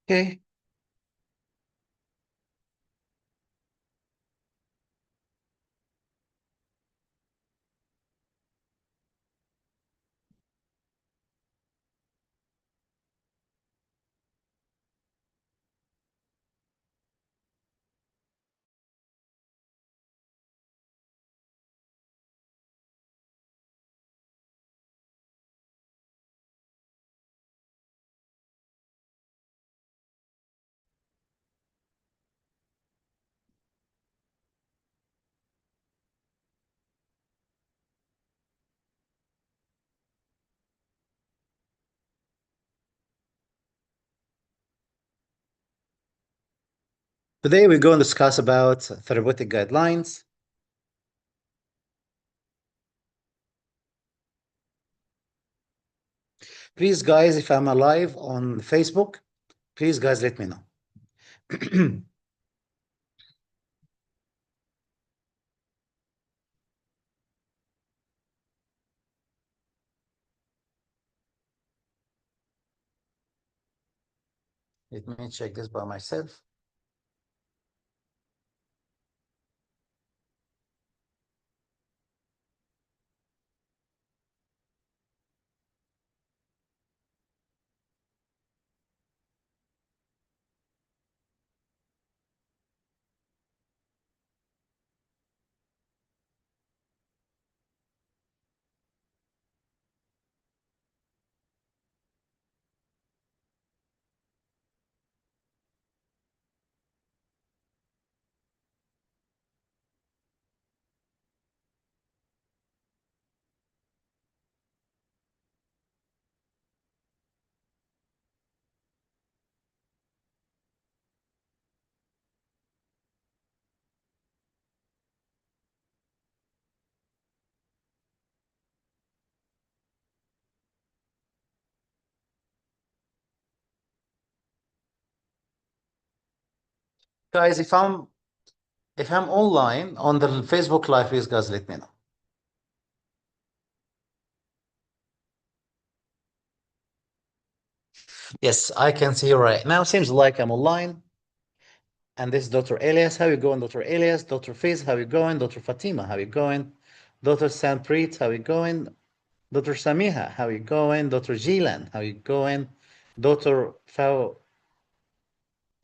Okay. Today we're going to discuss about therapeutic guidelines. Please, guys, if I'm alive on Facebook, please, guys, let me know. Let me check this by myself. Guys, if I'm online on the Facebook Live, please, guys, let me know. Yes, I can see you right now. Seems like I'm online. And this is Dr. Elias. How you going, Dr. Elias? Dr. Fiz, how you going? Dr. Fatima, how you going? Dr. Sanpreet, how you going? Dr. Samiha, how you going? Dr. Jilan, how you going? Dr.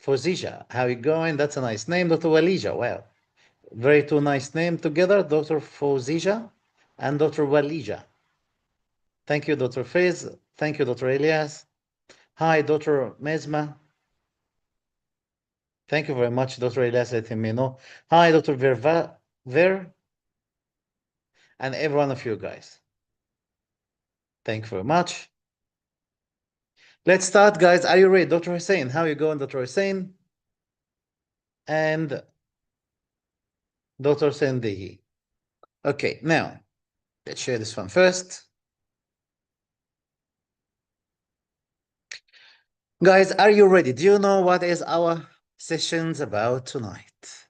Fozija, how you going? That's a nice name. Dr. Walija, wow. Very two nice name together, Dr. Fozija and Dr. Walija. Thank you, Dr. Fiz. Thank you, Dr. Elias. Hi, Dr. Mezma. Thank you very much, Dr. Elias, letting me know. Hi, Dr. Ver, and every one of you guys. Thank you very much. Let's start, guys. Are you ready? Dr. Hussein, how are you going, Dr. Hussein? And Dr. Sendihi. Okay, now, let's share this one first. Guys, are you ready? Do you know what is our sessions about tonight?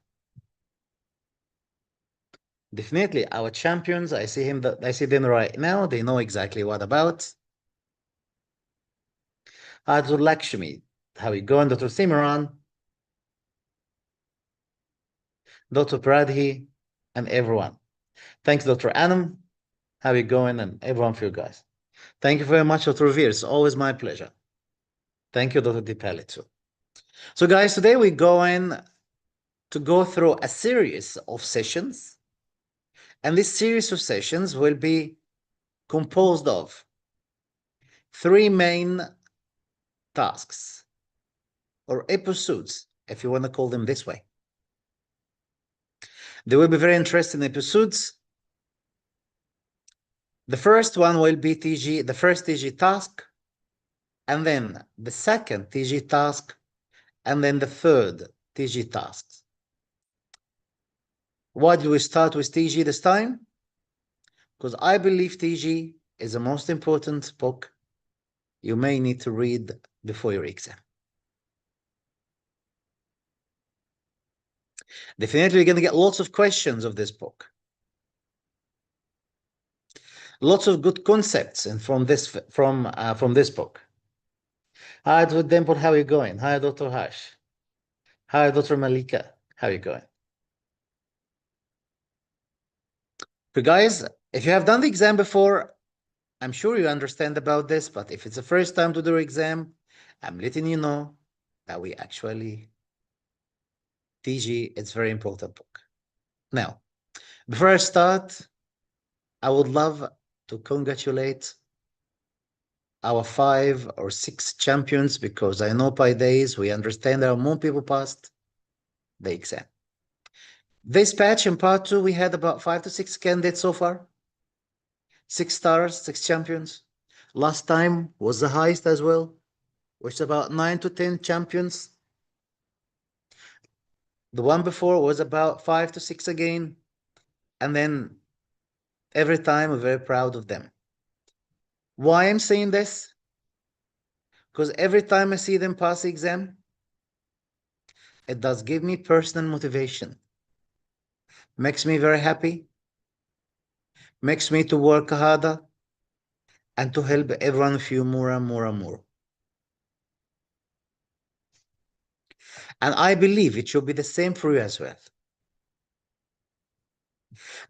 Definitely, our champions, I see them right now. They know exactly what about. Dr. Lakshmi, how are you going, Dr. Simran? Dr. Pradhi, and everyone. Thanks, Dr. Anam. How are you going? And everyone for you guys. Thank you very much, Dr. Revere. It's always my pleasure. Thank you, Dr. Dipali, too. So, guys, today we're going to go through a series of sessions. And this series of sessions will be composed of three main tasks or episodes, if you want to call them this way. They will be very interesting episodes. The first one will be TG, the first TG task, and then the second TG task, and then the third TG task. Why do we start with TG this time? Because I believe TG is the most important book you may need to read before your exam. Definitely, you're going to get lots of questions of this book. Lots of good concepts and from this book. Hi, Dr. Dimple, how are you going? Hi, Dr. Hash. Hi, Dr. Malika. How are you going? So guys, if you have done the exam before, I'm sure you understand about this, but if it's the first time to do the exam, I'm letting you know that we actually, TG, it's very important book. Now, before I start, I would love to congratulate our 5 or 6 champions because I know by days we understand that more people passed the exam. This patch in part 2, we had about 5 to 6 candidates so far. 6 stars, 6 champions. Last time was the highest as well, which is about 9 to 10 champions. The one before was about 5 to 6 again. And then every time we're very proud of them. Why I'm saying this? Because every time I see them pass the exam, it does give me personal motivation. Makes me very happy. Makes me to work harder and to help everyone of you more and more and more. And I believe it should be the same for you as well.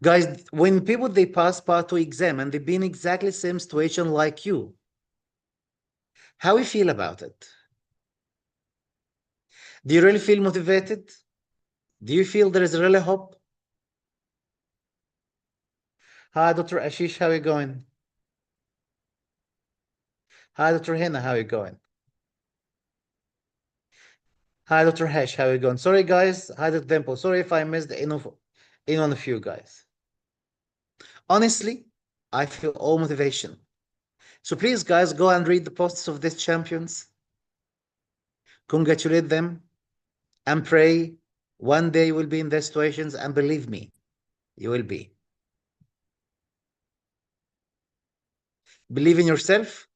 Guys, when people they pass part 2 exam and they've been exactly same situation like you, how you feel about it? Do you really feel motivated? Do you feel there is really hope? Hi, Dr. Ashish, how are you going? Hi, Dr. Hina, how are you going? Hi, Dr. Hesh, how are you going? Sorry, guys. Hi, Dr. Dimple. Sorry if I missed any one of you guys. Honestly, I feel all motivation. So please, guys, go and read the posts of these champions. Congratulate them and pray one day you will be in their situations, and believe me, you will be. Believe in yourself.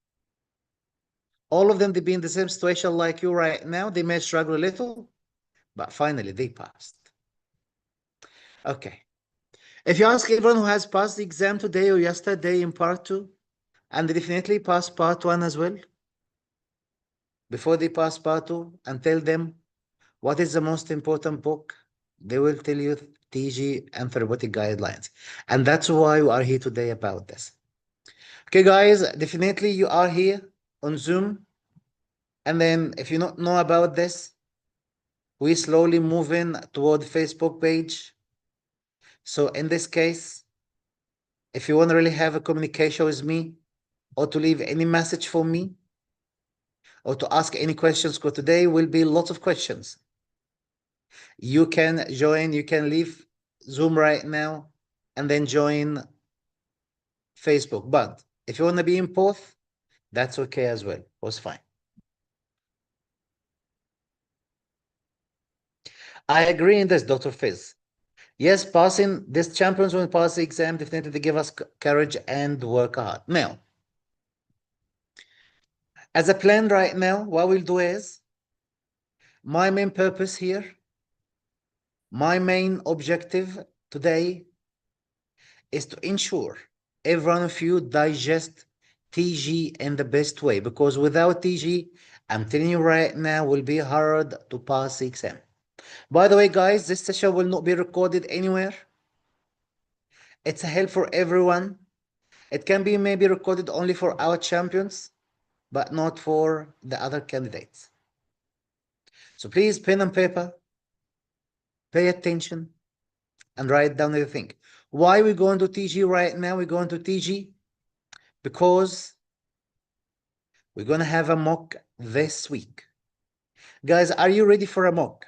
All of them, they be in the same situation like you right now. They may struggle a little, but finally they passed. Okay. If you ask everyone who has passed the exam today or yesterday in part 2, and they definitely passed part 1 as well, before they pass part 2, and tell them what is the most important book, they will tell you TG and therapeutic guidelines. And that's why we are here today about this. Okay, guys, definitely you are here on Zoom. And then if you don't know about this, we slowly moving toward the Facebook page. So in this case, if you want to really have a communication with me or to leave any message for me or to ask any questions, because today will be lots of questions. You can join, you can leave Zoom right now and then join Facebook. But if you want to be in both, that's okay as well. Was fine. I agree in this, Dr. Fizz. Yes, passing this champions will pass the exam, definitely they give us courage and work hard. Now, as a plan right now, what we'll do is my main purpose here, my main objective today is to ensure every one of you digest TG in the best way, because without TG, I'm telling you right now, will be hard to pass the exam. By the way, guys, this session will not be recorded anywhere. It's a help for everyone. It can be maybe recorded only for our champions, but not for the other candidates. So please, pen and paper, pay attention, and write down everything. Why we going to TG right now? We're going to TG because we're going to have a mock this week. Guys, are you ready for a mock?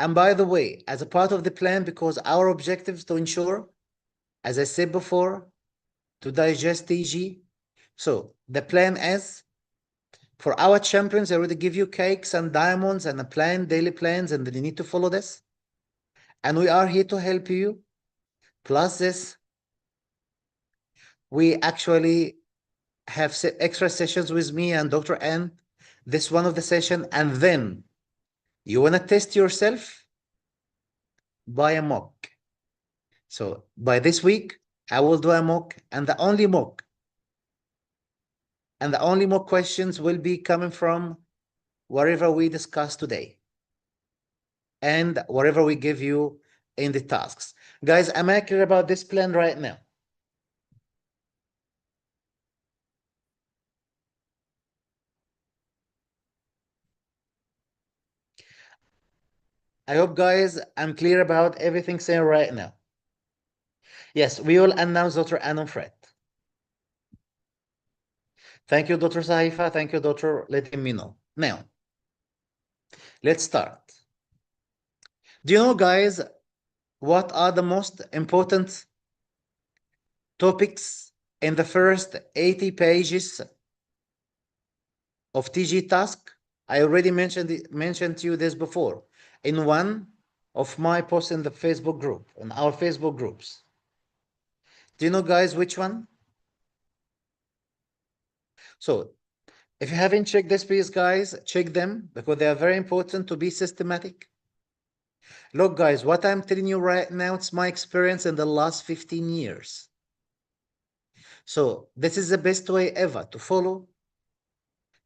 And by the way, as a part of the plan, because our objective is to ensure, as I said before, to digest TG. So the plan is for our champions, I already give you cakes and diamonds and a plan, daily plans, and then you need to follow this. And we are here to help you. Plus this, we actually have extra sessions with me and Dr. N. This one of the session, and then you want to test yourself, buy a mock. So by this week, I will do a mock, and the only mock And the only more questions will be coming from whatever we discuss today and whatever we give you in the tasks. Guys, am I clear about this plan right now? I hope, guys, I'm clear about everything saying right now. Yes, we will announce Dr. Anon Fred. Thank you, Dr. Saifa. Thank you, Dr. Letting me know. Now, let's start. Do you know, guys, what are the most important topics in the first 80 pages of TG task? I already mentioned to you this before in one of my posts in the Facebook group, in our Facebook groups. Do you know, guys, which one? So if you haven't checked this, please, guys, check them because they are very important to be systematic. Look, guys, what I'm telling you right now, it's my experience in the last 15 years. So this is the best way ever to follow,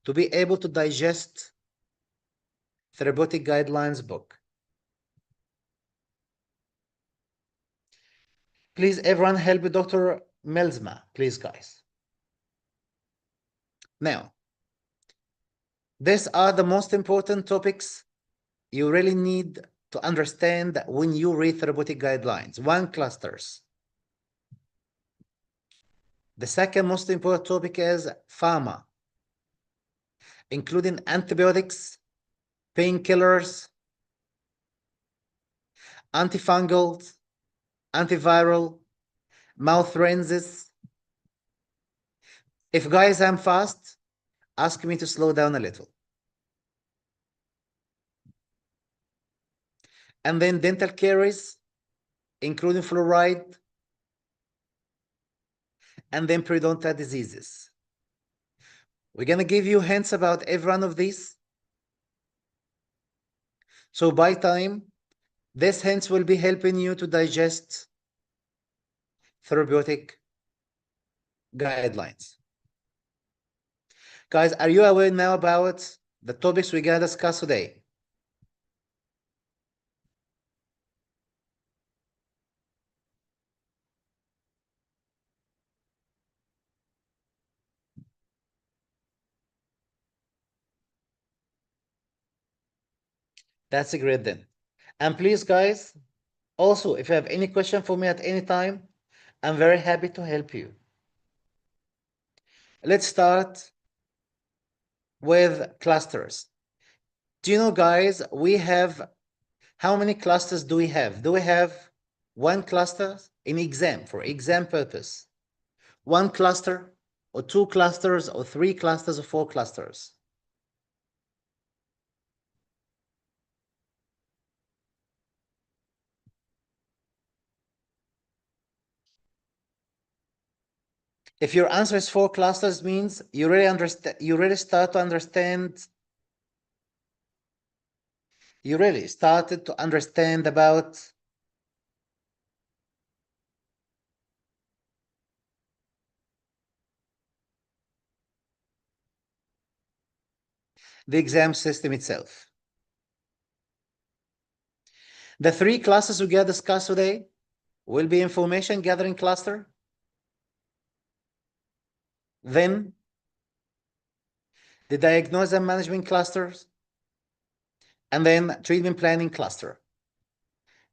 to be able to digest therapeutic guidelines book. Please, everyone, help Dr. Melsma, please, guys. Now, these are the most important topics you really need to understand when you read therapeutic guidelines. One, clusters. The second most important topic is pharma, including antibiotics, painkillers, antifungals, antiviral, mouth rinses. If, guys, I'm fast, ask me to slow down a little. And then dental caries, including fluoride, and then periodontal diseases. We're going to give you hints about every one of these. So by time, these hints will be helping you to digest therapeutic guidelines. Guys, are you aware now about the topics we're going to discuss today? That's a great then. And please, guys, also, if you have any question for me at any time, I'm very happy to help you. Let's start with clusters. Do you know, guys, we have, how many clusters do we have? Do we have one cluster in exam, for exam purpose? One cluster, or two clusters, or three clusters, or four clusters? If your answer is four clusters, means you really understand, you really start to understand, you really started to understand about the exam system itself. The three classes we get discussed today will be information gathering cluster, then the diagnosis and management clusters, and then treatment planning cluster.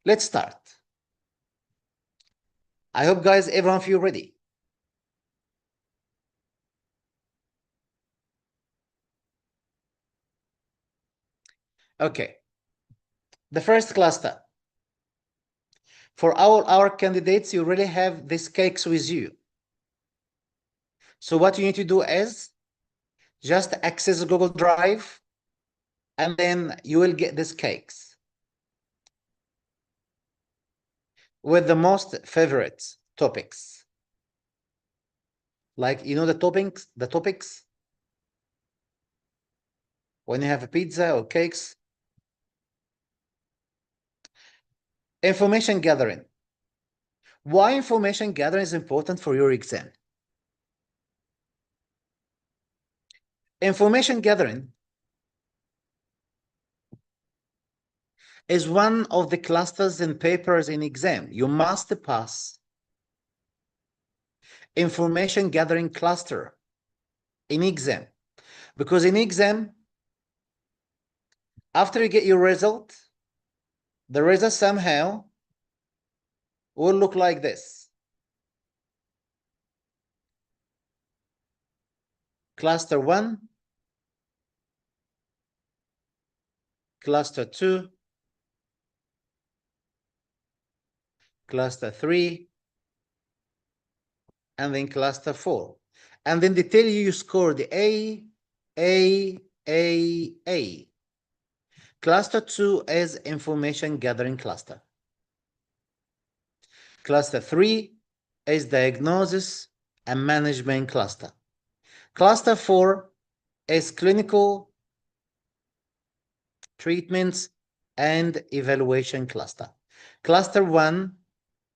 Let's start. I hope, guys, everyone feel ready. Okay. The first cluster. For all our candidates, you really have these cakes with you. So what you need to do is just access Google Drive, and then you will get these cakes with the most favorite topics. Like, you know, the topics when you have a pizza or cakes. Information gathering. Why information gathering is important for your exam? Information gathering is one of the clusters in papers in exam. You must pass information gathering cluster in exam, because in exam, after you get your result, the result somehow will look like this. Cluster 1, cluster 2, cluster 3, and then cluster 4. And then they tell you you scored A. Cluster 2 is information gathering cluster. Cluster 3 is diagnosis and management cluster. Cluster 4 is clinical treatments and evaluation cluster. Cluster 1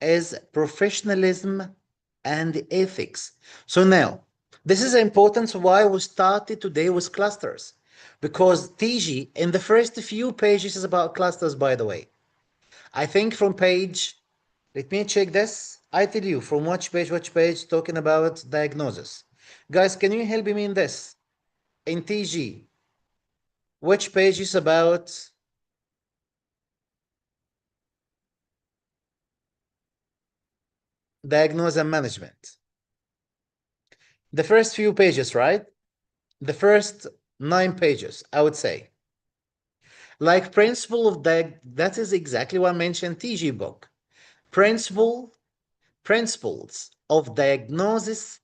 is professionalism and ethics. So now, this is important why we started today with clusters, because TG in the first few pages is about clusters, by the way. I think from page, let me check this. I tell you from which page talking about diagnosis. Guys, can you help me in this? In TG, which page is about diagnosis and management? The first few pages, right? The first 9 pages, I would say. Like principle of that is exactly what I mentioned TG book. Principles of diagnosis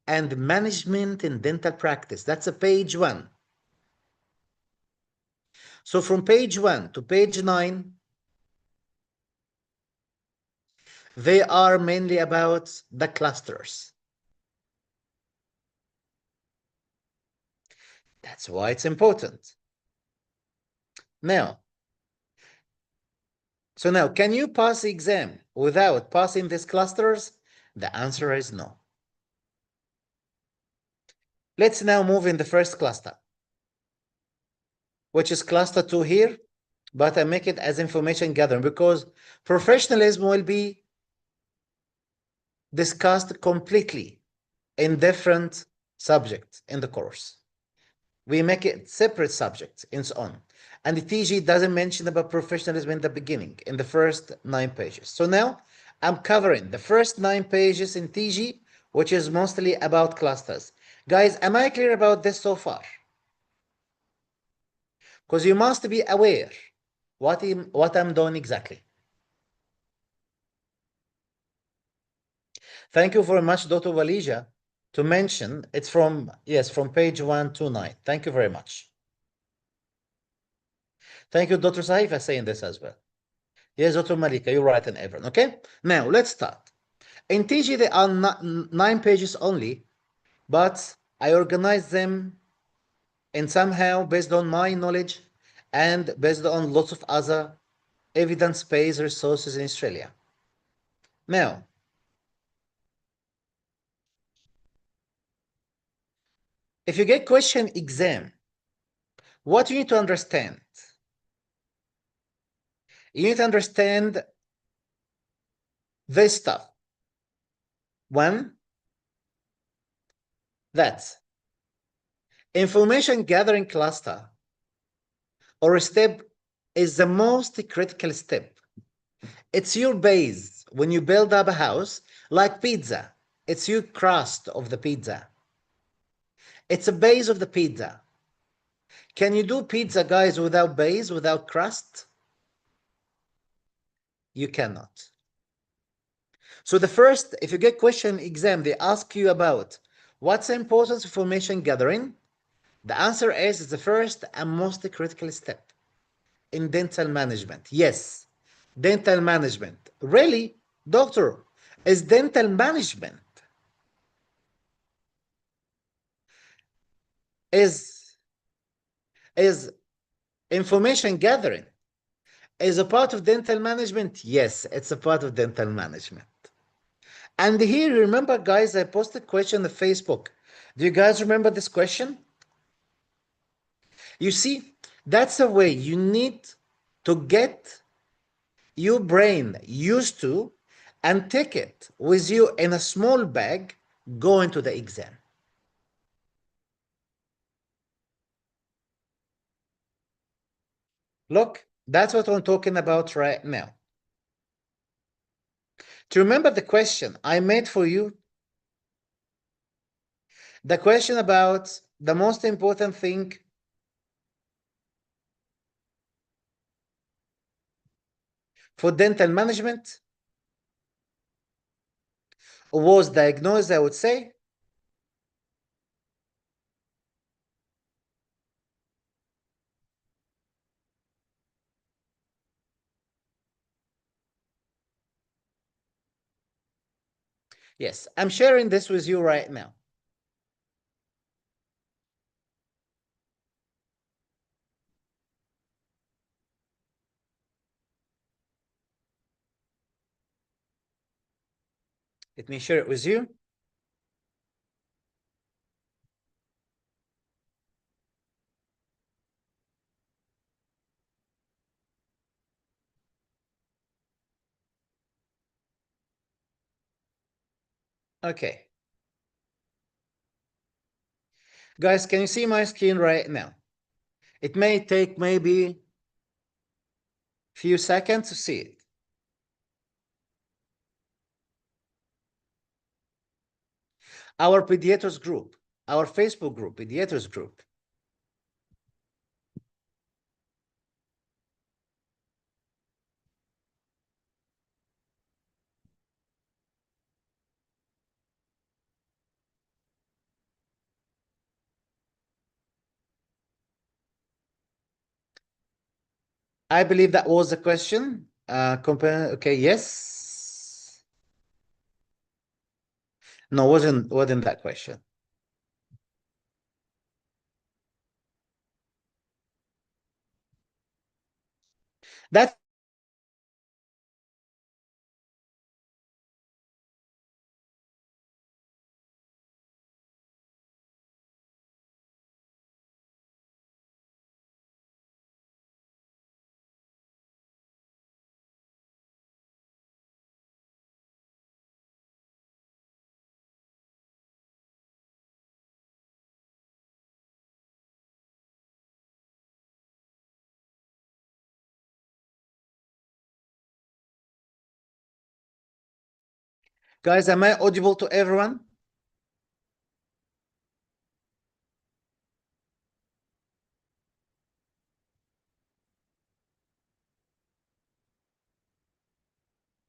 and management in dental practice. That's a page 1. So from page 1 to page 9, they are mainly about the clusters. That's why it's important. Now, can you pass the exam without passing these clusters? The answer is no. Let's now move in the first cluster, which is cluster 2 here, but I make it as information gathering because professionalism will be discussed completely in different subjects in the course. We make it separate subjects and so on. And the TG doesn't mention about professionalism in the beginning, in the first 9 pages. So now I'm covering the first 9 pages in TG, which is mostly about clusters. Guys, am I clear about this so far? Because you must be aware what I'm doing exactly. Thank you very much, Dr. Walija, to mention it's from page 129. Thank you very much. Thank you, Dr. Saifa, saying this as well. Yes, Dr. Malika, you're right, and everyone. Okay, now let's start. In TG, there are 9 pages only, but I organized them and somehow based on my knowledge and based on lots of other evidence-based resources in Australia. Now, if you get question exam, what you need to understand? You need to understand this stuff. One, that information gathering cluster or step is the most critical step. It's your base when you build up a house, like pizza. It's your crust of the pizza. It's a base of the pizza. Can you do pizza, guys, without base, without crust? You cannot. So the first, if you get question exam, they ask you about what's the importance of information gathering? The answer is it's the first and most critical step in dental management. Yes, dental management. Really, doctor, is dental management is information gathering is a part of dental management? Yes, it's a part of dental management. And here, remember, guys, I posted a question on Facebook. Do you guys remember this question? You see, that's a way you need to get your brain used to and take it with you in a small bag going to the exam. Look, that's what I'm talking about right now. To remember the question I made for you, the question about the most important thing for dental management was diagnosed, I would say. Yes, I'm sharing this with you right now. Let me share it with you. Okay. Guys, can you see my screen right now? It may take maybe few seconds to see it. Our pediatrics group, our Facebook group, pediatrics group. I believe that was the question. Okay, yes. No, wasn't that question. That guys, am I audible to everyone?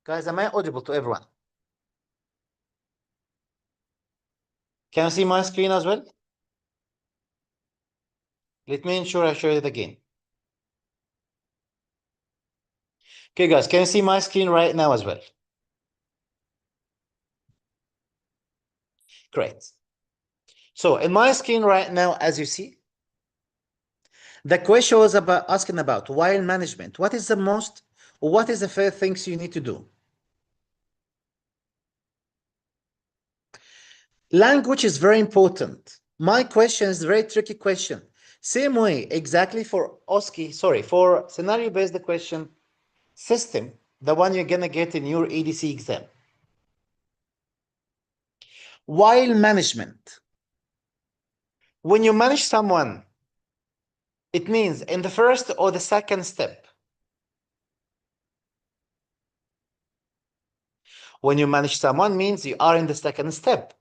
Guys, am I audible to everyone? Can you see my screen as well? Let me ensure I share it again. Okay, guys, can you see my screen right now as well? Great. So in my screen right now, as you see, the question was about asking about while management. What is the first things you need to do? Language is very important. My question is a very tricky question. Same way, exactly for OSCE, sorry, for scenario-based question system, the one you're gonna get in your ADC exam. While management, when you manage someone, it means in the first or the second step. When you manage someone means you are in the second step.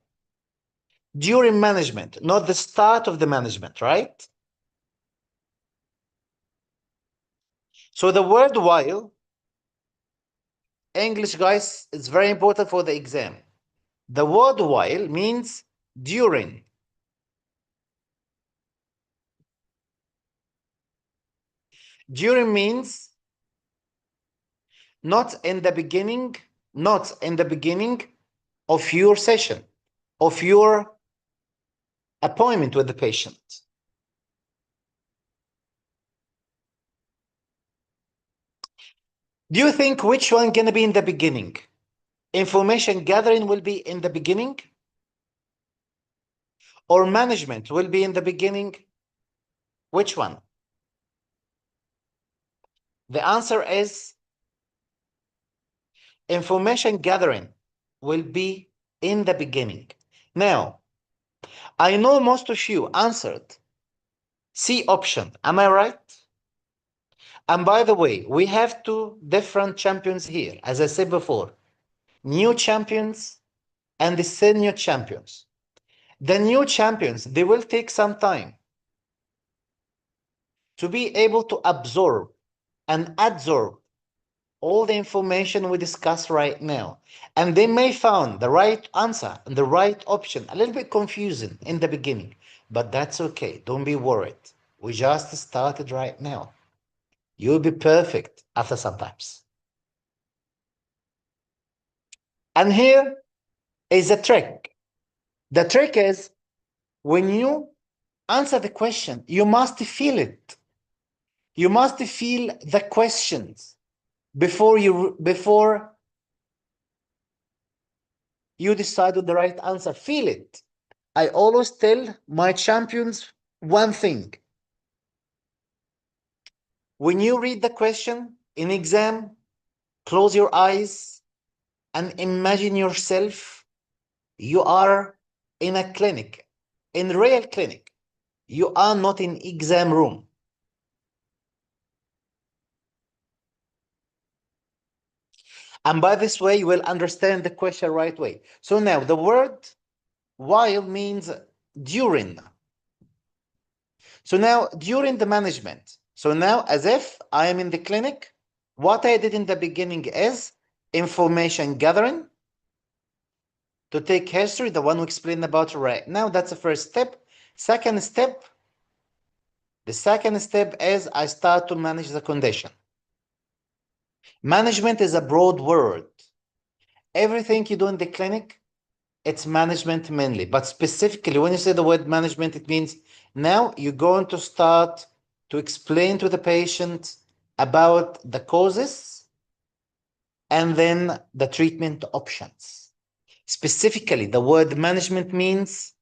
During management, not the start of the management, right? So the word while, English guys, is very important for the exam. The word while means during. During means not in the beginning, not in the beginning of your session, of your appointment with the patient. Do you think which one gonna be in the beginning? Information gathering will be in the beginning, or management will be in the beginning? Which one? The answer is information gathering will be in the beginning. Now, I know most of you answered C option. Am I right? And by the way, we have two different champions here, as I said before, new champions and the senior champions. The new champions, they will take some time to be able to absorb and absorb all the information we discuss right now. And they may find the right answer and the right option a little bit confusing in the beginning, but that's okay. Don't be worried. We just started right now. You'll be perfect after some times. And here is a trick. The trick is when you answer the question, you must feel it. You must feel the questions before you decide on the right answer. Feel it. I always tell my champions one thing. When you read the question in exam, close your eyes and imagine yourself you are in a clinic, in real clinic. You are not in exam room. And by this way, you will understand the question right way. So now the word while means during. So now during the management. So now as if I am in the clinic, what I did in the beginning is information gathering to take history, the one we explained about right now. That's the first step. Second step, the second step is I start to manage the condition. Management is a broad word. Everything you do in the clinic, it's management mainly. But specifically, when you say the word management, it means now you're going to start to explain to the patient about the causes and then the treatment options. Specifically, the word management means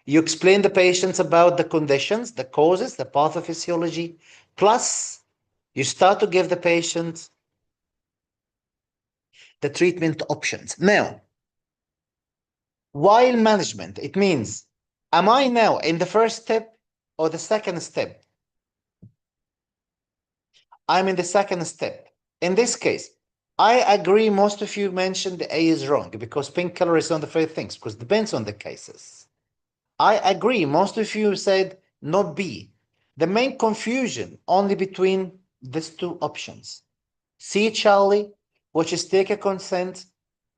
you explain the patients about the conditions, the causes, the pathophysiology, plus you start to give the patient the treatment options. Now, while management, it means, am I now in the first step or the second step? I'm in the second step. In this case, I agree most of you mentioned A is wrong because painkiller is one of the first things because it depends on the cases. I agree most of you said not B. The main confusion only between these two options. C, Charlie, which is take a consent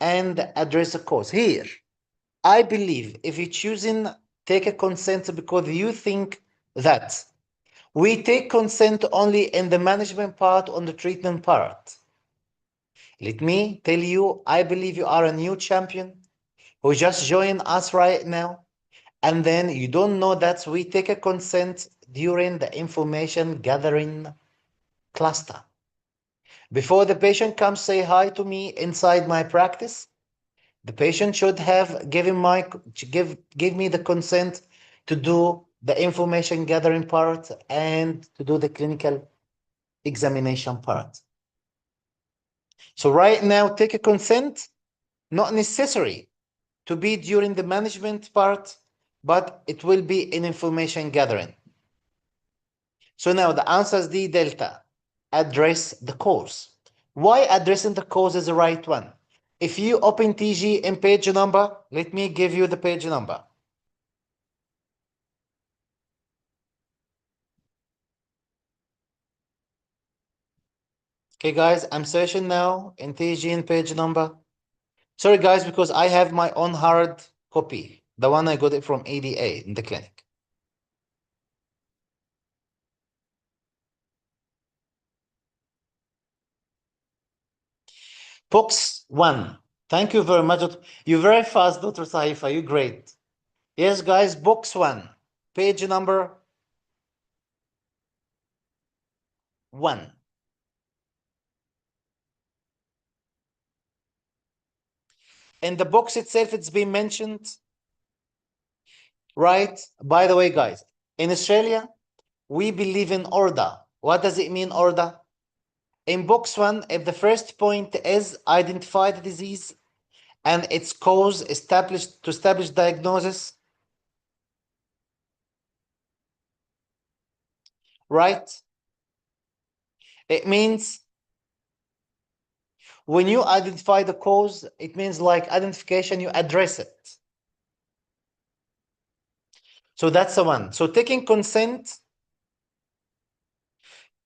and address a cause. Here, I believe if you're choosing take a consent because you think that we take consent only in the management part, on the treatment part. Let me tell you, I believe you are a new champion who just joined us right now. And then you don't know that we take a consent during the information gathering cluster. Before the patient comes say hi to me inside my practice, the patient should have give me the consent to do the information gathering part and to do the clinical examination part. So right now, take a consent, not necessary to be during the management part, but it will be in information gathering. So now the answer is D delta. Address the cause. Why addressing the cause is the right one? If you open TG in page number, let me give you the page number. Okay, guys, I'm searching now in TG in page number. Sorry, guys, because I have my own hard copy, the one I got it from ADA in the clinic. Box 1. Thank you very much. You're very fast, Dr. Saifa. You're great. Yes, guys, box 1. Page number 1. In the box itself, it's been mentioned, right? By the way, guys, in Australia, we believe in order. What does it mean, order? In box 1, if the first point is identify the disease and its cause, establish diagnosis, right? It means when you identify the cause, it means like identification, you address it. So that's the one. So taking consent,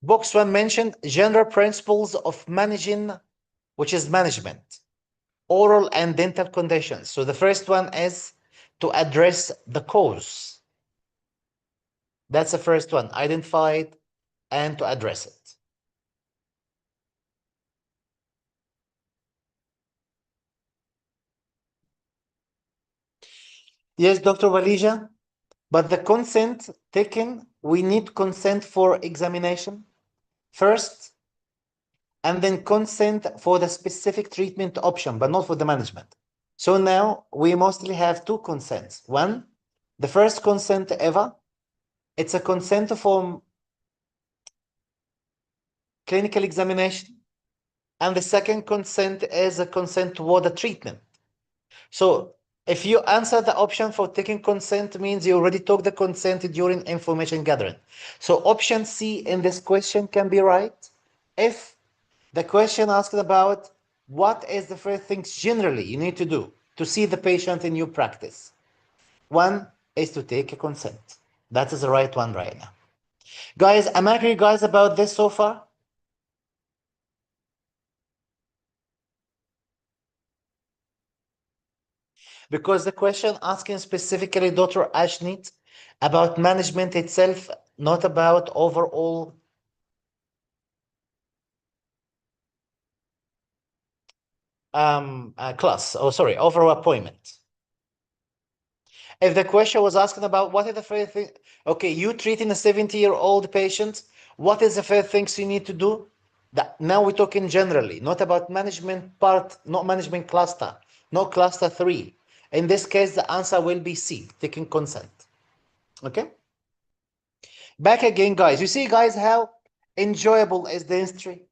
box 1 mentioned general principles of managing, which is management, oral and dental conditions. So the first one is to address the cause. That's the first one, identified and to address it. Yes, Dr. Walija, but the consent taken, we need consent for examination first, and then consent for the specific treatment option, but not for the management. So now we mostly have two consents. One, the first consent ever, it's a consent for clinical examination. And the second consent is a consent toward the treatment. So if you answer the option for taking consent means you already took the consent during information gathering. So option C in this question can be right if the question asked about what is the first things generally you need to do to see the patient in your practice. One is to take a consent. That is the right one right now. Guys, am I agree guys about this so far? Because the question asking specifically Dr. Ashnit about management itself, not about overall class, or sorry, overall appointment. If the question was asking about what is the first thing, okay, you treating a 70-year-old patient, what is the first things you need to do? That now we're talking generally, not about management part, not management cluster, not cluster 3. In this case, the answer will be C, taking consent. Okay? Back again, guys. You see, guys, how enjoyable is the history?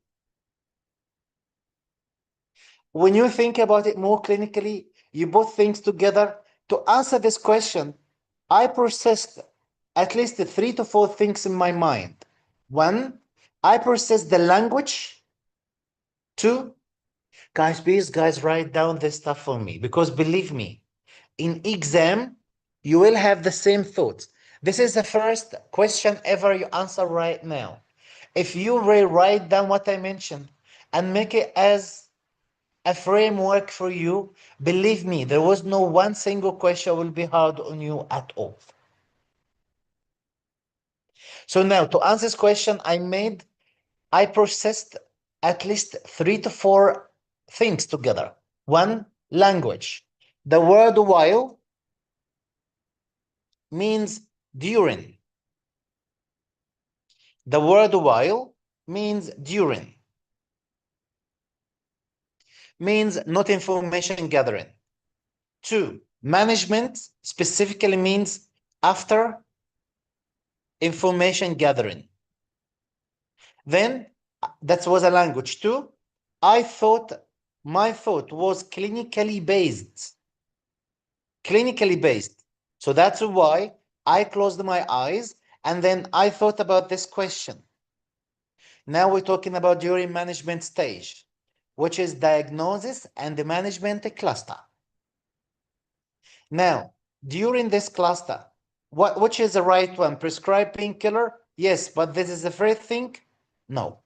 When you think about it more clinically, you put things together. To answer this question, I processed at least 3 to 4 things in my mind. One, I processed the language. Two, guys, please, guys, write down this stuff for me because believe me, in exam, you will have the same thoughts. This is the first question ever you answer right now. If you write down what I mentioned and make it as a framework for you, believe me, there was no one single question will be hard on you at all. So now to answer this question, I processed at least 3 to 4 things together. One, language. The word while means during. The word while means during. Means not information gathering. Two, management specifically means after information gathering. Then that was a language. Two, my thought was clinically based. Clinically based. So that's why I closed my eyes and then I thought about this question. Now we're talking about during management stage, which is diagnosis and the management cluster. Now, during this cluster, which is the right one? Prescribe painkiller? Yes, but this is the first thing? No.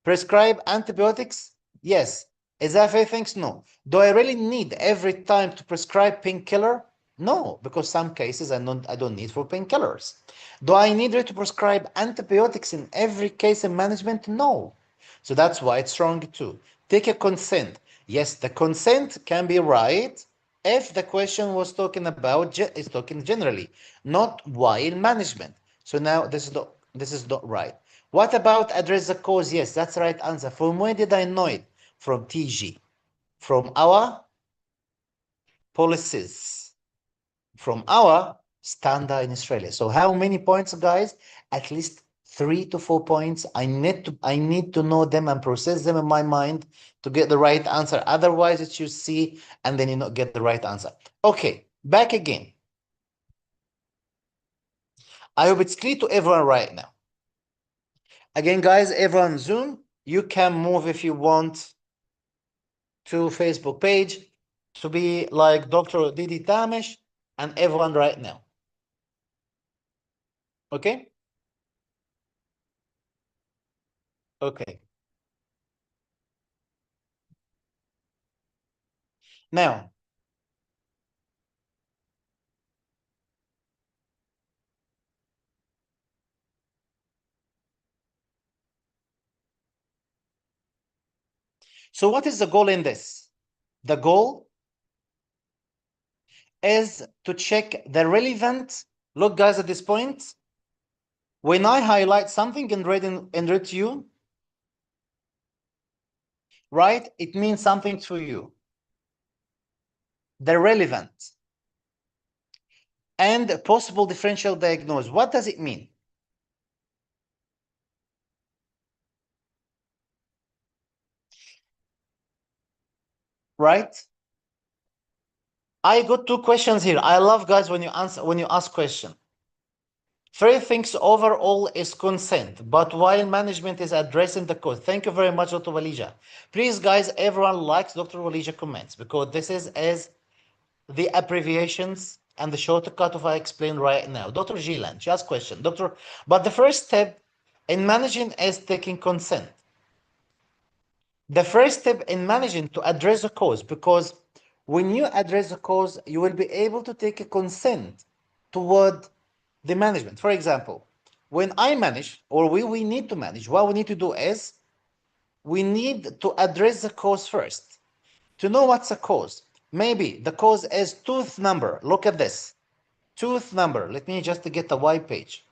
Prescribe antibiotics? Yes. Is that first things? No. Do I really need every time to prescribe painkiller? No, because some cases I don't need for painkillers. Do I need to prescribe antibiotics in every case in management? No. So that's why it's wrong too. Take a consent. Yes, the consent can be right if the question was talking about is talking generally, not while management. So now this is not right. What about address the cause? Yes, that's the right answer. From where did I know it? From TG. From our policies. From our standard in Australia. So how many points, guys? At least 3 to 4 points. I need to know them and process them in my mind to get the right answer. Otherwise, it's you see and then you not get the right answer. Okay, back again. I hope it's clear to everyone right now. Again, guys, everyone Zoom, you can move if you want to Facebook page to be like Dr. Didi Tamesh and everyone right now. Okay? Okay. Now, so what is the goal in this? The goal is to check the relevant. Look, guys, at this point, when I highlight something in red to you, right, it means something to you. The relevant and possible differential diagnosis. What does it mean? Right? I got 2 questions here. I love, guys, when you ask question. 3 things overall is consent, but while management is addressing the cause. Thank you very much, Dr. Walija. Please, guys, everyone likes Dr. Walija comments because this is as the abbreviations and the shortcut of I explained right now. Dr. Gilan, just question. Doctor, but the first step in managing is taking consent. The first step in managing to address the cause, because when you address the cause, you will be able to take a consent toward the management. For example, when I manage, or we need to manage, what we need to do is we need to address the cause first. To know what's the cause, maybe the cause is tooth number. Look at this. Tooth number. Let me just get the white page.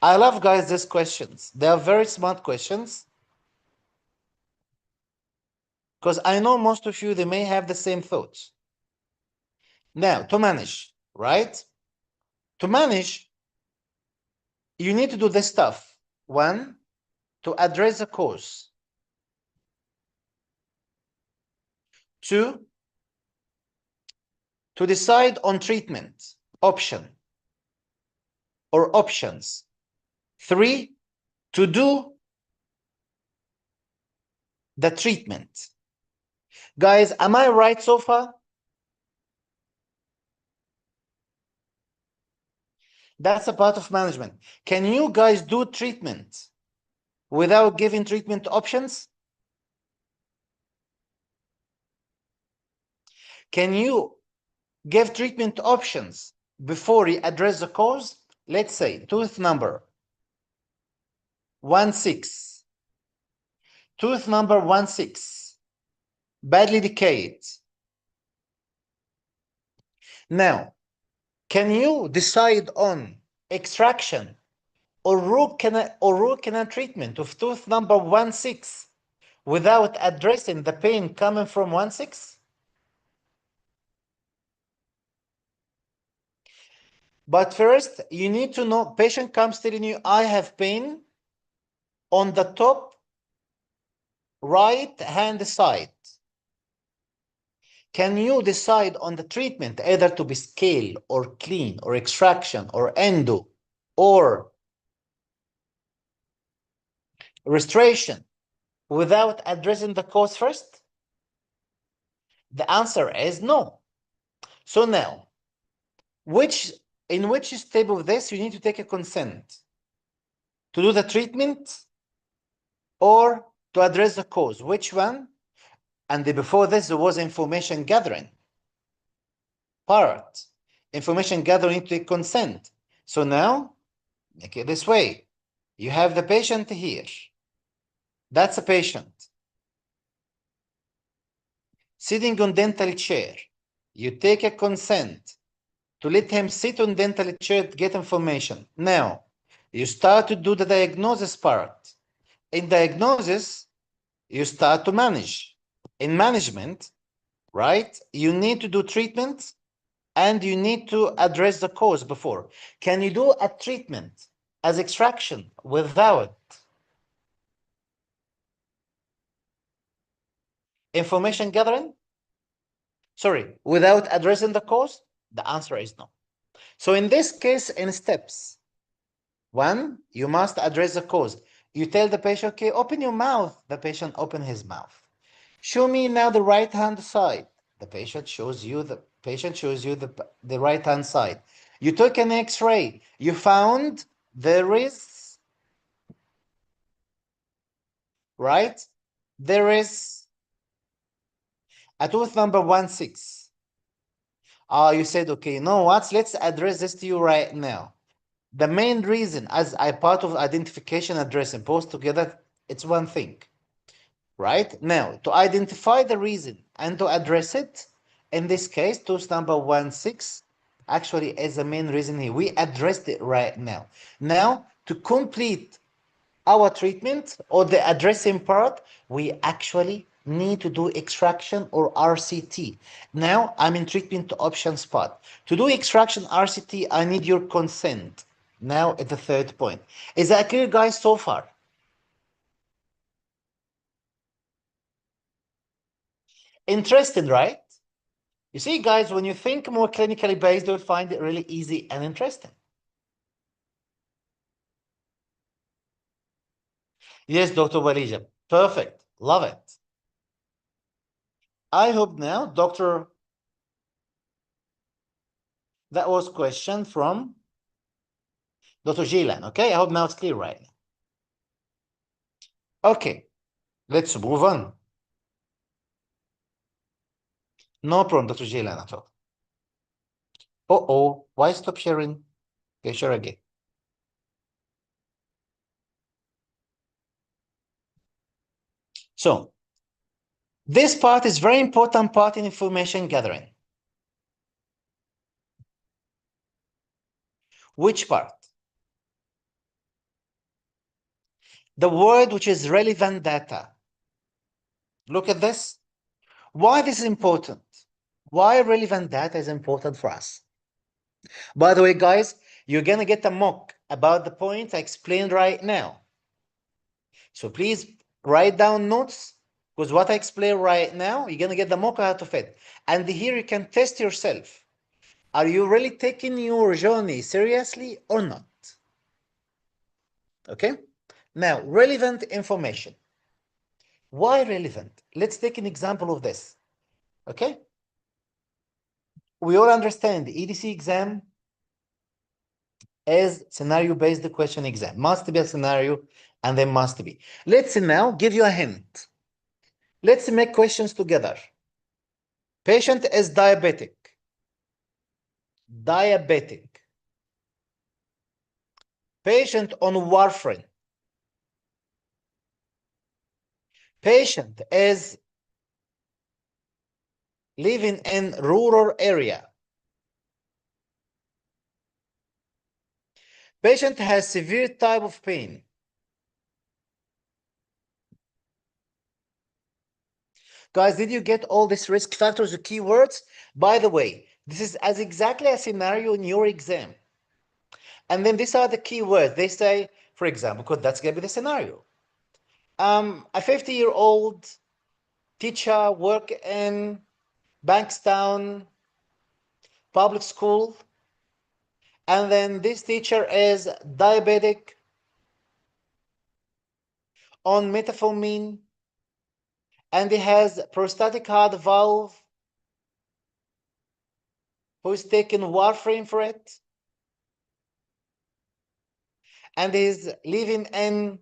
I love, guys, these questions. They are very smart questions. Because I know most of you, they may have the same thoughts. Now, to manage, right? To manage, you need to do this stuff. 1, to address the cause. 2, to decide on treatment option or options. 3, to do the treatment. Guys, am I right so far? That's a part of management. Can you guys do treatment without giving treatment options? Can you give treatment options before you address the cause? Let's say tooth number 16. Tooth number 16, badly decayed. Now, can you decide on extraction or root canal treatment of tooth number 16 without addressing the pain coming from 16? But first, you need to know, patient comes telling you, I have pain on the top right hand side. Can you decide on the treatment either to be scale or clean or extraction or endo or restoration without addressing the cause first? The answer is no. So now, in which step of this you need to take a consent? To do the treatment or to address the cause? Which one? And before this, there was information gathering part. Information gathering to take consent. So now, make it this way. You have the patient here. That's a patient. Sitting on dental chair. You take a consent to let him sit on dental chair to get information. Now, you start to do the diagnosis part. In diagnosis, you start to manage. In management, right, you need to do treatment and you need to address the cause before. Can you do a treatment as extraction without information gathering? Sorry, without addressing the cause? The answer is no. So in this case, in steps, one, you must address the cause. You tell the patient, okay, open your mouth. The patient open his mouth. Show me now the right hand side. The patient shows you the right hand side. You took an X-ray. You found there is, right? There is a tooth number 16. You said, okay, you know what? Let's address this to you right now. The main reason, as I part of identification, address, and post together, it's one thing, right? Now, to identify the reason and to address it, in this case, tooth number 16 actually is the main reason here. We addressed it right now. Now, to complete our treatment or the addressing part, we actually need to do extraction or RCT. Now I'm in treatment options part. To do extraction RCT, I need your consent. Now at the third point. Is that clear, guys, so far? Interesting, right? You see, guys, when you think more clinically based, you'll find it really easy and interesting. Yes, Dr. Walija. Perfect. Love it. I hope now, Dr. That was question from Dr. Jilan. Okay, I hope now it's clear right now. Okay, let's move on. No problem, Dr. Jilan at all. Uh-oh, why stop sharing? Okay, share again. So, this part is very important part in information gathering. Which part? The word which is relevant data. Look at this. Why this is important? Why relevant data is important for us? By the way, guys, you're gonna get a mock about the point I explained right now. So please write down notes, because what I explain right now, you're gonna get the mock out of it. And here you can test yourself. Are you really taking your journey seriously or not? Okay? Now, relevant information. Why relevant? Let's take an example of this. Okay? We all understand the EDC exam is scenario-based question exam. Must be a scenario, and then must be. Let's now give you a hint. Let's make questions together. Patient is diabetic. Diabetic. Patient on warfarin. Patient is living in rural area. Patient has severe type of pain. Guys, did you get all these risk factors, the keywords? By the way, this is as exactly a scenario in your exam. And then these are the keywords. They say, for example, because that's going to be the scenario. A 50-year-old teacher work in Bankstown public school. And then this teacher is diabetic on metformin. And he has prostatic heart valve who's taking warfarin for it. And he's living in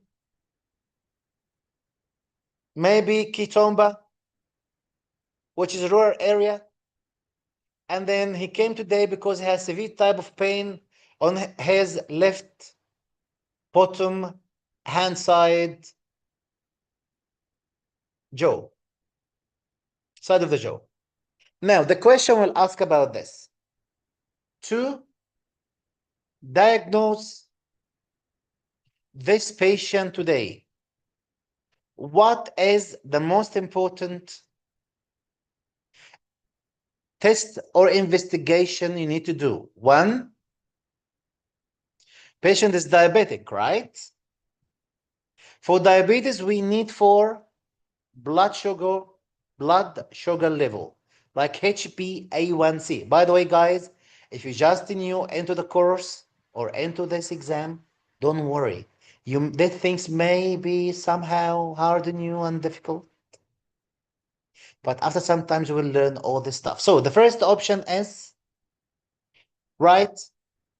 maybe Kitomba, which is a rural area. And then he came today because he has severe type of pain on his left bottom hand side jaw, side of the jaw. Now, the question will ask about this. To diagnose this patient today, what is the most important test or investigation you need to do. One, patient is diabetic, right? For diabetes, we need for blood sugar level, like HbA1c. By the way, guys, if you just new into the course or into this exam, don't worry. These things may be somehow hard on you and difficult, but after some time you will learn all this stuff. So the first option is, right,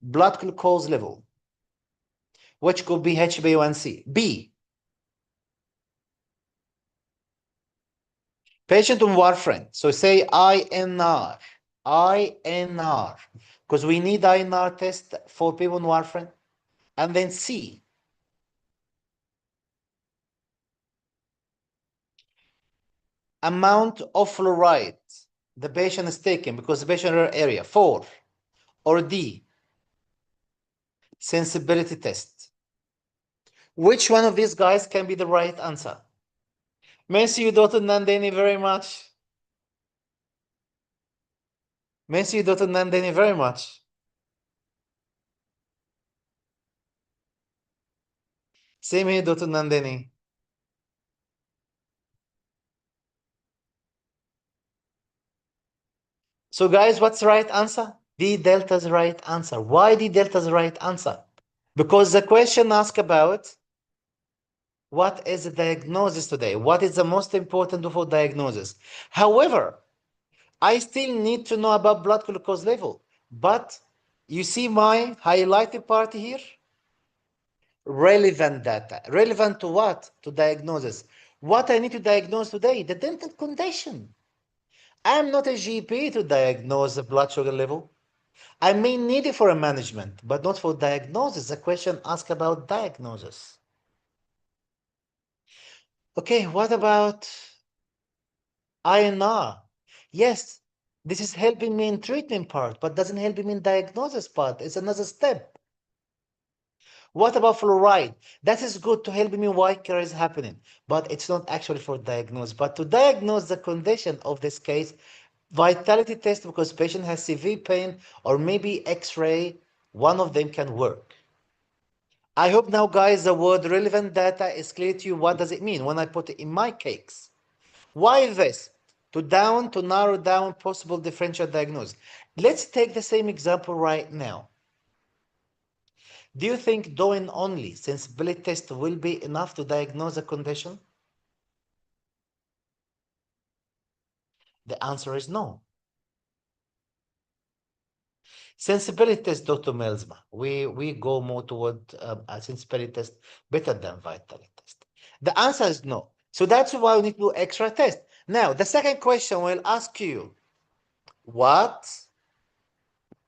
blood glucose level, which could be HbA1c. B, patient on warfarin. So say INR, because we need INR test for people on warfarin. And then C, amount of fluoride the patient is taking because the patient area. 4, or D, sensibility test. Which one of these guys can be the right answer? Merci you, Dr. Nandini, very much. Merci you, Dr. Nandini, very much. Same here, Dr. Nandini. So guys, what's the right answer? D delta is the right answer. Why D delta is the right answer? Because the question asks about what is the diagnosis today? What is the most important for diagnosis? However, I still need to know about blood glucose level. But you see my highlighted part here? Relevant data. Relevant to what? To diagnosis. What I need to diagnose today? The dental condition. I'm not a GP to diagnose the blood sugar level. I may need it for a management, but not for diagnosis. The question asks about diagnosis. Okay, what about INR? Yes, this is helping me in treatment part, but doesn't help me in diagnosis part. It's another step. What about fluoride? That is good to help me why caries is happening, but it's not actually for diagnosis. But to diagnose the condition of this case, vitality test because patient has severe pain or maybe X-ray, one of them can work. I hope now, guys, the word relevant data is clear to you. What does it mean when I put it in my case? Why this? To narrow down possible differential diagnosis. Let's take the same example right now. Do you think doing only sensibility test will be enough to diagnose a condition? The answer is no. Sensibility test, Dr. Melsma, we go more toward a sensibility test better than vitality test. The answer is no. So that's why we need to do extra test. Now, the second question will ask you, what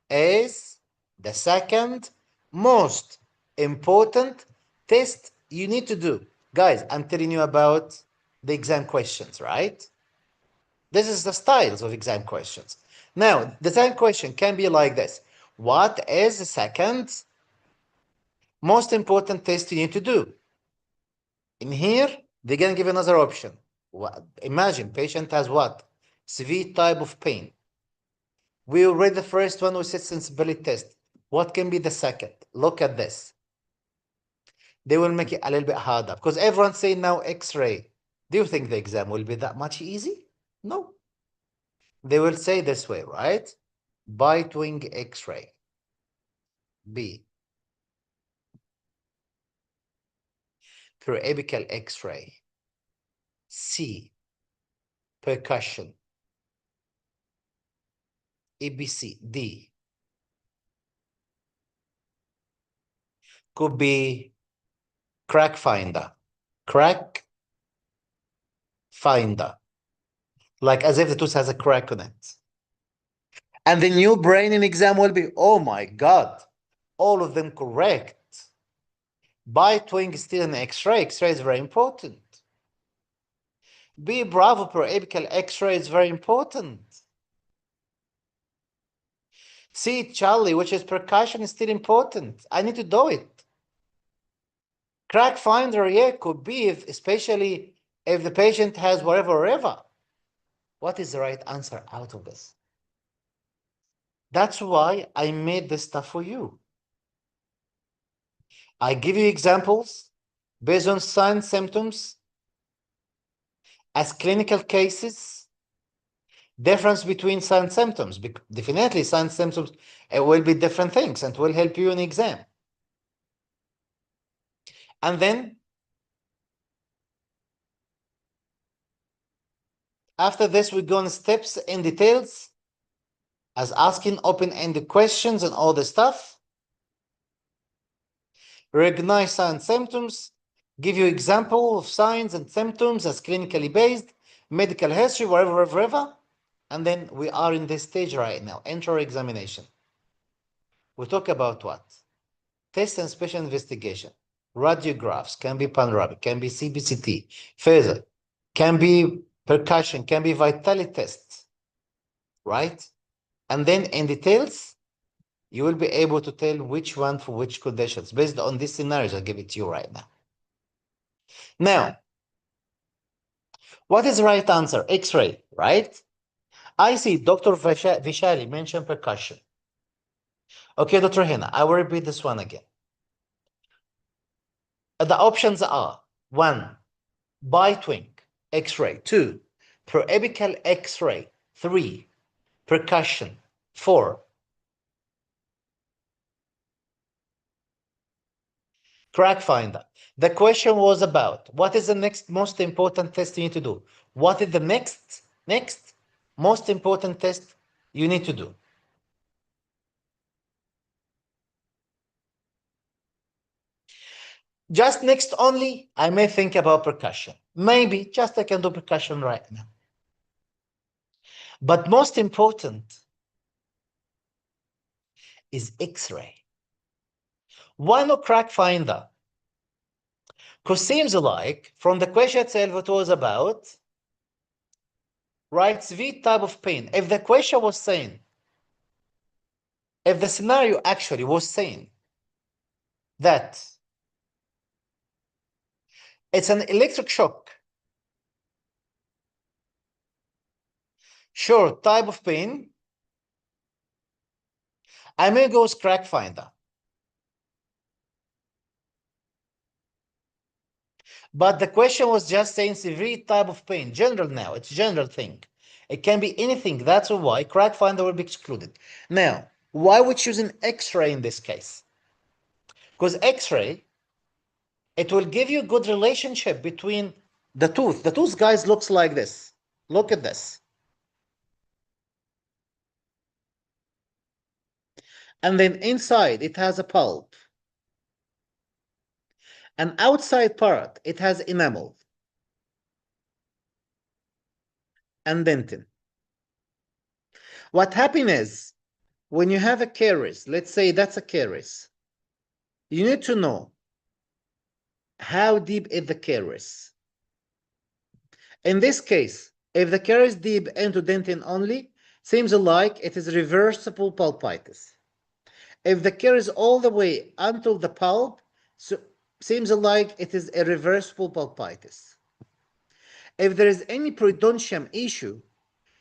is the second most important test you need to do? Guys, I'm telling you about the exam questions, right? This is the styles of exam questions. Now, the second question can be like this. What is the second most important test you need to do? In here, they're going to give another option. Imagine patient has what? Severe type of pain. We read the first one, we said sensibility test. What can be the second? Look at this. They will make it a little bit harder because everyone's saying now X-ray. Do you think the exam will be that much easy? No. They will say this way, right? Bite wing X-ray. B. Periapical X-ray. C. Percussion. ABC. D. Could be crack finder. Crack finder. Like as if the tooth has a crack on it. And the new brain in exam will be, oh my God, all of them correct. Bite wing is still an X-ray. X-ray is very important. B. Bravo, periapical X-ray is very important. C. Charlie, which is percussion, is still important. I need to do it. Crack finder, yeah, could be, especially if the patient has whatever. What is the right answer out of this? That's why I made this stuff for you. I give you examples based on signs, symptoms, as clinical cases, difference between signs and symptoms. Definitely signs and symptoms will be different things and will help you in exam. And then after this, we go on steps in details as asking open-ended questions and all the stuff. Recognize signs and symptoms, give you example of signs and symptoms as clinically based, medical history, wherever. And then we are in this stage right now, intro examination. We talk about what? Test and special investigation. Radiographs, can be panoramic, can be CBCT, phaser, can be percussion, can be vitality tests, right? And then in details, you will be able to tell which one for which conditions based on these scenarios. I'll give it to you right now. Now, what is the right answer? X-ray, right? I see Dr. Vishali mentioned percussion. Okay, Dr. Hina, I will repeat this one again. The options are 1, bite-wing X-ray, 2, proapical X-ray, 3, percussion, 4, crack finder. The question was about what is the next most important test you need to do? What is the next most important test you need to do? Just next only, I may think about percussion. Maybe just I can do percussion right now. But most important is X-ray. Why not crack finder? Because seems like from the question itself it was about, right, severe type of pain. If the question was saying, if the scenario actually was saying that it's an electric shock, sure, type of pain, I may go with crack finder. But the question was just saying severe type of pain, general now, it's general thing. It can be anything, that's why crack finder will be excluded. Now, why we choosing X-ray in this case? Because X-ray, it will give you a good relationship between the tooth. The tooth, guys, looks like this. Look at this. And then inside, it has a pulp. And outside part, it has enamel and dentin. What happens is, when you have a caries, let's say that's a caries, you need to know how deep is the caries. In this case, if the caries deep into dentin only, seems like it is reversible pulpitis. If the caries all the way until the pulp, so seems like it is a reversible pulpitis. If there is any periodontium issue,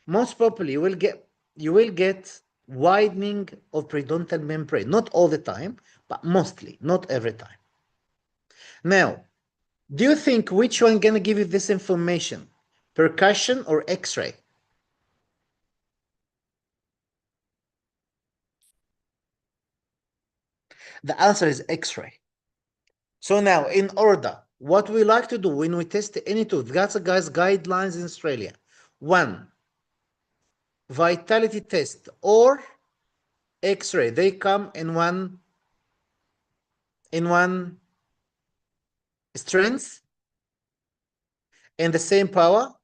most probably you will get widening of periodontal membrane. Not all the time, but mostly, not every time. Now, do you think which one gonna give you this information? Percussion or X-ray? The answer is X-ray. So now, in order, what we like to do when we test any tooth, that's a guy's guidelines in Australia. 1, vitality test or X-ray. They come in one strength, in the same power.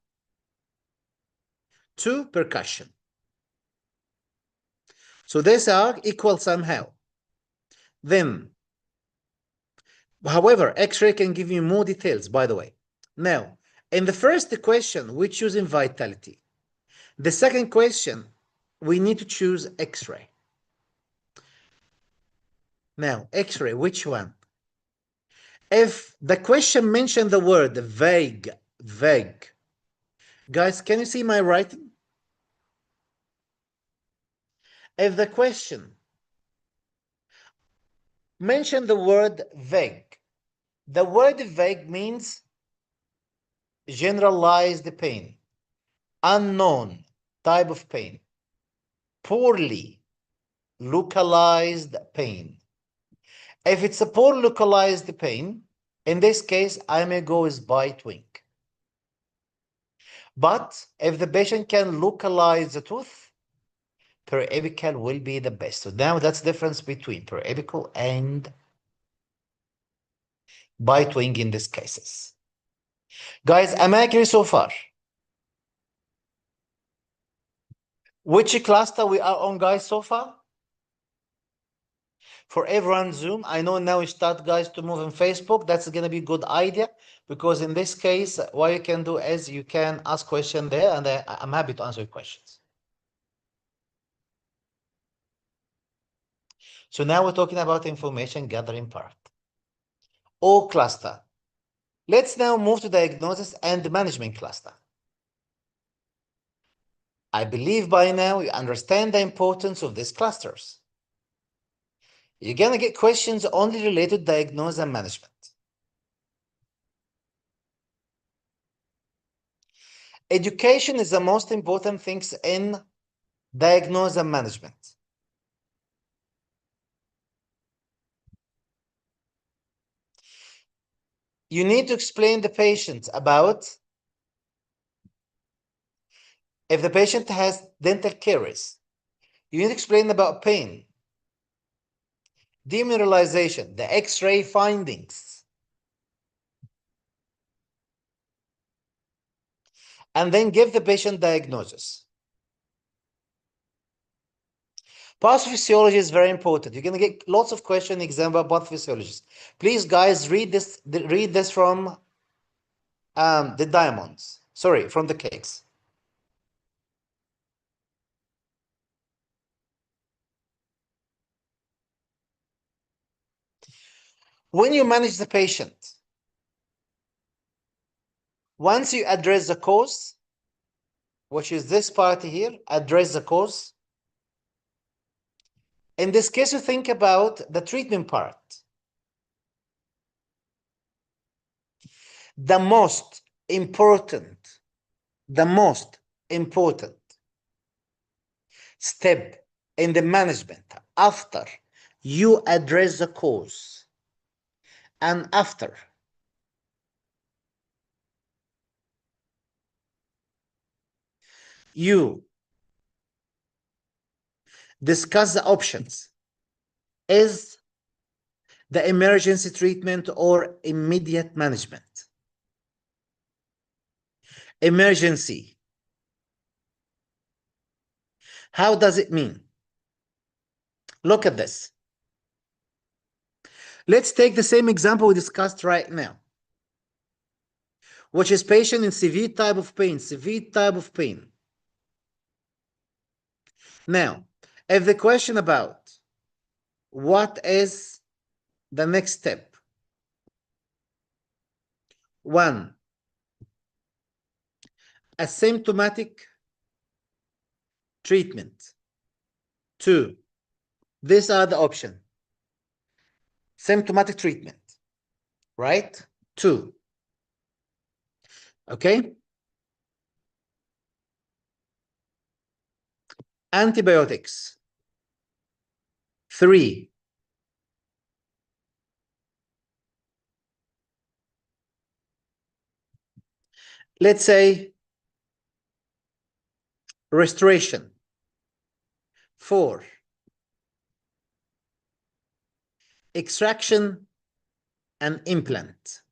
2, percussion. So these are equal somehow. Then, however, X-ray can give you more details, by the way. Now, in the first question, we're choosing vitality. The second question, we need to choose X-ray. Now, X-ray, which one? If the question mentioned the word vague, guys, can you see my writing? If the question mention the word vague, the word vague means generalized pain, unknown type of pain, poorly localized pain. If it's a poor localized pain, in this case, I may go with bite wing. But if the patient can localize the tooth, periapical will be the best. So now that's the difference between periapical and bite wing in these cases. Guys, am I clear so far? Which cluster we are on, guys, so far? For everyone Zoom, I know now we start, guys, to move on Facebook. That's going to be a good idea, because in this case, what you can do is you can ask question there, and I'm happy to answer your questions. So now we're talking about information gathering part. O cluster. Let's now move to diagnosis and management cluster. I believe by now you understand the importance of these clusters. You're going to get questions only related to diagnosis and management. Education is the most important things in diagnosis and management. You need to explain the patient about if the patient has dental caries. You need to explain about pain, demineralization, the X-ray findings, and then give the patient diagnosis. Pathophysiology is very important. You're going to get lots of questions, example about pathophysiologists. Please, guys, read this from the diamonds. Sorry, from the cakes. When you manage the patient, once you address the cause, which is this part here, address the cause. In this case, you think about the treatment part. The most important step in the management after you address the cause and after you discuss the options is the emergency treatment or immediate management. Emergency. How does it mean? Look at this. Let's take the same example we discussed right now, which is patient in severe type of pain, Now, if the question about what is the next step? 1, asymptomatic treatment. 2, these are the options. Symptomatic treatment, right? 2. Okay? Antibiotics. 3. Let's say restoration. 4. Extraction and implant.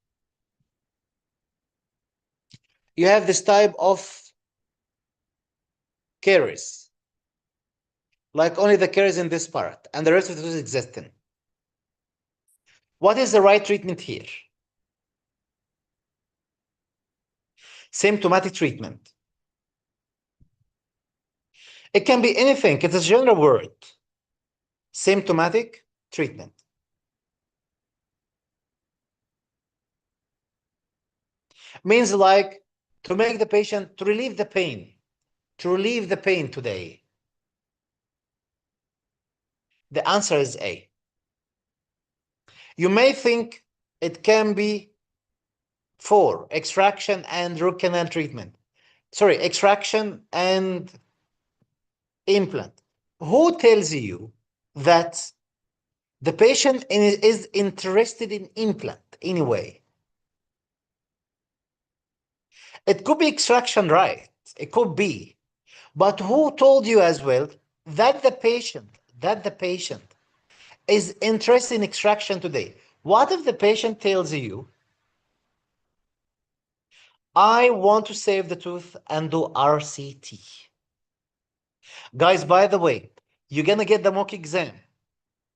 You have this type of caries, like only the caries in this part, and the rest of it is existing. What is the right treatment here? Symptomatic treatment. It can be anything. It's a general word. Symptomatic treatment. Means like to make the patient, to relieve the pain today. The answer is A. You may think it can be 4, extraction and root canal treatment. Sorry, extraction and implant. Who tells you that the patient is interested in implant anyway? It could be extraction, right? It could be. But who told you as well that the patient is interested in extraction today? What if the patient tells you, I want to save the tooth and do RCT? Guys, by the way, you're going to get the mock exam,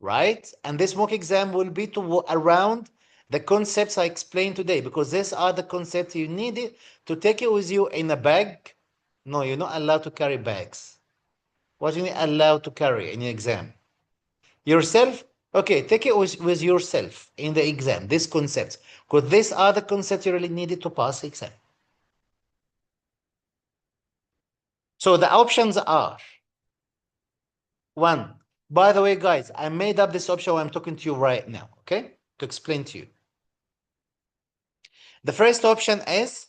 right? And this mock exam will be around the concepts I explained today, because these are the concepts you need to take it with you in a bag. No, you're not allowed to carry bags. What are you allowed to carry in the exam? Yourself? Okay, take it with yourself in the exam, these concepts, because these are the concepts you really needed to pass the exam. So the options are 1. By the way, guys, I made up this option while I'm talking to you right now, okay? To explain to you. The first option is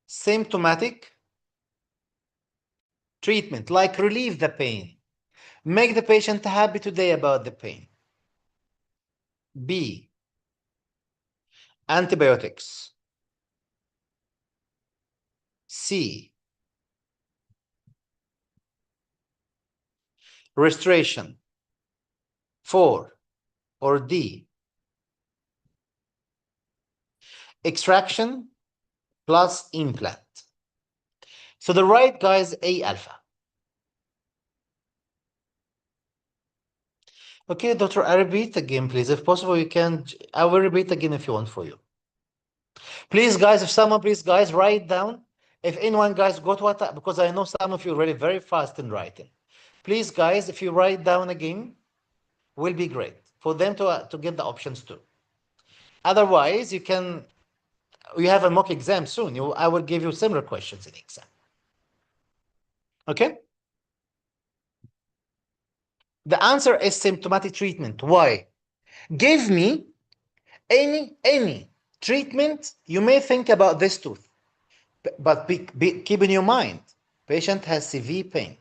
symptomatic treatment, like relieve the pain. Make the patient happy today about the pain. B, antibiotics. C, restoration. 4, or D, extraction plus implant. So the right, guys, A alpha. Okay, doctor, I repeat again, please. If possible, you can. I will repeat again if you want for you. Please, guys, if someone, please, guys, write down. If anyone, guys, got what, because I know some of you are really very fast in writing. Please, guys, if you write down again, will be great for them to get the options too. Otherwise, you have a mock exam soon. I will give you similar questions in the exam. Okay? The answer is symptomatic treatment. Why? Give me any treatment you may think about this tooth, but keep in your mind, patient has severe pain.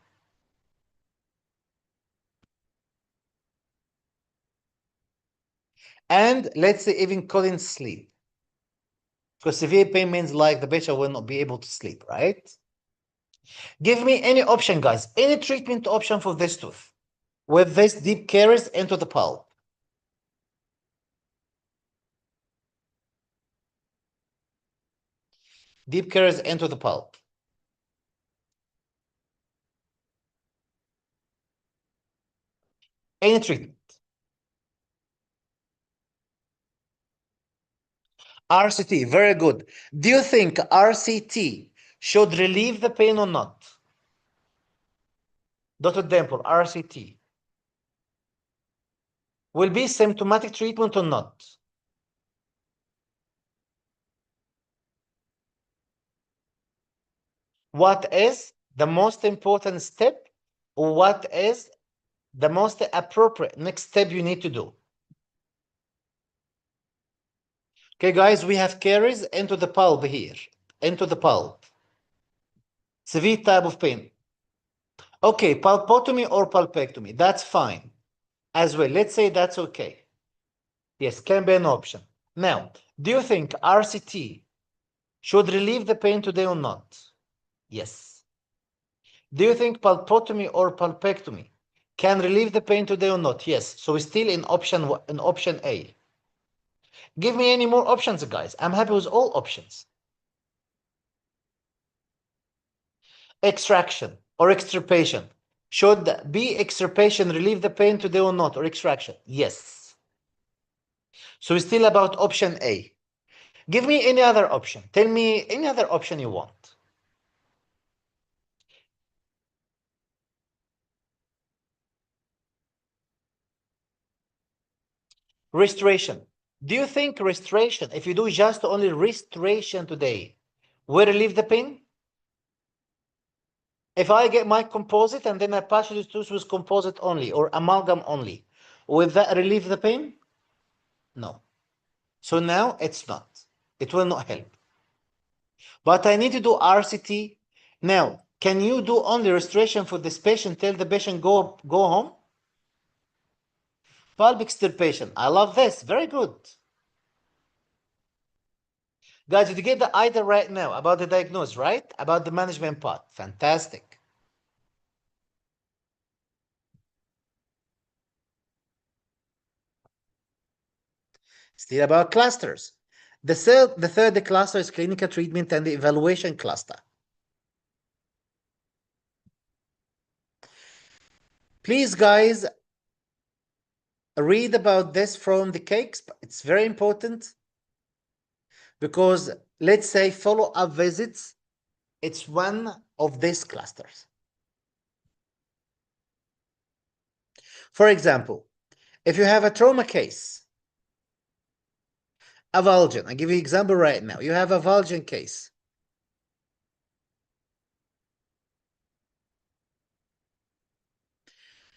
And let's say even couldn't sleep. Because severe pain means like the patient will not be able to sleep, right? Give me any option, guys, any treatment option for this tooth with this deep caries into the pulp. Deep caries into the pulp. Any treatment. RCT, very good. Do you think RCT should relieve the pain or not? Dr. Demple, RCT will be symptomatic treatment or not? What is the most important step? Or what is the most appropriate next step you need to do? Okay, guys, we have caries into the pulp here, into the pulp. Severe type of pain. Okay, pulpotomy or pulpectomy, that's fine as well. Let's say that's okay. Yes, can be an option. Now, do you think RCT should relieve the pain today or not? Yes. Do you think pulpotomy or pulpectomy can relieve the pain today or not? Yes. So we're still in option A. Give me any more options, guys. I'm happy with all options. Extraction or extirpation. Should be extirpation relieve the pain today or not? Or extraction? Yes. So we're still about option A. Give me any other option. Tell me any other option you want. Restoration. Do you think restoration, if you do just only restoration today, will relieve the pain? If I get my composite and then I patch this tooth with composite only or amalgam only, Will that relieve the pain? No. So now it's not. It will not help. But I need to do RCT. Now, can you do only restoration for this patient till the patient go home? Pulp extirpation. I love this. Very good. Guys, did you get the idea right now about the diagnosis, right? About the management part. Fantastic. Still about clusters. The third cluster is clinical treatment and the evaluation cluster. Please, guys, read about this from the cakes. It's very important because, let's say, follow-up visits, it's one of these clusters. For example, if you have a trauma case, a avulsion, I give you an example right now. You have a avulsion case.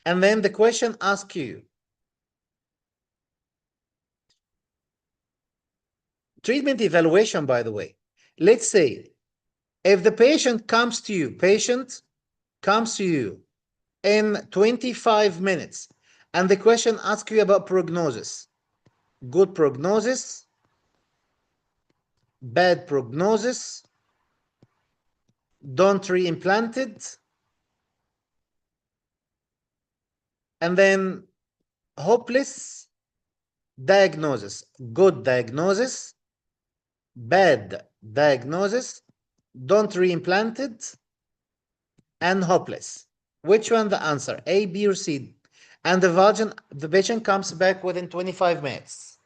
And then the question asks you, treatment evaluation, by the way. Let's say if the patient comes to you in 25 minutes, and the question asks you about prognosis, good prognosis, bad prognosis, don't reimplant it, and then hopeless diagnosis, good diagnosis, bad diagnosis, don't reimplant it, and hopeless. Which one the answer? A, B, or C? And the patient comes back within 25 minutes.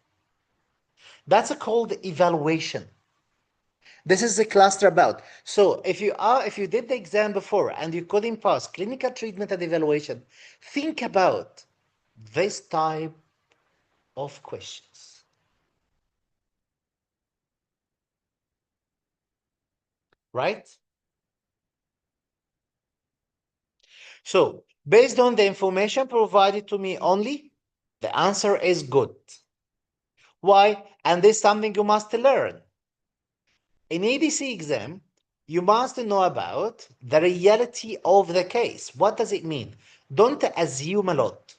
That's called evaluation. This is the cluster about. So if you did the exam before and you couldn't pass clinical treatment and evaluation, think about this type of questions. Right? So based on the information provided to me only, the answer is good. Why? And this is something you must learn. In ADC exam, you must know about the reality of the case. What does it mean? Don't assume a lot.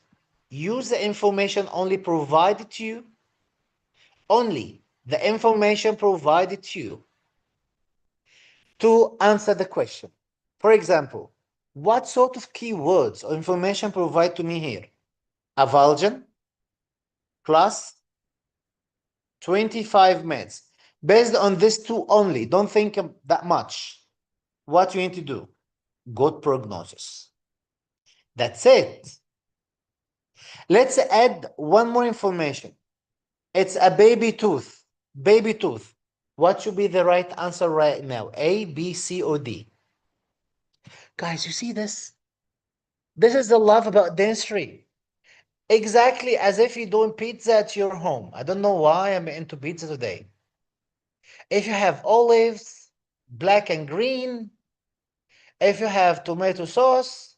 Use the information only provided to you. Only the information provided to you to answer the question. For example, what sort of keywords or information provide to me here? Avulsion plus 25 minutes. Based on this two only, don't think that much. What you need to do? Good prognosis. That's it. Let's add one more information. It's a baby tooth. Baby tooth. What should be the right answer right now? A, B, C, or D? Guys, you see this? This is the love about dentistry. Exactly as if you're doing pizza at your home. I don't know why I'm into pizza today. If you have olives, black and green, if you have tomato sauce,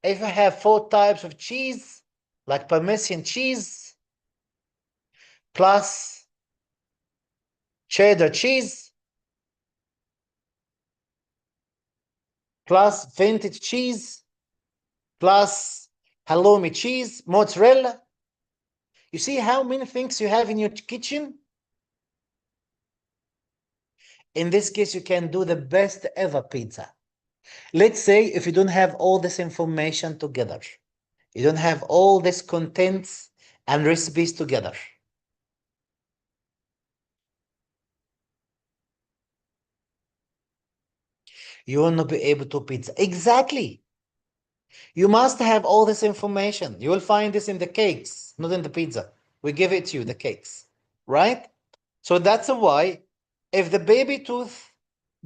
if you have 4 types of cheese, like Parmesan cheese, plus cheddar cheese, plus vintage cheese, plus halloumi cheese, mozzarella. You see how many things you have in your kitchen? In this case, you can do the best ever pizza. Let's say if you don't have all this information together, you don't have all these contents and recipes together. You will not be able to pizza. Exactly. You must have all this information. You will find this in the cakes, not in the pizza. We give it to you, the cakes, right? So that's why if the baby tooth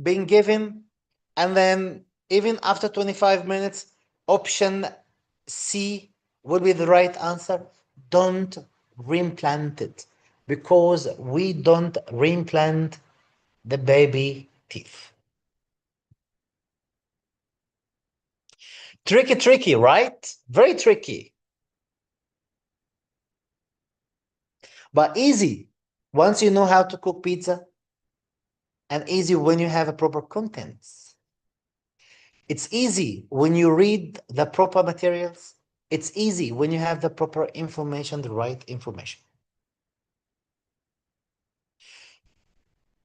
being given and then even after 25 minutes, option C will be the right answer. Don't reimplant it because we don't reimplant the baby teeth. Tricky, right? Very tricky. But easy once you know how to cook pizza, and easy when you have a proper contents. It's easy when you read the proper materials. It's easy when you have the proper information, the right information.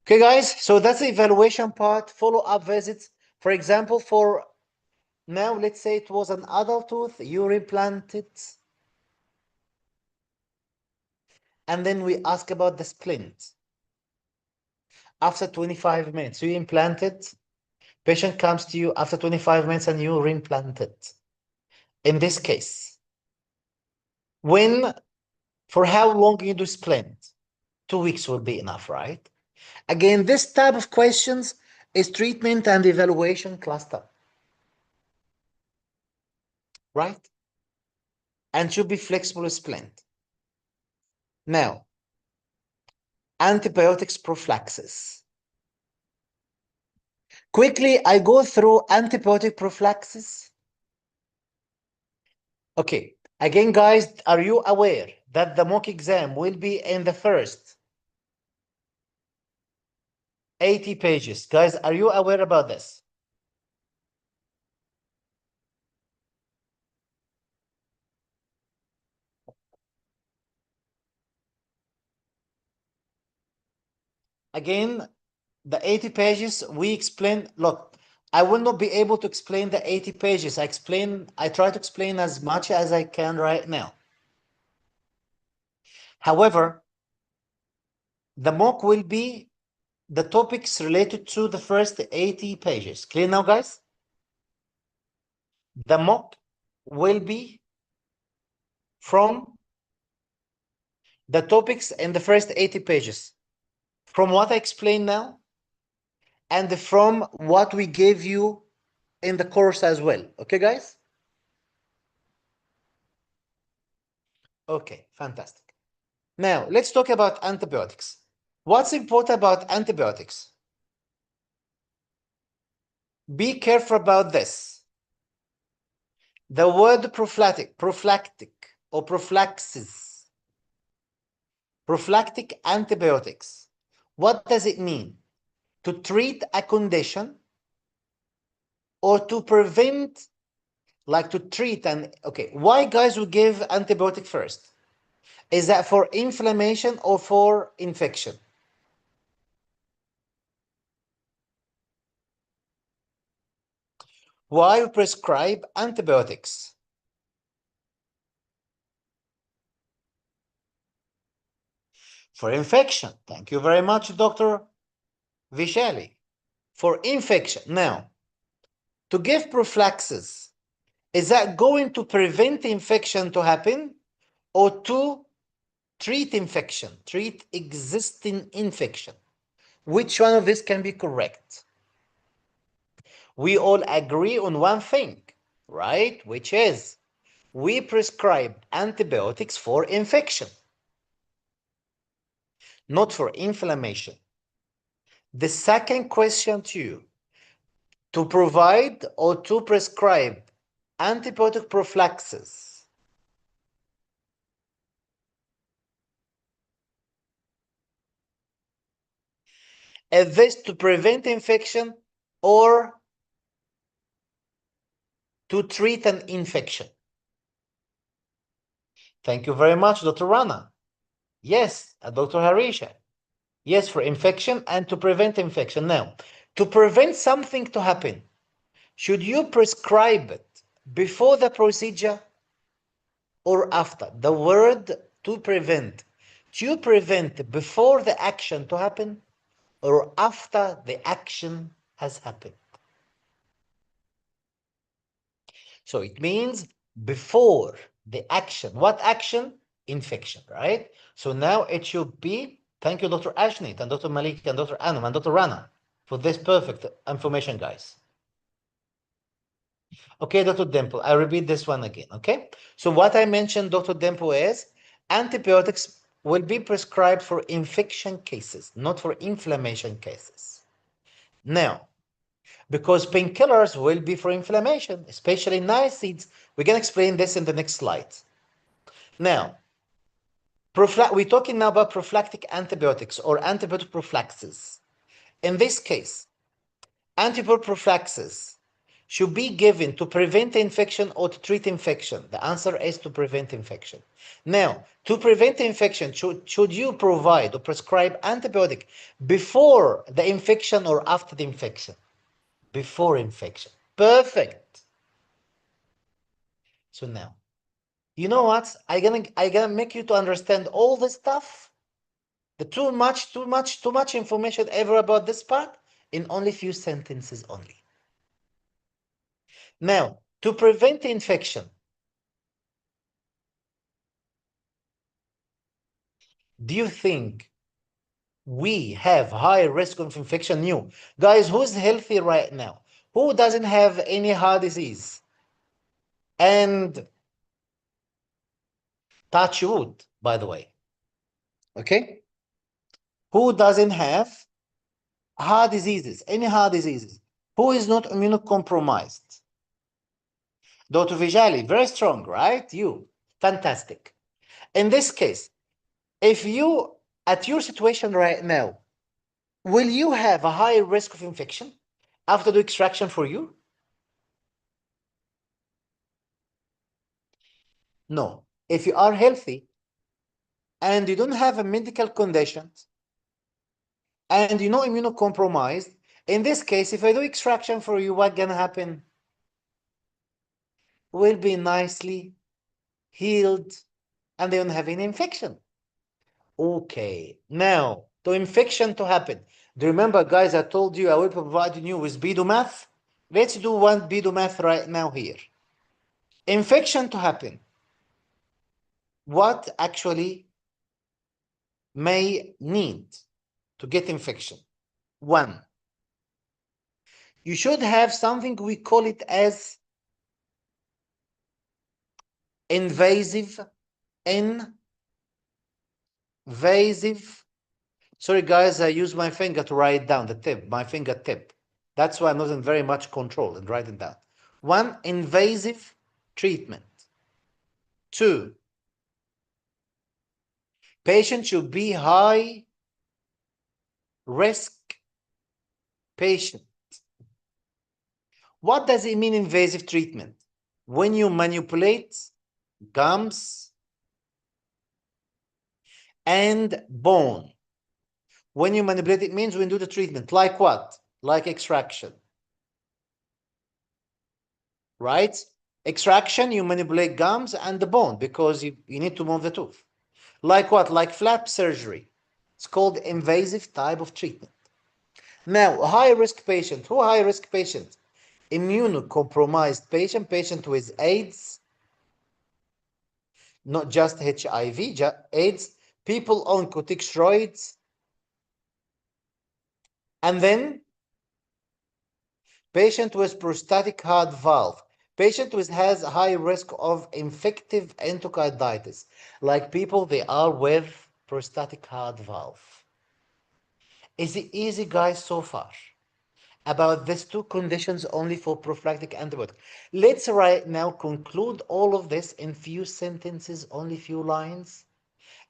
Okay, guys, so that's the evaluation part, follow-up visits. For example, for now, let's say it was an adult tooth, you replanted, and then we ask about the splint. After 25 minutes, you implanted, patient comes to you after 25 minutes and you reimplanted. In this case, for how long you do splint? 2 weeks will be enough, right? Again, this type of questions is treatment and evaluation cluster, right? And should be flexible splint. Now, antibiotics prophylaxis. Quickly, I go through antibiotic prophylaxis. Okay, again, guys, are you aware that the mock exam will be in the first 80 pages? Guys, are you aware about this? Again, the 80 pages, we explain, look, I will not be able to explain the 80 pages. I try to explain as much as I can right now. However, the mock will be the topics related to the first 80 pages. Clear now, guys? The mock will be from the topics in the first 80 pages. From what I explained now, and from what we gave you in the course as well. Okay, guys? Okay, fantastic. Now, let's talk about antibiotics. What's important about antibiotics? Be careful about this. The word prophylactic or prophylaxis, prophylactic antibiotics. What does it mean? To treat a condition or to prevent, like to treat okay, why guys we give antibiotic first? Is that for inflammation or for infection? Why we prescribe antibiotics? For infection. Thank you very much, Dr. Vishali. For infection. Now, to give prophylaxis, is that going to prevent infection to happen or to treat infection, treat existing infection? Which one of this can be correct? We all agree on one thing, right? Which is we prescribe antibiotics for infection, not for inflammation. The second question to you, to provide or to prescribe antibiotic prophylaxis, is this to prevent infection or to treat an infection? Thank you very much, Dr. Rana. Yes, Dr. Harisha. Yes, for infection and to prevent infection. Now, to prevent something to happen, should you prescribe it before the procedure or after? The word to prevent. Do you prevent before the action to happen or after the action has happened? So it means before the action. What action? Infection, right? So now it should be, thank you, Dr. Ashnit and Dr. Malik and Dr. Anam and Dr. Rana for this perfect information, guys. Okay, Dr. Dimple, I repeat this one again, okay? So what I mentioned, Dr. Dimple, is antibiotics will be prescribed for infection cases, not for inflammation cases. Now, because painkillers will be for inflammation, especially NIACIDs. We can explain this in the next slide. Now, We're talking now about prophylactic antibiotics or antibiotic prophylaxis. In this case, antibiotic prophylaxis should be given to prevent infection or to treat infection. The answer is to prevent infection. Now, to prevent infection, should you provide or prescribe antibiotic before the infection or after the infection? Before infection. Perfect. So now, you know what? I gonna make you to understand all this stuff. The too much information ever about this part in only few sentences only. Now, to prevent infection, do you think we have high risk of infection? You guys, who's healthy right now? Who doesn't have any heart disease? And touch wood, by the way. Okay? Who doesn't have heart diseases, any heart diseases? Who is not immunocompromised? Dr. Vijali, very strong, right? You, fantastic. In this case, if you, at your situation right now, will you have a higher risk of infection after the extraction for you? No. If you are healthy and you don't have a medical condition and you're not immunocompromised, in this case, if I do extraction for you, what's gonna happen? Will be nicely healed and they don't have any infection. Okay, now to infection to happen. Do you remember, guys, I told you I will provide you with Bido math? Let's do one Bido math right now here. Infection to happen. What actually may need to get infection? One, you should have something we call it as invasive, sorry guys, I use my finger to write down the tip, my fingertip. That's why I'm not in very much control and writing down. One, invasive treatment. Two, patient should be high risk patient. What does it mean invasive treatment? When you manipulate gums and bone. When you manipulate, it means when you do the treatment. Like what? Like extraction. Right? Extraction, you manipulate gums and the bone because you need to move the tooth. Like what? Like flap surgery. It's called invasive type of treatment. Now, high-risk patient. Who high-risk patient? Immunocompromised patient, patient with AIDS, not just HIV, just AIDS, people on corticosteroids, and then patient with prostatic heart valve, patient with has high risk of infective endocarditis, like people they are with prostatic heart valve. Is it easy, guys, so far? About these two conditions only for prophylactic antibiotic. Let's right now conclude all of this in few sentences, only few lines.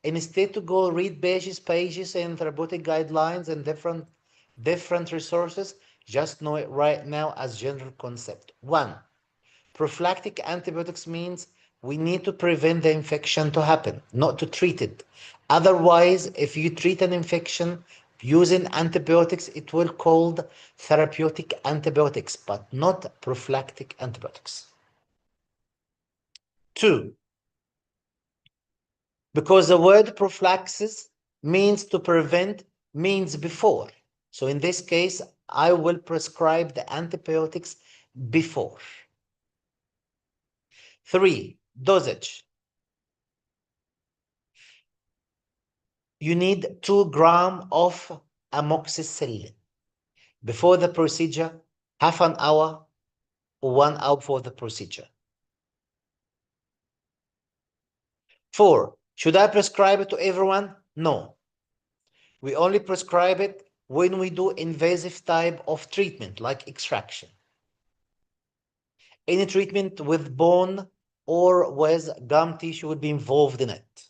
Instead to go read pages and therapeutic guidelines and different resources, just know it right now as general concept. One, prophylactic antibiotics means we need to prevent the infection to happen, not to treat it. Otherwise, if you treat an infection using antibiotics, it will called therapeutic antibiotics, but not prophylactic antibiotics. Two, because the word prophylaxis means to prevent, means before. So in this case, I will prescribe the antibiotics before. Three, dosage. You need 2 grams of amoxicillin before the procedure, half an hour or 1 hour before the procedure. 4, should I prescribe it to everyone? No. We only prescribe it when we do invasive type of treatment like extraction. Any treatment with bone or with gum tissue would be involved in it.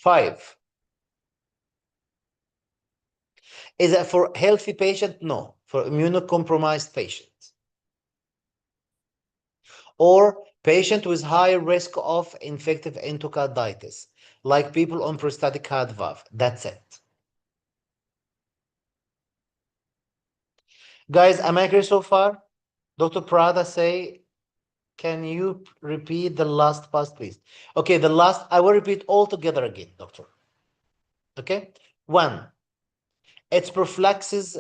5. Is it for healthy patient? No, for immunocompromised patients. Or patient with high risk of infective endocarditis, like people on prostatic heart valve. That's it. Guys, am I clear so far? Dr. Prada say, can you repeat the last part, please? Okay, the last, I will repeat all together again, doctor. Okay? 1, it's prophylaxis.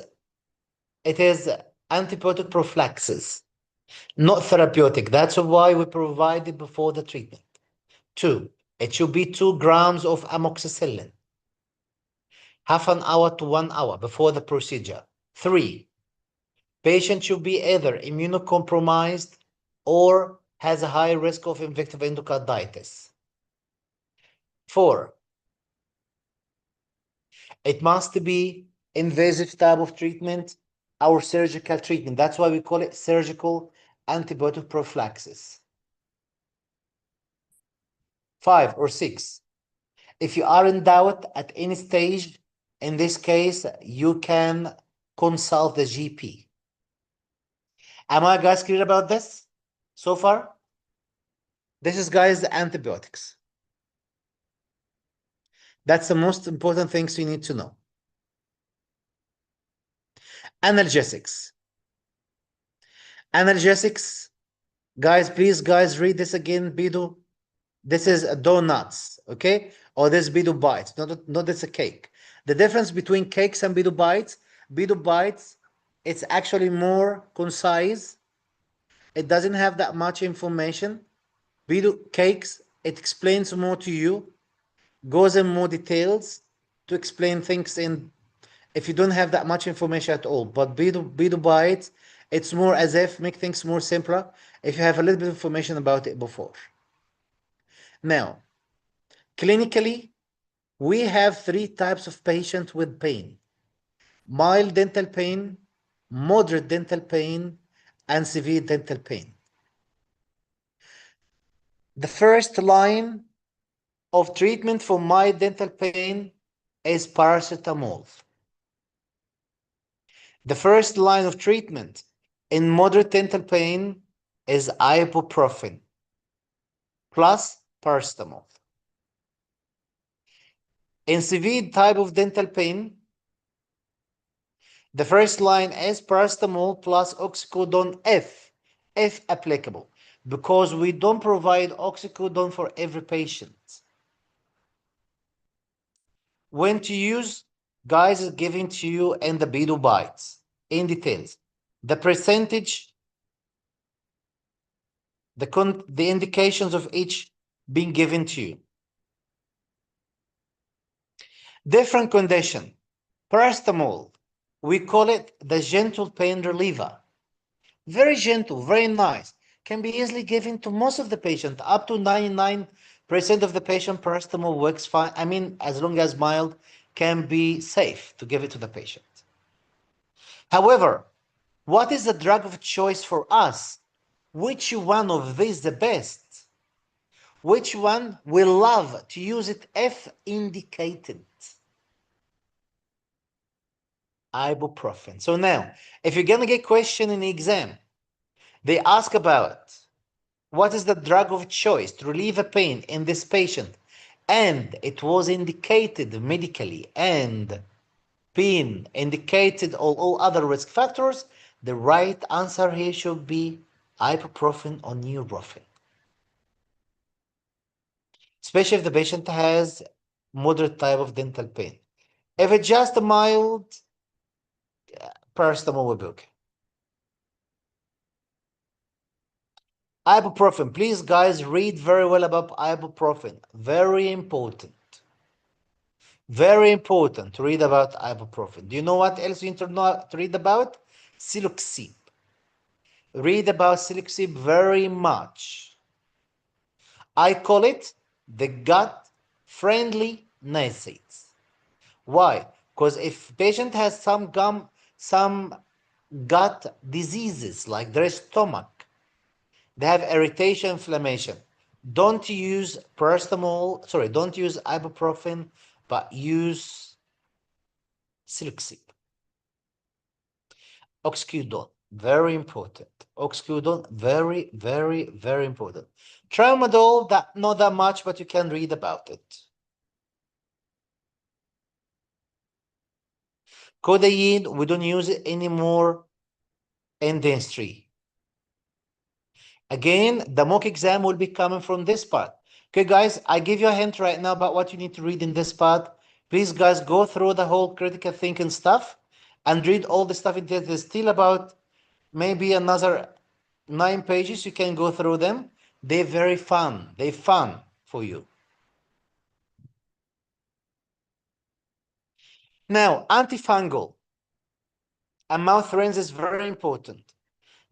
It is antibiotic prophylaxis, not therapeutic. That's why we provide it before the treatment. 2, it should be 2 grams of amoxicillin, half an hour to 1 hour before the procedure. 3, patient should be either immunocompromised or has a high risk of infective endocarditis. 4, it must be invasive type of treatment or surgical treatment. That's why we call it surgical antibiotic prophylaxis. 5 or 6, if you are in doubt at any stage, in this case, you can consult the GP. Am I guys clear about this so far? This is, guys, the antibiotics. That's the most important things you need to know. Analgesics. Analgesics, guys, please, guys, read this again, Bidu. This is donuts, okay? Or this Bidu bites, not this a cake. The difference between cakes and Bidu bites, it's actually more concise. It doesn't have that much information. Bidu cakes, it explains more to you, goes in more details to explain things in if you don't have that much information at all. But Bidu bites, it's more as if make things more simpler if you have a little bit of information about it before. Now, clinically, we have 3 types of patients with pain: mild dental pain, moderate dental pain, and severe dental pain. The first line of treatment for mild dental pain is paracetamol. The first line of treatment in moderate dental pain is ibuprofen plus paracetamol. In severe type of dental pain, the first line is paracetamol plus oxycodone if applicable, because we don't provide oxycodone for every patient. When to use, guys, is given to you in the Bidu bites in details. The percentage, the indications of each being given to you. Different condition. Paracetamol, we call it the gentle pain reliever. Very gentle, very nice. Can be easily given to most of the patient. Up to 99% of the patient, paracetamol works fine. I mean, as long as mild, can be safe to give it to the patient. However, what is the drug of choice for us? Which one of these the best? Which one we love to use it if indicated? Ibuprofen. So now, if you're gonna get question in the exam, they ask about what is the drug of choice to relieve a pain in this patient, and it was indicated medically and pain indicated all other risk factors, the right answer here should be ibuprofen or neuroprofen. Especially if the patient has moderate type of dental pain. If it's just a mild, paracetamol will be okay. Ibuprofen, please, guys, read very well about ibuprofen. Very important. Very important to read about ibuprofen. Do you know what else you need to read about? Siloxib. Read about siloxib very much. I call it the gut-friendly NSAIDs. Why? Because if patient has some gut diseases like their stomach, they have irritation, inflammation. Don't use paracetamol, sorry, don't use ibuprofen, but use Silxip. Oxycodone, very important. Oxycodone, very, very, very important. Tramadol, that not that much, but you can read about it. Codeine, we don't use it anymore in dentistry. Again, the mock exam will be coming from this part. Okay, guys, I give you a hint right now about what you need to read in this part. Please, guys, go through the whole critical thinking stuff and read all the stuff. There's still about maybe another 9 pages. You can go through them. They're very fun. They're fun for you. Now, antifungal and mouth rinse is very important.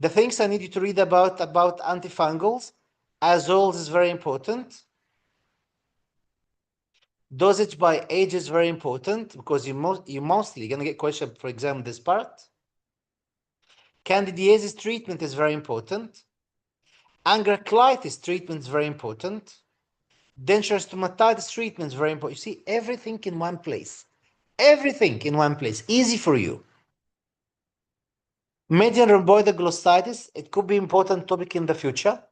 The things I need you to read about antifungals, azoles is very important. Dosage by age is very important because you mostly gonna get question, for example, this part. Candidiasis treatment is very important. Angraclitis treatment is very important. Denture stomatitis treatment is very important. You see everything in one place. Everything in one place. Easy for you. Median rhomboidal glossitis, it could be important topic in the future.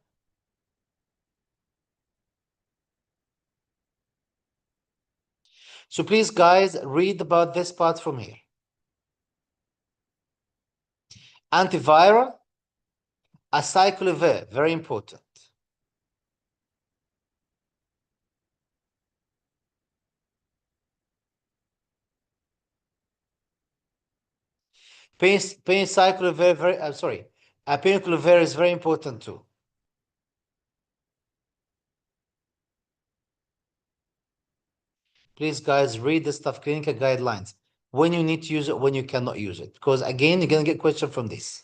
So please, guys, read about this part from here. Antiviral, acyclovir, very important. Penicillin, I'm sorry, penicillin is very important too. Please, guys, read the stuff, clinical guidelines, when you need to use it, when you cannot use it. Because again, you're going to get question from this.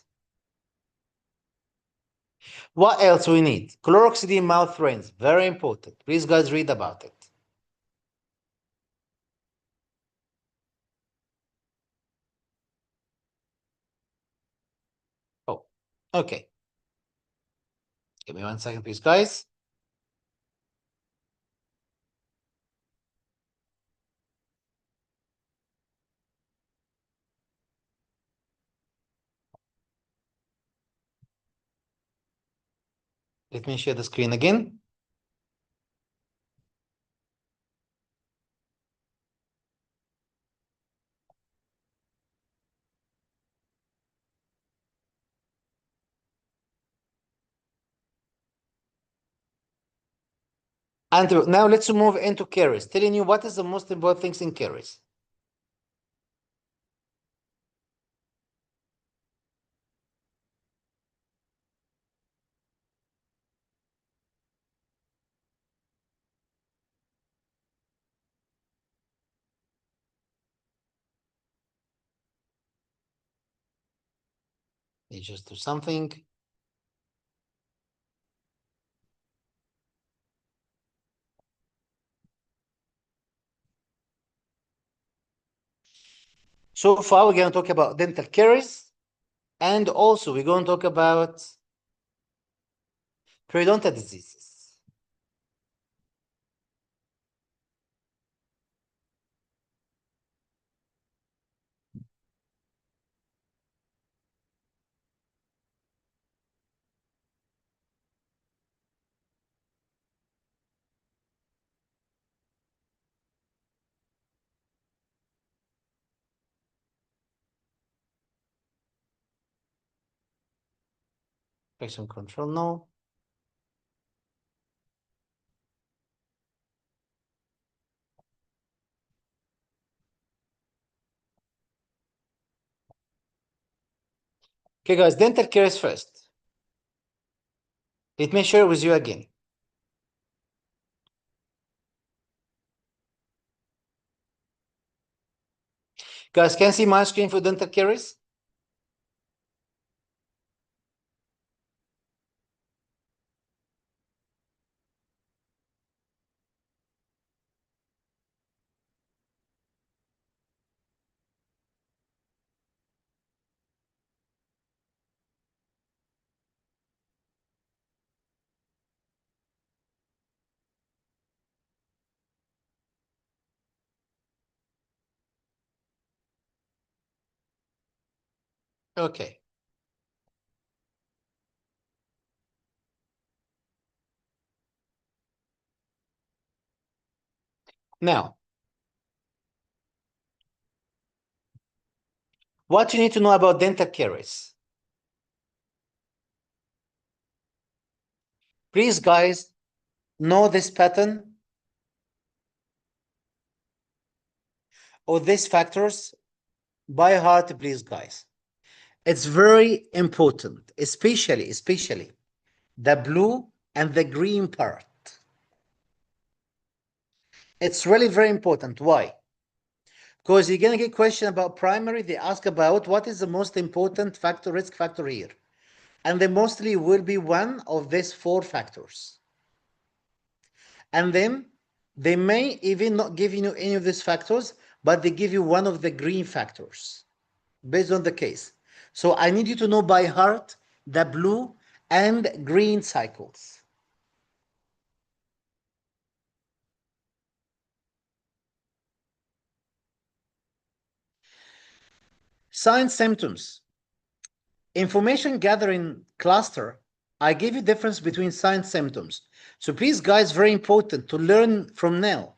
What else we need? Chloroxidine mouth rinse, very important. Please, guys, read about it. Oh, okay. Give me 1 second, please, guys. Let me share the screen again. And now let's move into caries. Telling you what is the most important things in caries. Let me just do something. So far, we're going to talk about dental caries, and also we're going to talk about periodontal diseases. Infection control, no. Okay, guys, dental caries first. Let me share with you again. Guys, can you see my screen for dental caries? Okay. Now, what you need to know about dental caries. Please, guys, know this pattern or these factors by heart, please, guys. It's very important, especially the blue and the green part. It's really very important. Why? Because you're going to get question about primary. They ask about what is the most important factor, risk factor here. And they mostly will be one of these four factors. And then they may even not give you any of these factors, but they give you one of the green factors based on the case. So I need you to know by heart the blue and green cycles. Signs, symptoms. Information gathering cluster, I give you difference between signs, symptoms. So please, guys, very important to learn from now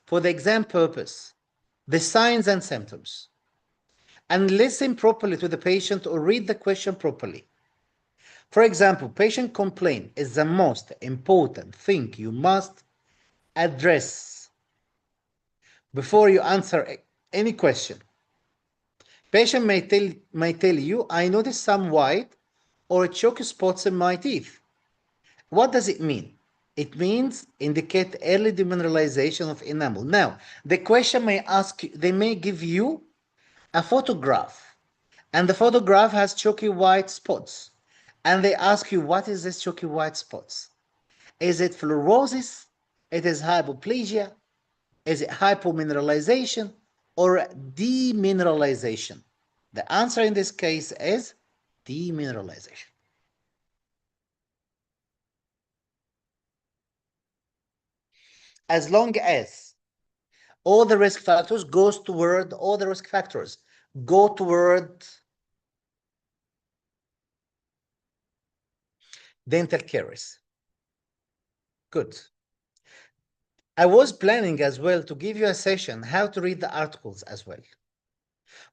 for the exam purpose, the signs and symptoms. And listen properly to the patient or read the question properly. For example, patient complaint is the most important thing you must address before you answer any question. Patient may tell you, I noticed some white or chalky spots in my teeth. What does it mean? It means indicate early demineralization of enamel. Now, the question may ask you, they may give you a photograph, and the photograph has chalky white spots. And they ask you, what is this chalky white spots? Is it fluorosis? It is hypoplasia? Is it hypomineralization or demineralization? The answer in this case is demineralization. As long as all the risk factors go toward dental caries. Good. I was planning as well to give you a session how to read the articles as well.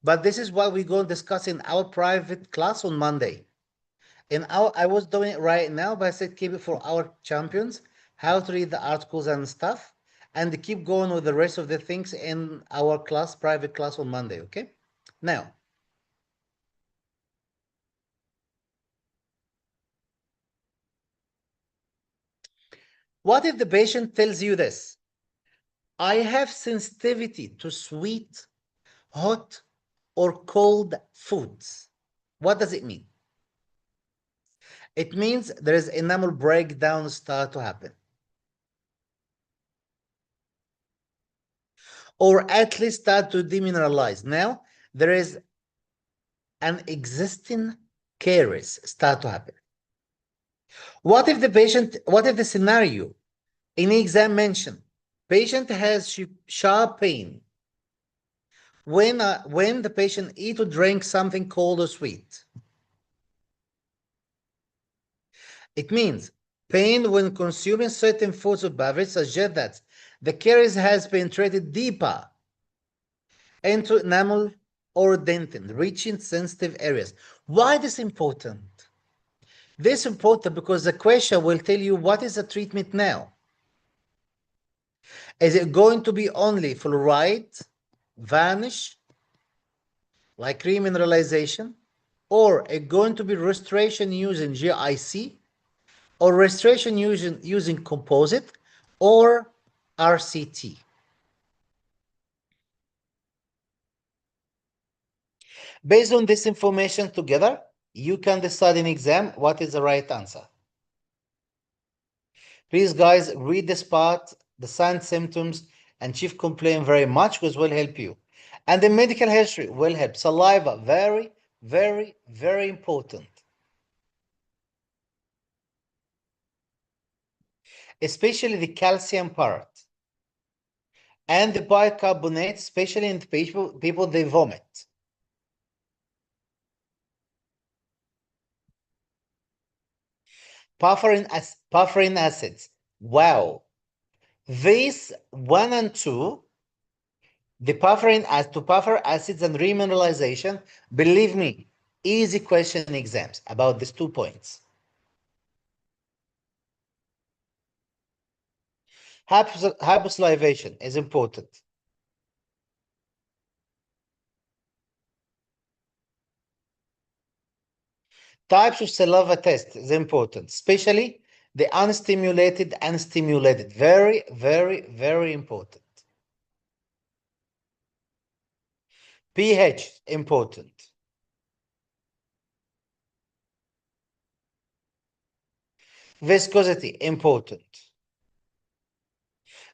But this is what we're going to discuss in our private class on Monday. I was doing it right now, but I said keep it for our champions, how to read the articles and stuff, and keep going with the rest of the things in our class, private class on Monday, okay? Now, what if the patient tells you this? I have sensitivity to sweet, hot, or cold foods. What does it mean? It means there is enamel breakdown start to happen. Or at least start to demineralize. Now, there is an existing caries start to happen. What if the scenario in the exam mentioned, patient has sharp pain when the patient eat or drink something cold or sweet? It means pain when consuming certain foods or beverages suggests that the caries has penetrated deeper into enamel or dentin, reaching sensitive areas. Why this important? This is important because the question will tell you what is the treatment now. Is it going to be only fluoride, vanish, like remineralization, or it going to be restoration using GIC, or restoration using composite, or RCT? Based on this information together, you can decide in exam what is the right answer. Please, guys, read this part, the signs, symptoms, and chief complaint very much because will help you. And the medical history will help. Saliva, very, very, very important. Especially the calcium part. And the bicarbonate, especially in the people they vomit. Buffering acids. Wow. These 1 and 2, the buffering as to buffer acids and remineralization, believe me, easy question exams about these 2 points. Hyposalivation is important. Types of saliva test is important, especially the unstimulated and stimulated. Very, very, very important. pH, important. Viscosity, important.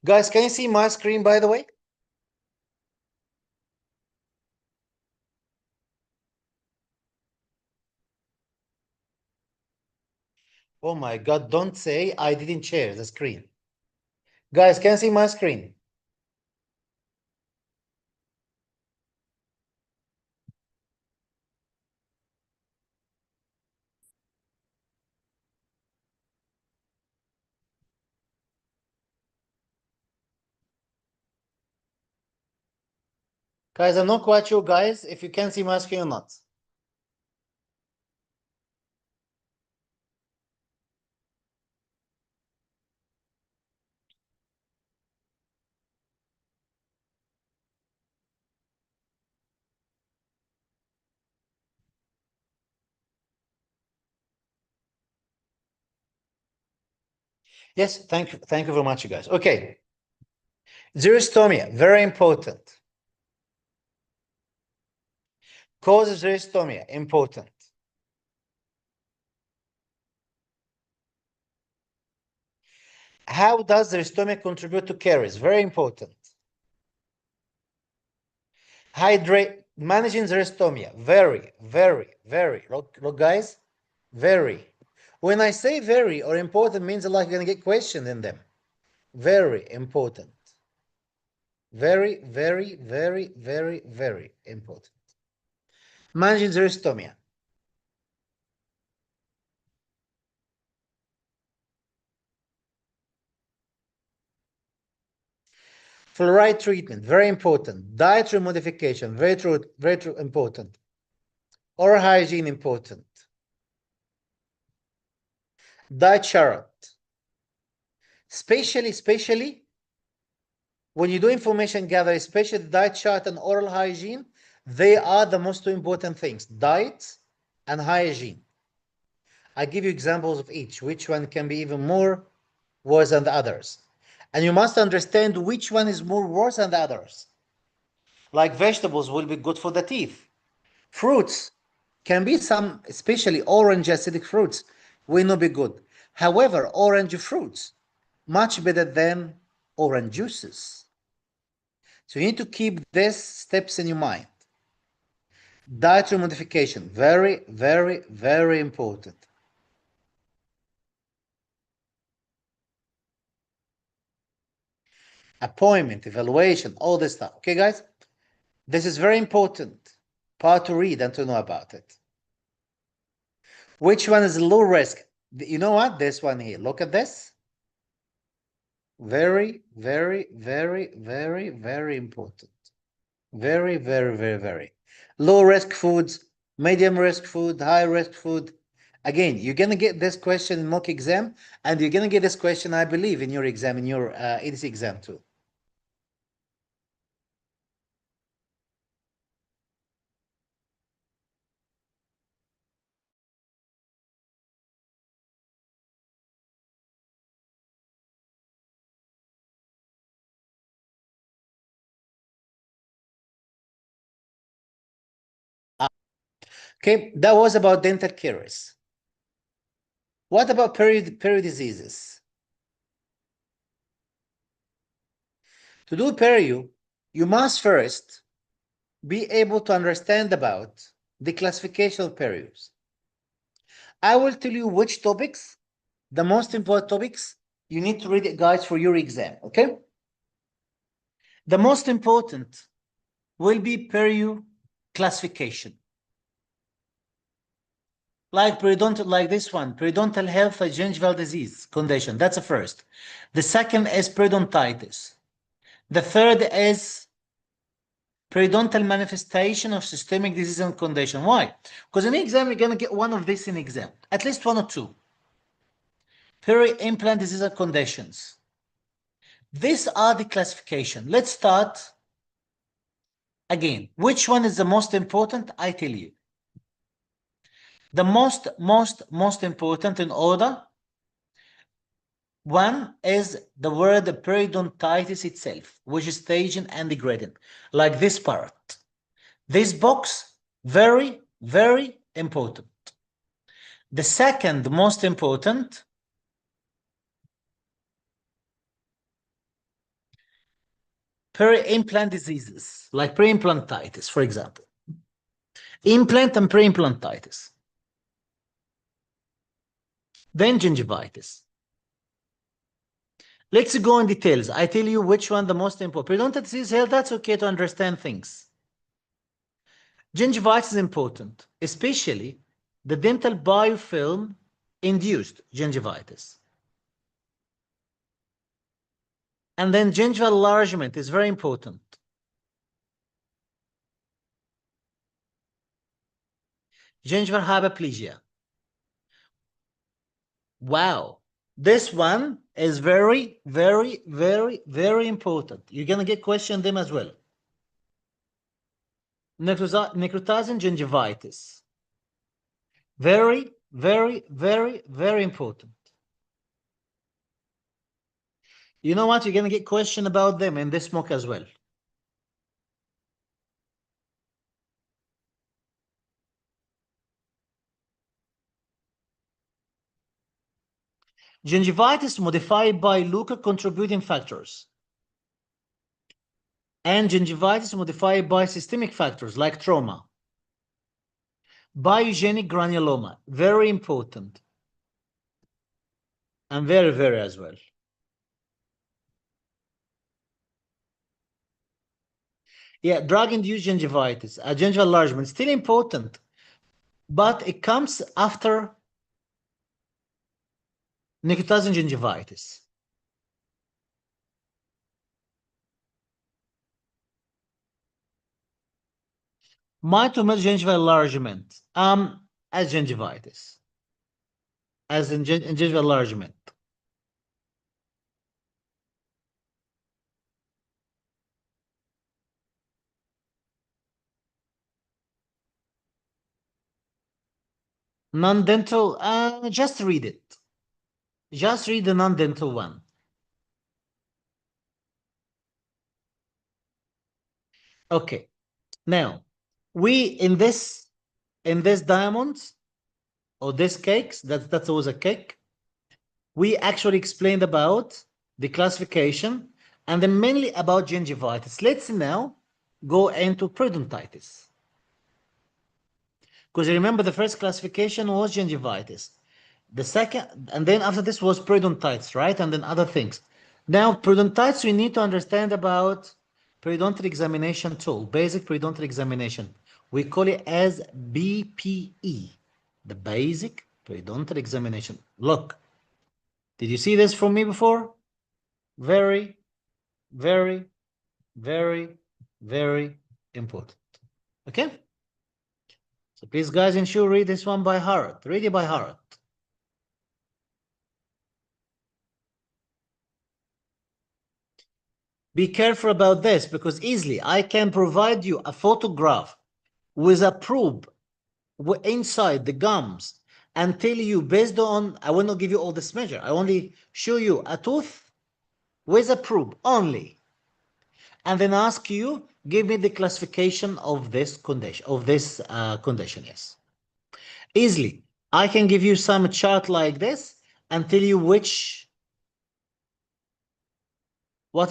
Guys, can you see my screen, by the way? Oh my God, don't say I didn't share the screen. Guys, can you see my screen? Guys, I'm not quite sure, guys, if you can see my screen or not. Yes, thank you. Thank you very much, you guys. Okay. Xerostomia, very important. Cause of xerostomia, important. How does xerostomia contribute to caries? Very important. Managing xerostomia, very, very, very. Look, guys, very. When I say very or important, means like you're going to get questioned in them. Very important. Very, very, very, very, very important. Managing xerostomia. Fluoride treatment, very important. Dietary modification, very true, important. Oral hygiene, important. Diet chart, especially when you do information gathering, especially diet chart and oral hygiene, they are the most important things, diet and hygiene. I give you examples of each, which one can be even more worse than the others. And you must understand which one is more worse than the others. Like vegetables will be good for the teeth. Fruits can be some, especially orange acidic fruits, will not be good. However, orange fruits, much better than orange juices. So you need to keep these steps in your mind. Dietary modification, very, very, very important. Appointment, evaluation, all this stuff. Okay, guys? This is very important part to read and to know about it. Which one is low risk? You know what? This one here. Look at this. Very, very, very, very, very important. Very, very, very, very. Low risk foods, medium risk food, high risk food. Again, you're going to get this question in mock exam, and you're going to get this question, I believe, in your exam, in your ADC exam too. Okay, that was about dental caries. What about period diseases? To do perio, you must first be able to understand about the classification of perios. I will tell you which topics, the most important topics, you need to read it, guys, for your exam, okay? The most important will be perio classification. Like periodontal, like this one, periodontal health, a gingival disease condition. That's the first. The second is periodontitis. The third is periodontal manifestation of systemic disease and condition. Why? Because in exam, you're going to get one of this in exam, at least one or two. Peri-implant disease and conditions. These are the classification. Let's start again. Which one is the most important? I tell you. The most important in order, one is the word periodontitis itself, which is staging and degrading, like this part. This box, very, very important. The second most important, peri-implant diseases, like peri-implantitis, for example. Implant and peri-implantitis. Then gingivitis. Let's go in details. I tell you which one the most important. Periodontal disease health, that's okay to understand things. Gingivitis is important, especially the dental biofilm induced gingivitis. And then gingival enlargement is very important. Gingival hyperplasia. Wow. This one is very, very, very, very important. You're going to get questioned them as well. Necrotizing gingivitis. Very, very, very, very important. You know what? You're going to get questioned about them in this mock as well. Gingivitis modified by local contributing factors. And gingivitis modified by systemic factors like trauma. Biogenic granuloma, very important. And very, very as well. Yeah, drug-induced gingivitis, a gingival enlargement, still important, but it comes after necrotizing gingivitis. Mitomal gingival enlargement, as gingivitis, as in gingival enlargement. Non-dental, just read it. Just read the non-dental one. Okay. Now, we in this diamonds or this cakes, that's always a cake. We actually explained about the classification and then mainly about gingivitis. Let's now go into periodontitis. Because remember the first classification was gingivitis. The second, and then after this was periodontitis, right? And then other things. Now, periodontitis, we need to understand about periodontal examination tool, basic periodontal examination. We call it as BPE, the basic periodontal examination. Look, did you see this from me before? Very, very, very, very important. Okay? So please, guys, ensure read this one by heart. Read it by heart. Be careful about this because easily I can provide you a photograph with a probe inside the gums and tell you based on, I will not give you all this measure. I only show you a tooth with a probe only. And then ask you, give me the classification of this condition, yes. Easily, I can give you some chart like this and tell you what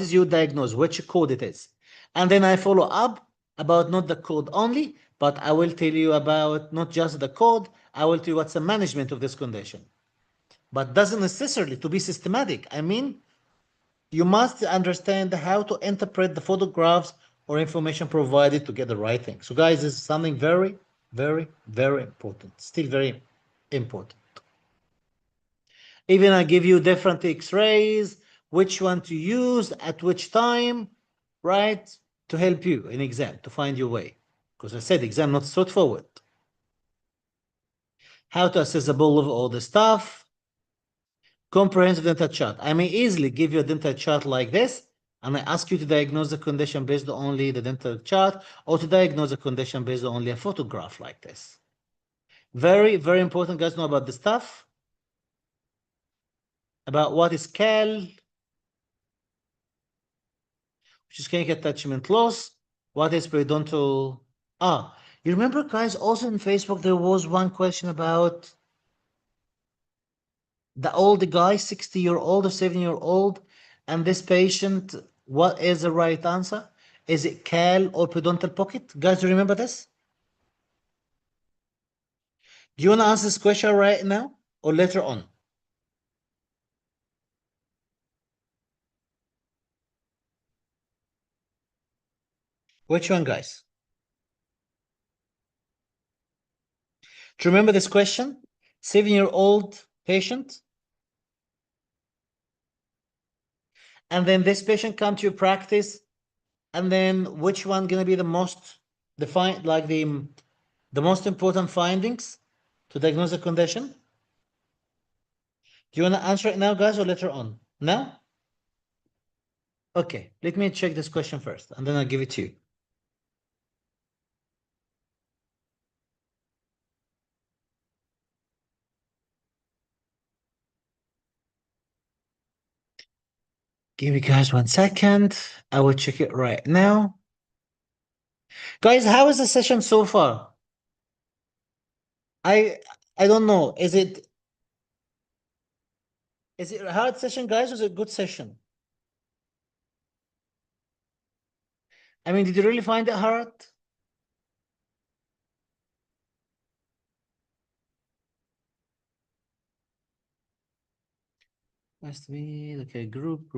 is your diagnosis, which code it is. And then I follow up about not the code only, but I will tell you about not just the code, I will tell you what's the management of this condition. But doesn't necessarily to be systematic. I mean, you must understand how to interpret the photographs or information provided to get the right thing. So guys, this is something very, very, very important. Still very important. Even I give you different x-rays, which one to use at which time, right? To help you in exam, to find your way. Because I said exam not straightforward. How to assess the ball of all the stuff. Comprehensive dental chart. I may easily give you a dental chart like this, and I ask you to diagnose the condition based on only the dental chart, or to diagnose the condition based on only a photograph like this. Very, very important, guys, know about the stuff, about what is CAL, which is chronic attachment loss, what is periodontal. You remember, guys, also in Facebook, there was one question about the old guy, 60-year-old or 70-year-old, and this patient, what is the right answer? Is it CAL or periodontal pocket? Guys, do you remember this? Do you want to answer this question right now or later on? Which one, guys? Do you remember this question? 7-year-old patient. And then this patient come to your practice. And then which one gonna be the most defined, like the most important findings to diagnose the condition? Do you want to answer it now, guys, or later on? Now? Okay, let me check this question first, and then I'll give it to you. Give me, guys, 1 second. I will check it right now. Guys, how is the session so far? I don't know. Is it a hard session, guys, or is it a good session? I mean, did you really find it hard? Must be okay. Group.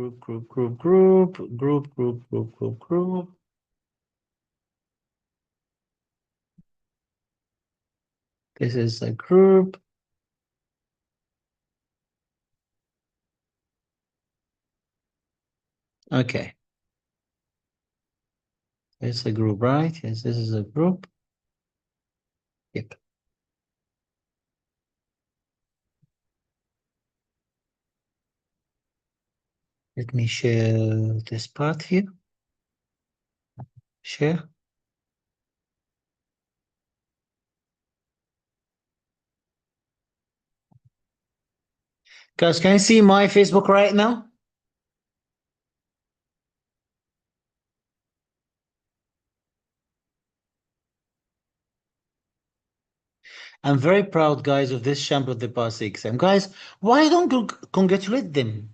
This is a group. Okay. It's a group, right? Yes, this is a group. Yep. Let me share this part here. Share. Guys, can you see my Facebook right now? I'm very proud, guys, of this champ of the past exam. Guys, why don't you congratulate them?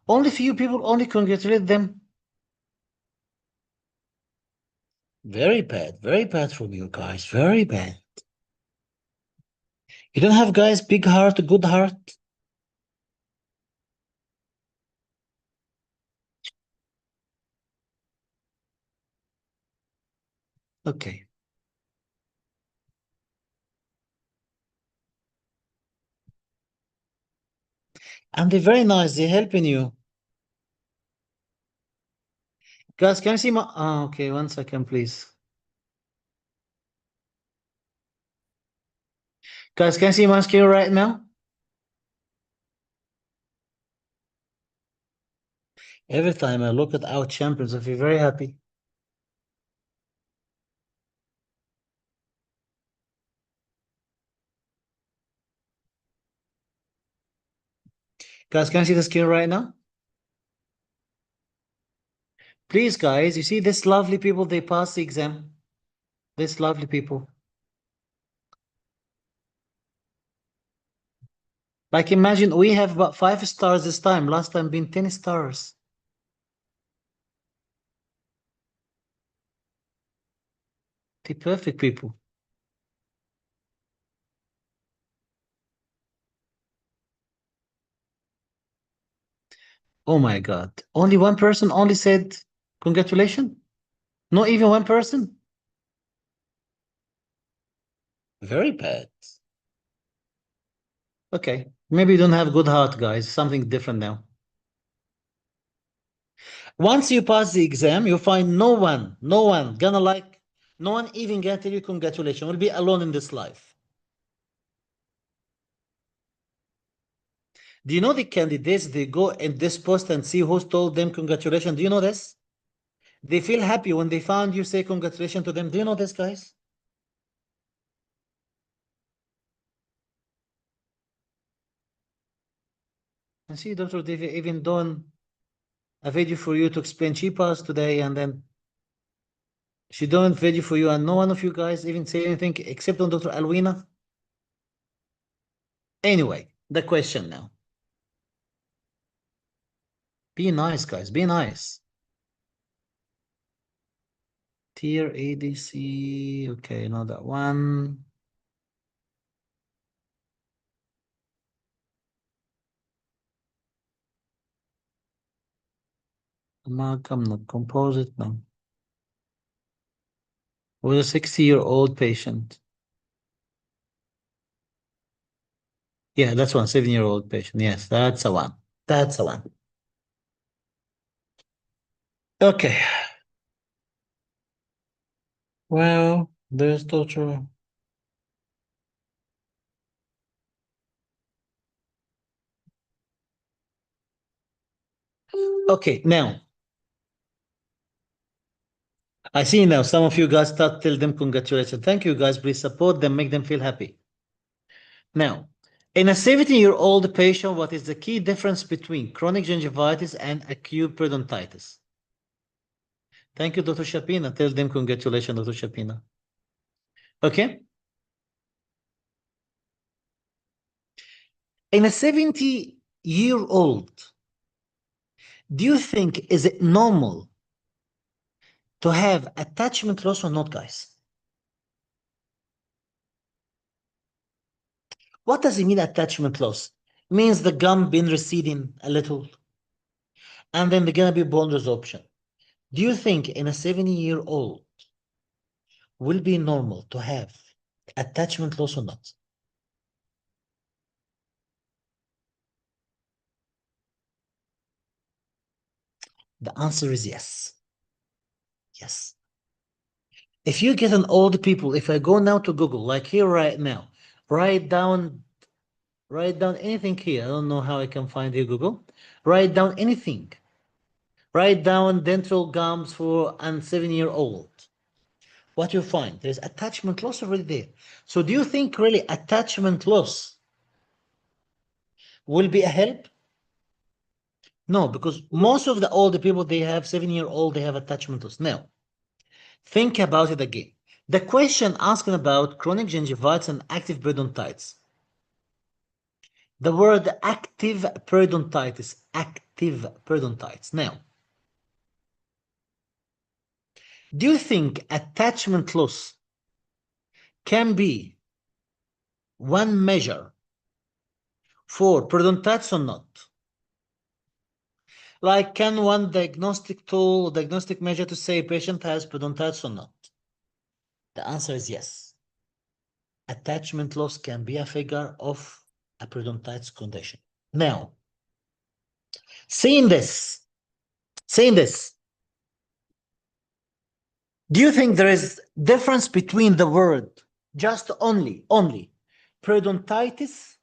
Only few people only congratulate them. Very bad from you guys. Very bad. You don't have, guys, big heart, good heart. Okay. And they're very nice. They're helping you. Guys, can you see my... okay, 1 second, please. Guys, can you see my screen right now? Every time I look at our champions, I feel very happy. Guys, can you see the screen right now? Please, guys, you see this lovely people, they pass the exam. This lovely people. Like imagine we have about 5 stars this time. Last time been 10 stars. The perfect people. Oh my God. Only one person only said congratulations? Not even one person? Very bad. Okay, maybe you don't have good heart, guys. Something different now. Once you pass the exam, you find no one gonna like, no one even gonna tell you congratulations. Will be alone in this life. Do you know the candidates? They go in this post and see who's told them congratulations. Do you know this? They feel happy when they found you say congratulations to them. Do you know this, guys? I see Dr. David even done a video for you to explain she passed today, and then she done a video for you, and no one of you guys even say anything except on Dr. Alwina. Anyway, the question now. Be nice, guys. Be nice. Tier ADC. Okay, not that one. Amalgam, not composite, no. With a 60-year-old patient. Yeah, that's one. 7-year-old patient. Yes, that's the one. That's the one. Okay. Well, there's Dr. Okay, now I see now some of you guys start tell them congratulations. Thank you guys. Please support them, make them feel happy. Now, in a 70-year-old patient, what is the key difference between chronic gingivitis and acute periodontitis? Thank you, Dr. Shapina. Tell them congratulations, Dr. Shapina. Okay. In a 70-year-old, do you think is it normal to have attachment loss or not, guys? What does it mean, attachment loss? Means the gum been receding a little, and then there's gonna be bone resorption. Do you think in a 70-year-old will be normal to have attachment loss or not? The answer is yes. Yes. If you get an old people, if I go now to Google, like here right now, write down anything here. I don't know how I can find here Google. Write down anything. Write down dental gums for a 7-year-old. What you find, there's attachment loss already there. So do you think really attachment loss will be a help? No, because most of the older people, they have 7-year-old, they have attachment loss. Now, think about it again. The question asking about chronic gingivitis and active periodontitis. The word active periodontitis. Now, do you think attachment loss can be one measure for periodontitis or not? Like, can one diagnostic tool, diagnostic measure to say a patient has periodontitis or not? The answer is yes. Attachment loss can be a figure of a periodontitis condition. Now, saying this, do you think there is difference between the word just only periodontitis?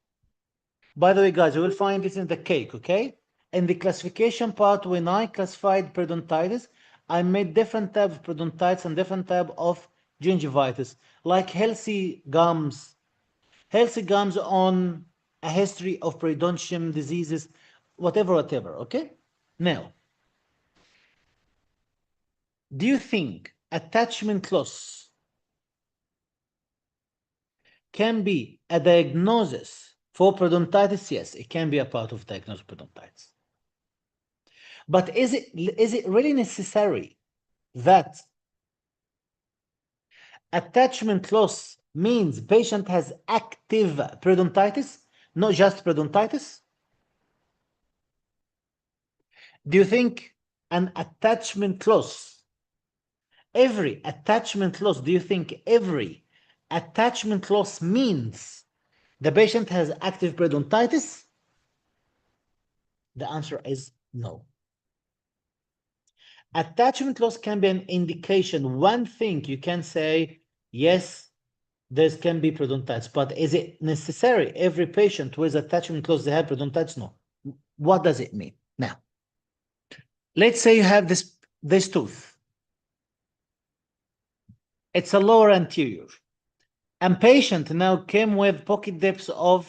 By the way, guys, you will find this in the cake, okay? In the classification part, when I classified periodontitis, I made different types of periodontitis and different type of gingivitis, like healthy gums on a history of periodontium diseases, whatever, okay? Now, do you think attachment loss can be a diagnosis for periodontitis? Yes, it can be a part of diagnosis of periodontitis. But is it really necessary that attachment loss means patient has active periodontitis, not just periodontitis? Do you think an attachment loss, every attachment loss, do you think every attachment loss means The patient has active periodontitis? The answer is no. Attachment loss can be an indication. One thing you can say, yes, there can be periodontitis, but is it necessary every patient with attachment loss they have periodontitis? No. What does it mean? Now, let's say you have this tooth. It's a lower anterior. And patient now came with pocket depths of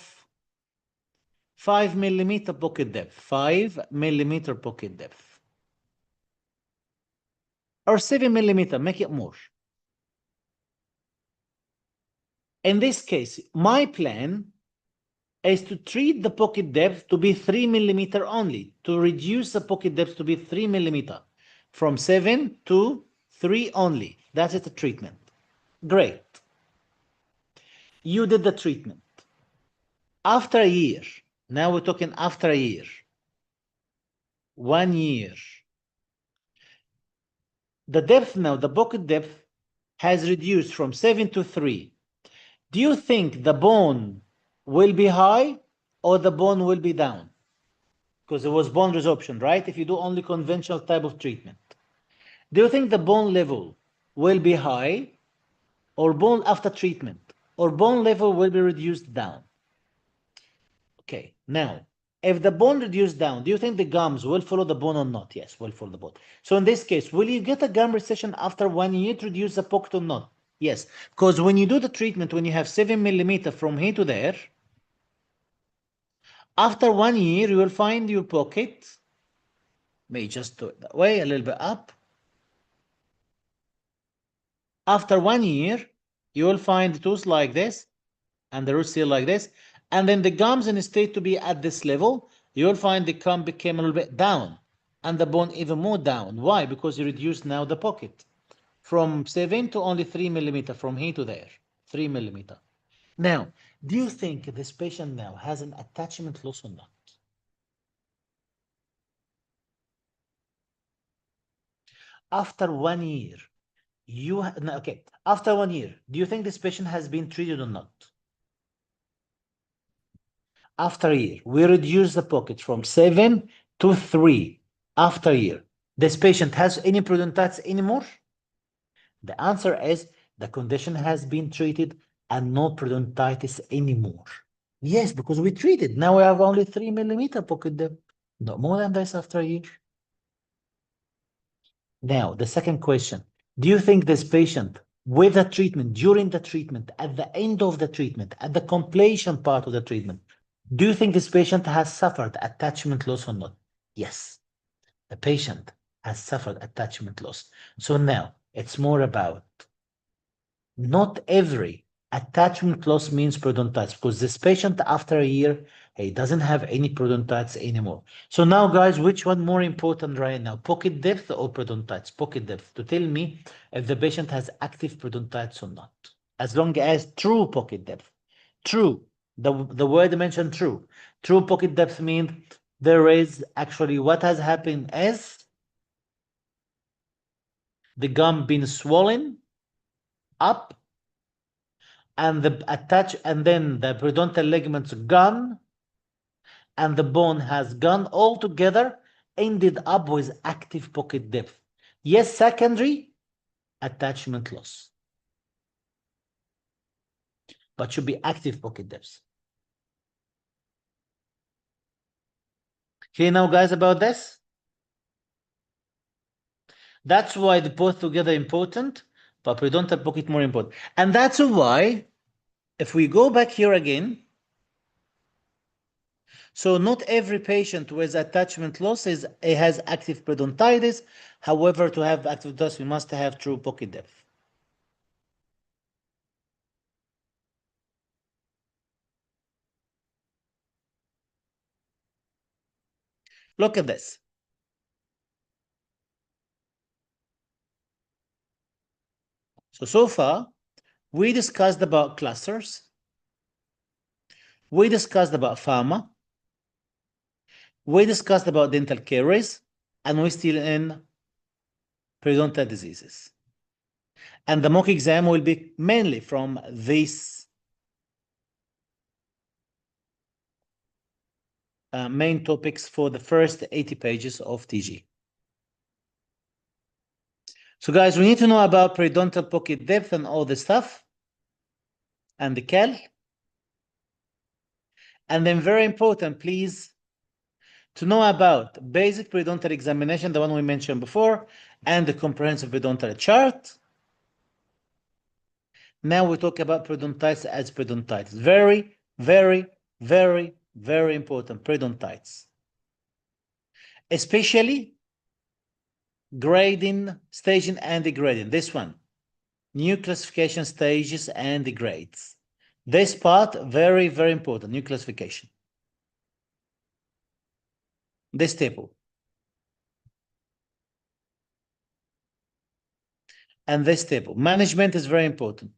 5 millimeter pocket depth, 5 millimeter pocket depth, or 7 millimeter, make it more. In this case, my plan is to treat the pocket depth to be 3 millimeter only, to reduce the pocket depth to be 3 millimeter, from 7 to 3 only. That's the treatment. Great. You did the treatment. After a year, now we're talking after a year, 1 year, the depth now, the pocket depth has reduced from 7 to 3. Do you think the bone will be high or the bone will be down? Because it was bone resorption, right? If you do only conventional type of treatment. Do you think the bone level will be high or bone after treatment? Or bone level will be reduced down? Okay, now, if the bone reduced down, do you think the gums will follow the bone or not? Yes, will follow the bone. So in this case, will you get a gum recession after 1 year to reduce the pocket or not? Yes, because when you do the treatment, when you have 7 millimeter from here to there, after 1 year, you will find your pocket, may just do it that way, a little bit up. After 1 year, you will find the tooth like this, and the root still like this, and then the gums in a state to be at this level, you will find the gum became a little bit down, and the bone even more down. Why? Because you reduced now the pocket from 7 to only 3 millimeter, from here to there, 3 millimeter. Now, do you think this patient now has an attachment loss or not? After 1 year, okay, after 1 year, do you think this patient has been treated or not? After a year, we reduce the pocket from 7 to 3. After a year, this patient has any periodontitis anymore? The answer is the condition has been treated and no periodontitis anymore. Yes, because we treated. Now we have only 3 millimeter pocket depth. No more than this after a year. Now, the second question. Do you think this patient, with the treatment, during the treatment, at the end of the treatment, at the completion part of the treatment, do you think this patient has suffered attachment loss or not? Yes, the patient has suffered attachment loss. So now it's more about not every attachment loss means periodontitis, because this patient after a year, he doesn't have any periodontitis anymore. So now, guys, which one more important right now? Pocket depth or periodontitis? Pocket depth, to tell me if the patient has active periodontitis or not. As long as true pocket depth. True. The word mentioned true. True pocket depth means there is actually what has happened is the gum been swollen up and then the periodontal ligaments gone and the bone has gone all together, ended up with active pocket depth. Yes, secondary attachment loss, but should be active pocket depth. Okay, now guys, about this. That's why the both together important, but periodontal pocket more important. And that's why, if we go back here again, so not every patient with attachment loss has active periodontitis. However, to have active periodontitis, we must have true pocket depth. Look at this. So far, we discussed about clusters. We discussed about pharma. We discussed about dental caries, and we're still in periodontal diseases. And the mock exam will be mainly from these main topics for the first 80 pages of TG. So guys, we need to know about periodontal pocket depth and all the stuff, and the cal. And then very important, please, to know about basic periodontal examination, the one we mentioned before, and the comprehensive periodontal chart. Now we talk about periodontitis as periodontitis. Very, very, very, very important, periodontitis. Especially grading, staging, and degrading. This one, new classification stages and the grades. This part, very, very important, new classification. This table. And this table. Management is very important.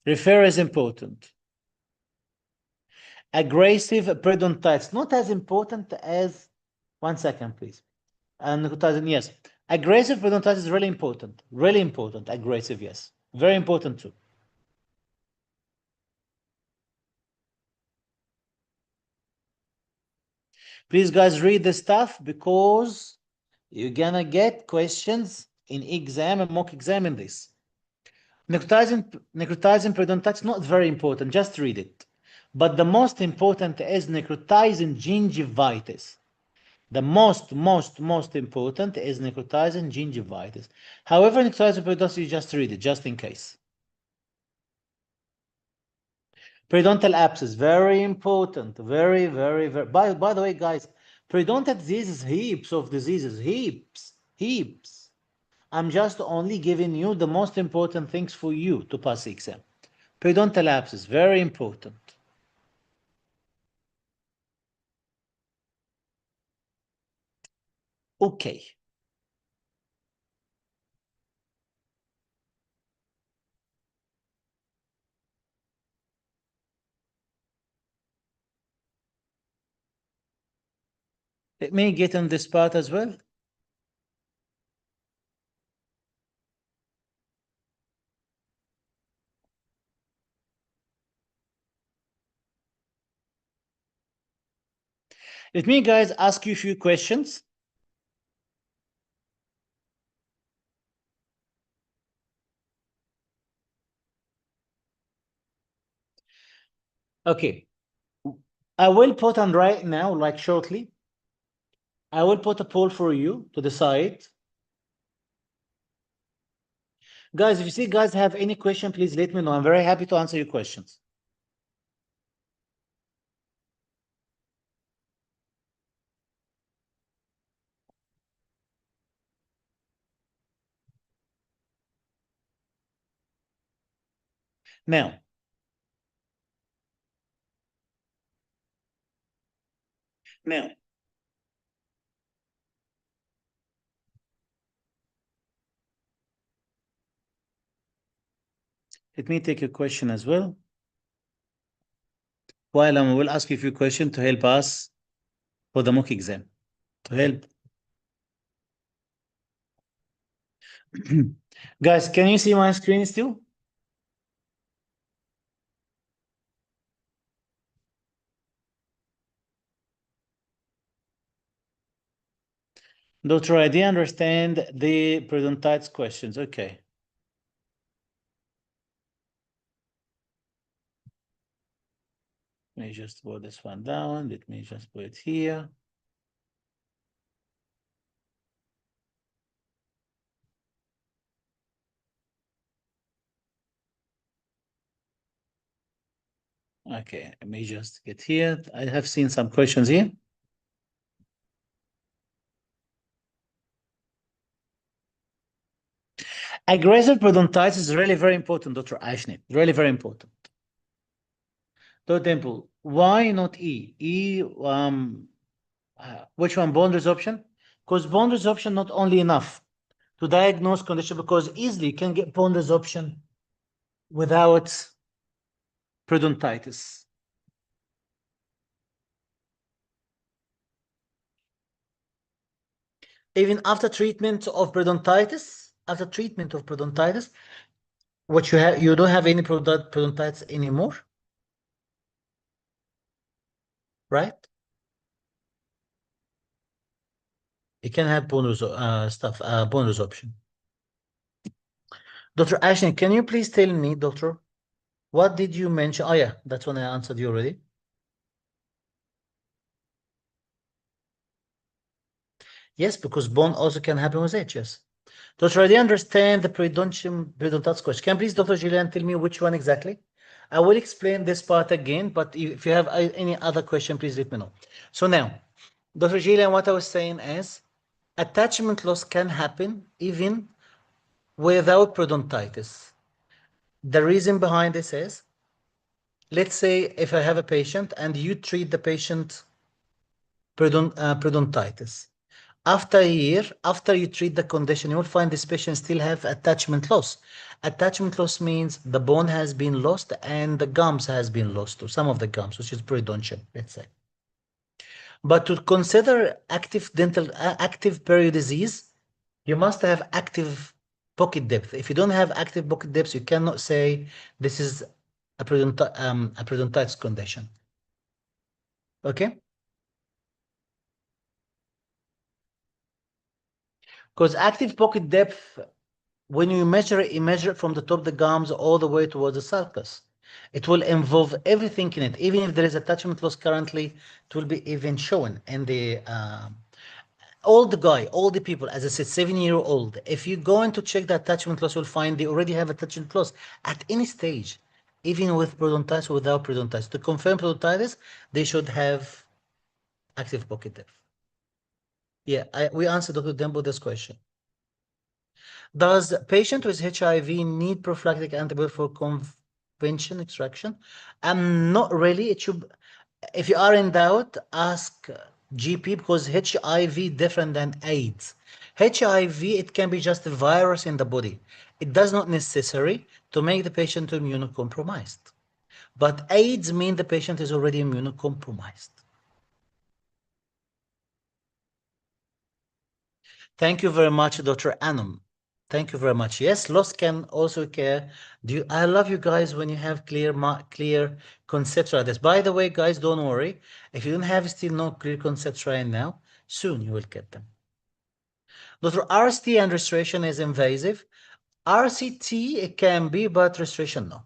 Refer is important. Aggressive periodontitis, not as important as, 1 second, please. And yes, aggressive periodontitis is really important. Really important. Aggressive, yes. Very important too. Please, guys, read the stuff because you're gonna get questions in exam and mock exam in this. Necrotizing periodontitis, not very important. Just read it. But the most important is necrotizing gingivitis. The most important is necrotizing gingivitis. However, necrotizing periodontitis, you just read it, just in case. Periodontal abscess, very important. Very, very, very. By the way, guys, periodontal diseases, heaps of diseases, heaps. I'm just only giving you the most important things for you to pass the exam. Periodontal abscess, very important. Okay. Let me get on this part as well. Let me, guys, ask you a few questions. Okay. I will put on right now, like shortly, I will put a poll for you to decide. Guys, if you see guys have any question, please let me know. I'm very happy to answer your questions. Now, let me take a question as well. While I will ask you a few questions to help us for the mock exam. To help. Guys, can you see my screen still? Dr. I didn't understand the periodontitis questions. Okay. Let me just put this one down. Let me just put it here. Okay, let me just get here. I have seen some questions here. Aggressive periodontitis is really very important, Dr. Ashni. Really very important. Dr. Temple, why not E? Which one? Bone resorption? Because bone resorption not only enough to diagnose condition, because easily you can get bone resorption without periodontitis. Even after treatment of periodontitis, what you don't have any periodontitis anymore. right? You can have bone bone resorption. Dr. Ashton, can you please tell me, doctor, what did you mention? Oh yeah, that's one I answered you already. Yes, because bone also can happen with age, yes. Doctor, I didn't understand the periodontal question. Can please, Dr. Gillian, tell me which one exactly? I will explain this part again, but if you have any other question, please let me know. So now, Dr. Gillian, what I was saying is attachment loss can happen even without periodontitis. The reason behind this is, let's say if I have a patient and you treat the patient periodontitis. After a year, after you treat the condition, you will find this patient still have attachment loss. Attachment loss means the bone has been lost and the gums has been lost, or some of the gums, which is periodontium, let's say. But to consider active perio disease, you must have active pocket depth. If you don't have active pocket depth, you cannot say this is a periodontitis condition. Okay? Because active pocket depth, when you measure it, you measure it from the top of the gums all the way towards the sulcus. It will involve everything in it. Even if there is attachment loss currently, it will be even shown in the all the people, as I said, 7-year-old. If you go in to check the attachment loss, you'll find they already have attachment loss at any stage, even with periodontitis or without periodontitis. To confirm periodontitis, they should have active pocket depth. Yeah, we answered Dr. Dembo this question. Does patient with HIV need prophylactic antibiotic for convention extraction? Not really. It should, if you are in doubt, ask GP because HIV different than AIDS. HIV, it can be just a virus in the body. It does not necessary to make the patient immunocompromised. But AIDS means the patient is already immunocompromised. Thank you very much, Dr. Anum. Thank you very much. Yes, loss can also occur. I love you guys when you have clear concepts like this. By the way, guys, don't worry. If you don't have still no clear concepts right now, soon you will get them. Dr. RCT and restoration is invasive. RCT, it can be, but restoration, no.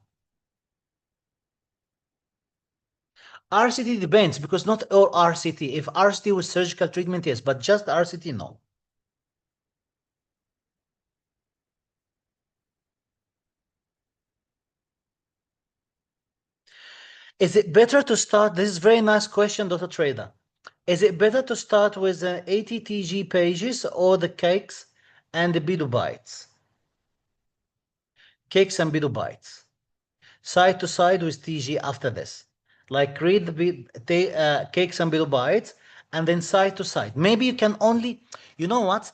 RCT depends because not all RCT. If RCT was surgical treatment, yes, but just RCT, no. Is it better to start? This is very nice question, Dr. Trader. Is it better to start with the ATTG pages or the cakes and the bidobites? Cakes and bidobites. Side to side with TG after this. Like read the cakes and bidobites and then side to side. Maybe you can only, you know what?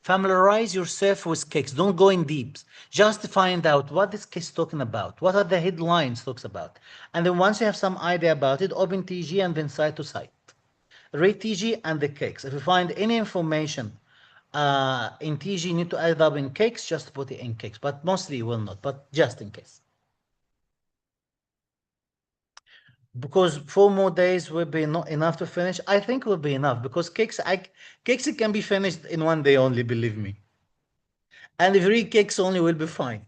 Familiarize yourself with cakes. Don't go in deep. Just find out what this case is talking about. What are the headlines talks about? And then once you have some idea about it, open TG and then side to side. Read TG and the cakes. If you find any information in TG, you need to add it up in cakes, just put it in cakes. But mostly you will not, but just in case. Because 4 more days will be not enough to finish. I think will be enough because cakes it can be finished in 1 day only, believe me. And if you read cakes only, will be fine.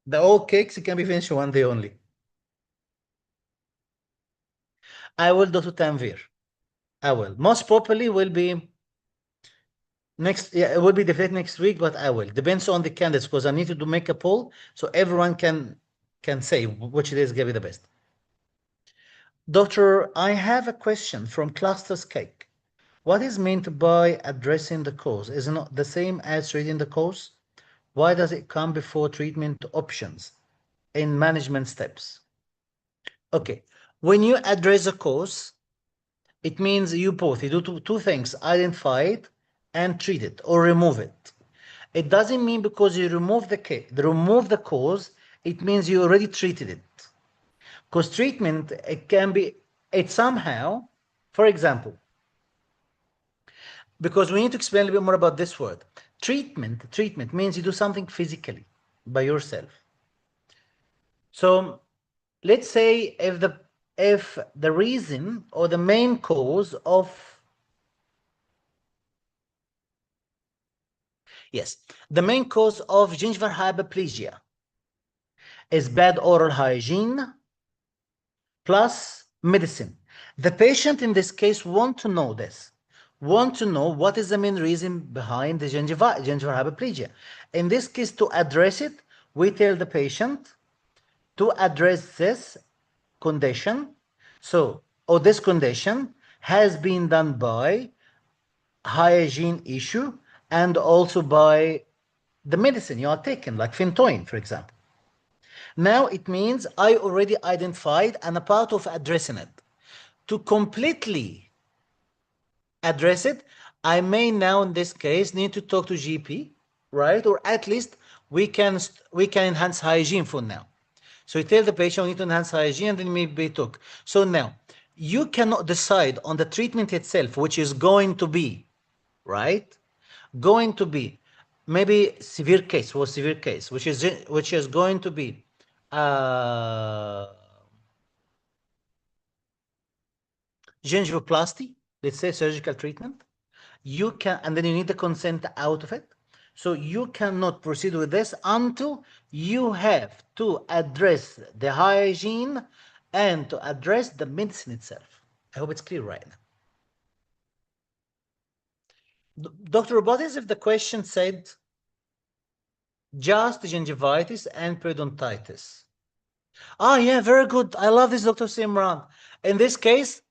The all cakes it can be finished in 1 day only. I will do to Tanvir. I will. Most probably will be next. Yeah, it will be definitely next week, but I will. Depends on the candidates because I need to make a poll so everyone can say which days give you the best. Doctor, I have a question from Clusters Cake. What is meant by addressing the cause? Is it not the same as treating the cause? Why does it come before treatment options in management steps? Okay, when you address a cause, it means you do two things, identify it and treat it or remove it. It doesn't mean because you remove the cause, it means you already treated it. Because treatment, it somehow, for example, because we need to explain a little bit more about this word. Treatment means you do something physically by yourself. So let's say if the reason or the main cause of, yes, the main cause of gingival hyperplasia is bad oral hygiene plus medicine. The patient in this case want to know this, want to know what is the main reason behind the gingival hyperplasia. In this case, to address it, we tell the patient to address this condition. So, or this condition has been done by hygiene issue and also by the medicine you are taking, like phentoin, for example. Now it means I already identified and a part of addressing it. To completely address it, I may now in this case need to talk to GP, right? Or at least we can enhance hygiene for now. So you tell the patient we need to enhance hygiene and then maybe talk. So now you cannot decide on the treatment itself, which is going to be, right? Going to be maybe severe case, which is going to be gingivoplasty, let's say surgical treatment. You can, and then you need the consent out of it. So you cannot proceed with this until you have to address the hygiene and to address the medicine itself. I hope it's clear right now. Dr. what is if the question said just gingivitis and periodontitis? Ah, yeah, very good. I love this, Dr. Simran. In this case,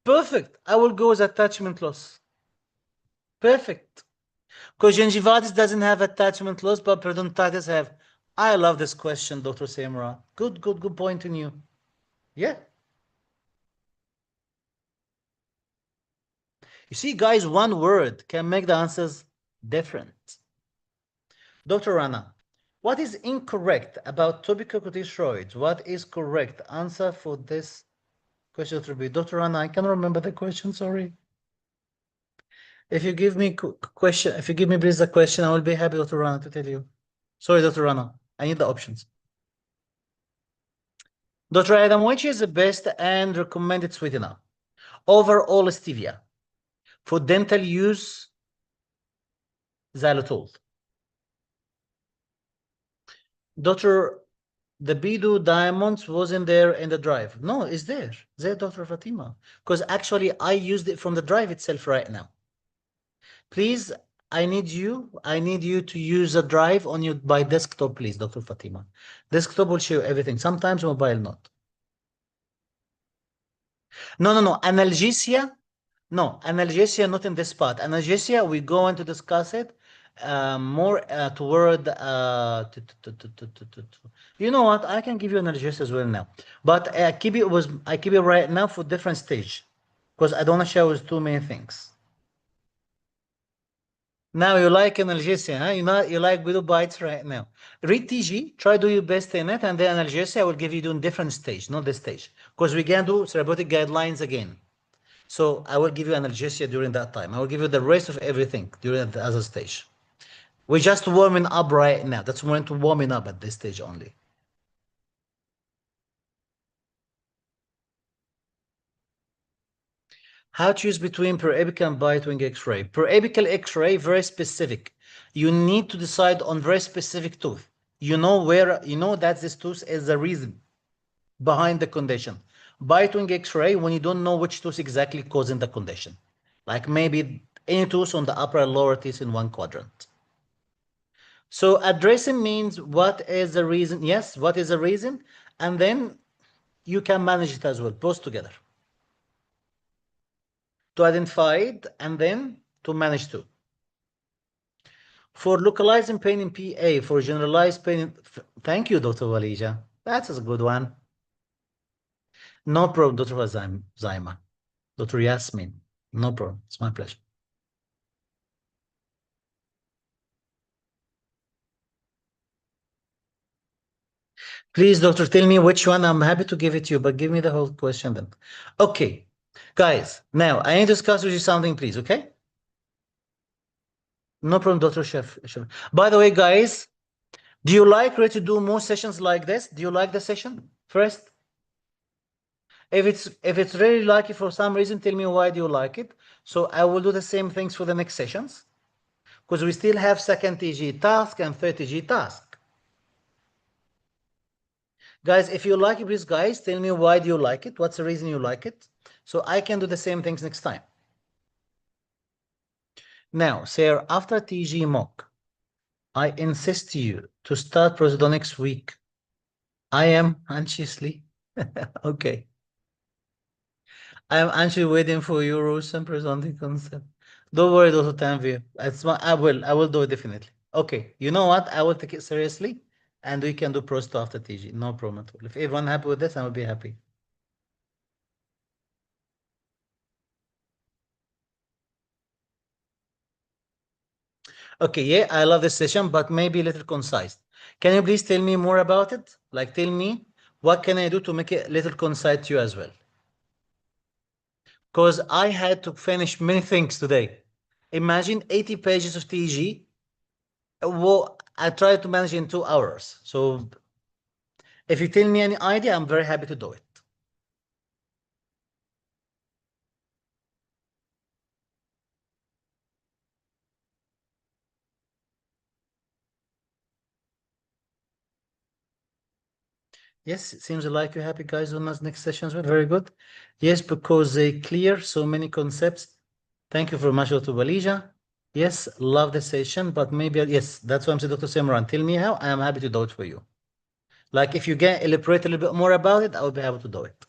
perfect. I will go with attachment loss. Perfect. Because gingivitis doesn't have attachment loss, but periodontitis have. I love this question, Dr. Simran. Good point in you. Yeah. You see, guys, one word can make the answers different. Dr. Rana, what is incorrect about topical corticosteroids? What is correct answer for this question? Dr. Rana, I can't remember the question, sorry. If you give me question, if you give me please the question, I will be happy, Dr. Rana, to tell you. Sorry, Dr. Rana, I need the options. Dr. Adam, which is the best and recommended sweetener? Overall stevia. For dental use, xylitol. Dr. The Bidu diamonds wasn't there in the drive. No, it's there. There, Dr. Fatima. Because actually I used it from the drive itself right now. Please, I need you to use the drive on your by desktop, please, Dr. Fatima. Desktop will show you everything. Sometimes mobile not. No. Analgesia. No, analgesia not in this part. Analgesia, we're going to discuss it more toward. You know what? I can give you analgesia as well now, but I keep it right now for different stage, because I don't want to show you too many things. Now you like analgesia, huh? You like Guido bites right now. Read TG, try do your best in it, and then analgesia I will give you in different stage, not this stage, because we can do therapeutic guidelines again. So I will give you analgesia during that time. I will give you the rest of everything during the other stage. We're just warming up right now. That's when to warming up at this stage only. How to choose between periapical and bite wing X-ray? Periapical X-ray, very specific. You need to decide on very specific tooth. You know that this tooth is the reason behind the condition. Bite wing X-ray, when you don't know which tooth exactly causing the condition. Like maybe any tooth on the upper and lower teeth in one quadrant. So addressing means what is the reason? Yes, what is the reason? And then you can manage it as well, both together. To identify it and then to manage too. For localizing pain in PA, for generalized pain in... Thank you, Dr. Walija. That's a good one. No problem, Dr. Zaima. Dr. Yasmin. No problem. It's my pleasure. Please, doctor, tell me which one. I'm happy to give it to you, but give me the whole question then. Okay, guys, now I need to discuss with you something, please, okay? No problem, Dr. Chef. By the way, guys, do you like to do more sessions like this? Do you like the session first? If it's really lucky for some reason, tell me why do you like it. So I will do the same things for the next sessions because we still have second TG task and third TG task. Guys, if you like it, please, guys, tell me why do you like it? What's the reason you like it? So I can do the same things next time. Now, sir, after TG mock, I insist you to start prosthodontics week. I am anxiously. Okay. I am anxiously waiting for your rules and prosthodontic concept. Don't worry, Dr. Tanvir. I will do it definitely. Okay, you know what? I will take it seriously and we can do prosto after TG. No problem at all. If everyone happy with this, I will be happy. Okay, yeah, I love this session, but maybe a little concise. Can you please tell me more about it? Like, tell me what can I do to make it a little concise to you as well? Because I had to finish many things today. Imagine 80 pages of TG. Well, I tried to manage in 2 hours. So if you tell me any idea, I'm very happy to do it. Yes, it seems like you're happy, guys, on us next sessions. Well, very good. Yes, because they clear so many concepts. Thank you very much, Dr. Walija. Yes, love the session, but maybe, yes, that's why I'm saying, Dr. Simran, tell me how. I am happy to do it for you. Like, if you can elaborate a little bit more about it, I will be able to do it.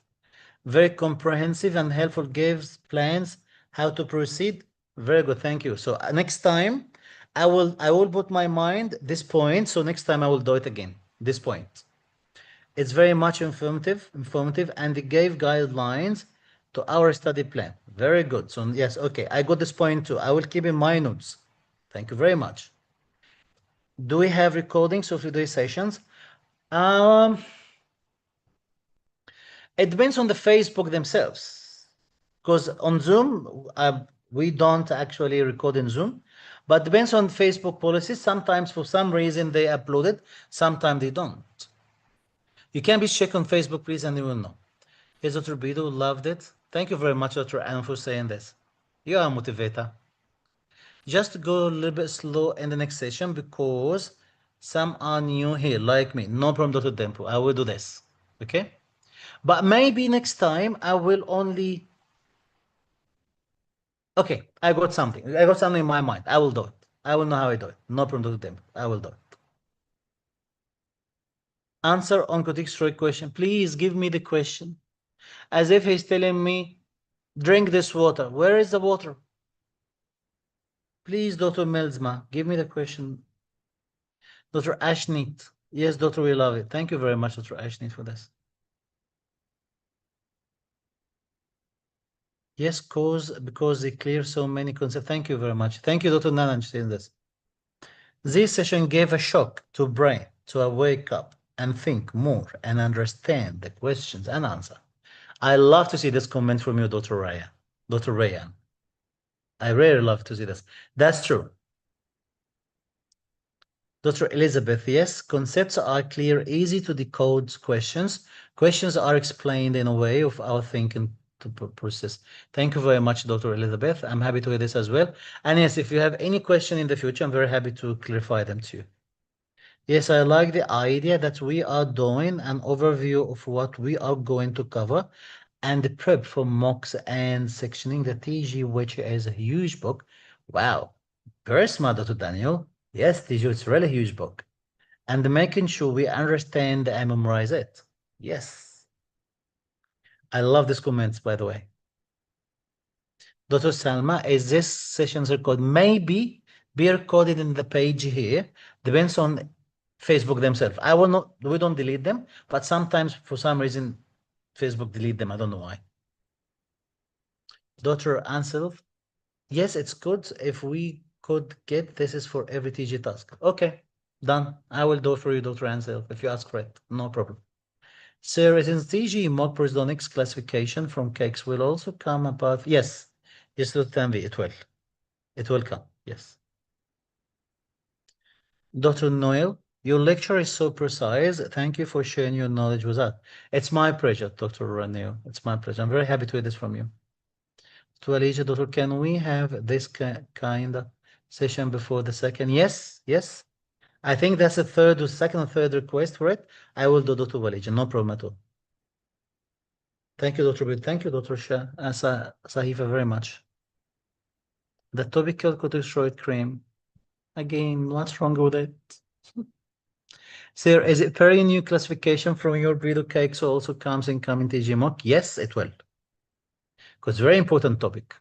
Very comprehensive and helpful, gives plans how to proceed. Very good, thank you. So next time, I will put my mind this point. So next time I will do it again. This point. It's very much informative, and it gave guidelines to our study plan. Very good. So yes, okay, I got this point too. I will keep in my notes. Thank you very much. Do we have recordings of today's sessions? Um, it depends on the Facebook themselves. Because on Zoom, we don't actually record in Zoom, but depends on Facebook policies. Sometimes for some reason they upload it, sometimes they don't. You can be check on Facebook, please, and you will know. Yes, Dr. Bido loved it. Thank you very much, Dr. Anna, for saying this. You are a motivator. Just go a little bit slow in the next session because some are new here, like me. No problem, Dr. Dempo. I will do this. Okay? But maybe next time I will only. Okay, I got something. I got something in my mind. I will do it. I will know how I do it. No problem, Dr. Dempo. I will do it. Answer on contextual question. Please give me the question. As if he's telling me, drink this water. Where is the water? Please, Dr. Melsma, give me the question. Dr. Ashnit. Yes, Doctor, we love it. Thank you very much, Dr. Ashnit, for this. Yes, because they clear so many concepts. Thank you very much. Thank you, Dr. Nanan, for saying this. This session gave a shock to brain to wake up and think more and understand the questions and answer. I love to see this comment from you, Dr. Raya. Dr. Rayan. I really love to see this. That's true. Dr. Elizabeth, yes, concepts are clear, easy to decode questions. Questions are explained in a way of our thinking to process. Thank you very much, Dr. Elizabeth. I'm happy to hear this as well. And yes, if you have any question in the future, I'm very happy to clarify them to you. Yes, I like the idea that we are doing an overview of what we are going to cover and the prep for mocks and sectioning the TG, which is a huge book. Wow, very smart, Dr. Daniel. Yes, TG, it's really a huge book. And making sure we understand and memorize it. Yes. I love these comments, by the way. Dr. Salma, is this session's record? Maybe be recorded in the page here. Depends on Facebook themselves. I will not, we don't delete them, but sometimes for some reason, Facebook delete them. I don't know why. Dr. Ansel, yes, it's good if we could get this is for every TG task. Okay, done. I will do it for you, Dr. Ansel, if you ask for it. No problem. Sir, it is TG mock periodontics classification from cakes will also come about. Yes, yes, Dr. Tanvi, it will. It will come. Yes. Dr. Noel, Your lecture is so precise. Thank you for sharing your knowledge with us. It's my pleasure, Dr. Raneo. It's my pleasure. I'm very happy to hear this from you. To Alicia, Doctor, can we have this kind of session before the second? Yes, yes. I think that's a second or third request for it. I will do Dr. Walija, no problem at all. Thank you, Dr. Bid. Thank you, Dr. Sahifa, very much. The topical corticosteroid cream. Again, what's wrong with it? Sir, is it very new classification from your Bredo cake, so also comes in TG mock? Yes, it will. Because very important topic.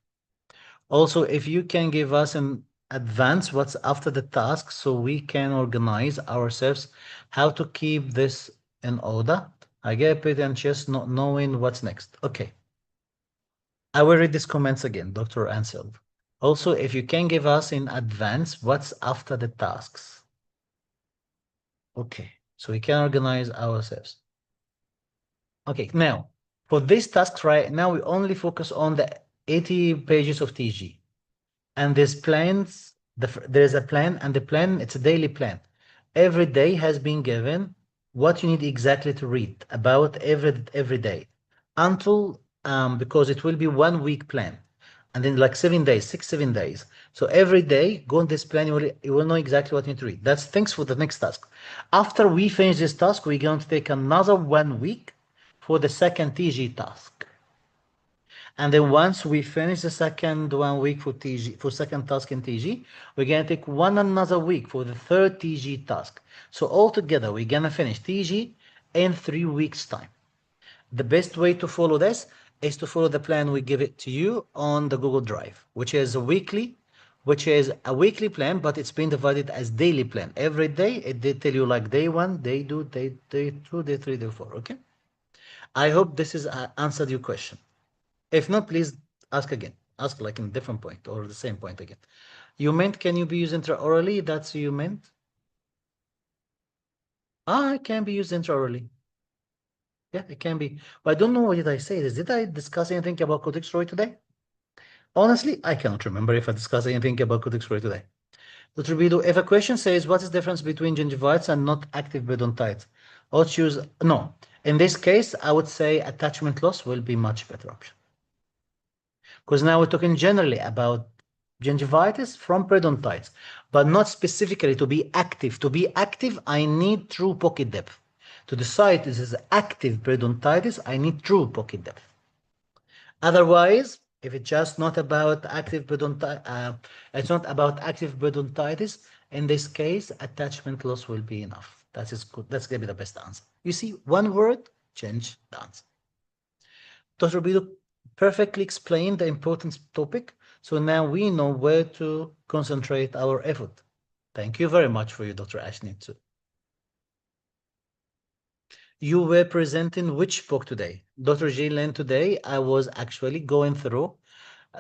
Also, if you can give us in advance what's after the task, so we can organize ourselves how to keep this in order. I get a bit anxious not knowing what's next. Okay. I will read these comments again, Dr. Ansel. Also, if you can give us in advance what's after the tasks. Okay, so we can organize ourselves. Okay, now, for this task right now, we only focus on the 80 pages of TG. And there's plans, there's a plan, and the plan, it's a daily plan. Every day has been given what you need exactly to read about every day until, because it will be 1 week plan. And then like 7 days, 7 days. So every day, go on this plan, you will know exactly what you need to read. That's things for the next task. After we finish this task, we're going to take another 1 week for the second TG task. And then once we finish the second 1 week for TG, for second task in TG, we're gonna take another week for the third TG task. So altogether, we're gonna finish TG in 3 weeks time. The best way to follow this is to follow the plan we give it to you on the Google Drive, which is a weekly plan, but it's been divided as daily plan. Every day, it did tell you like day 1, day 2, day 2, day 3, day 4, okay? I hope this has answered your question. If not, please ask again. Ask like in a different point or the same point again. You meant can you be used intraorally? That's what you meant? It can be used intraorally. Yeah, it can be. But I don't know what did I say. Did I discuss anything about corticosteroid today? Honestly, I cannot remember if I discussed anything about corticosteroid today. Dr. Bido, if a question says what is the difference between gingivitis and not active periodontitis, I'll choose no. In this case, I would say attachment loss will be much better option. Because now we're talking generally about gingivitis from periodontitis, but not specifically to be active. To be active, I need true pocket depth. To decide this is active periodontitis, I need true pocket depth. Otherwise, if it's just not about active periodontitis, it's not about active periodontitis, in this case, attachment loss will be enough. That is good. That's going to be the best answer. You see, one word, change the answer. Dr. Bido perfectly explained the important topic, so now we know where to concentrate our effort. Thank you very much for you, Dr. Ashney, too. You were presenting which book today? Dr. Jalen, today I was actually going through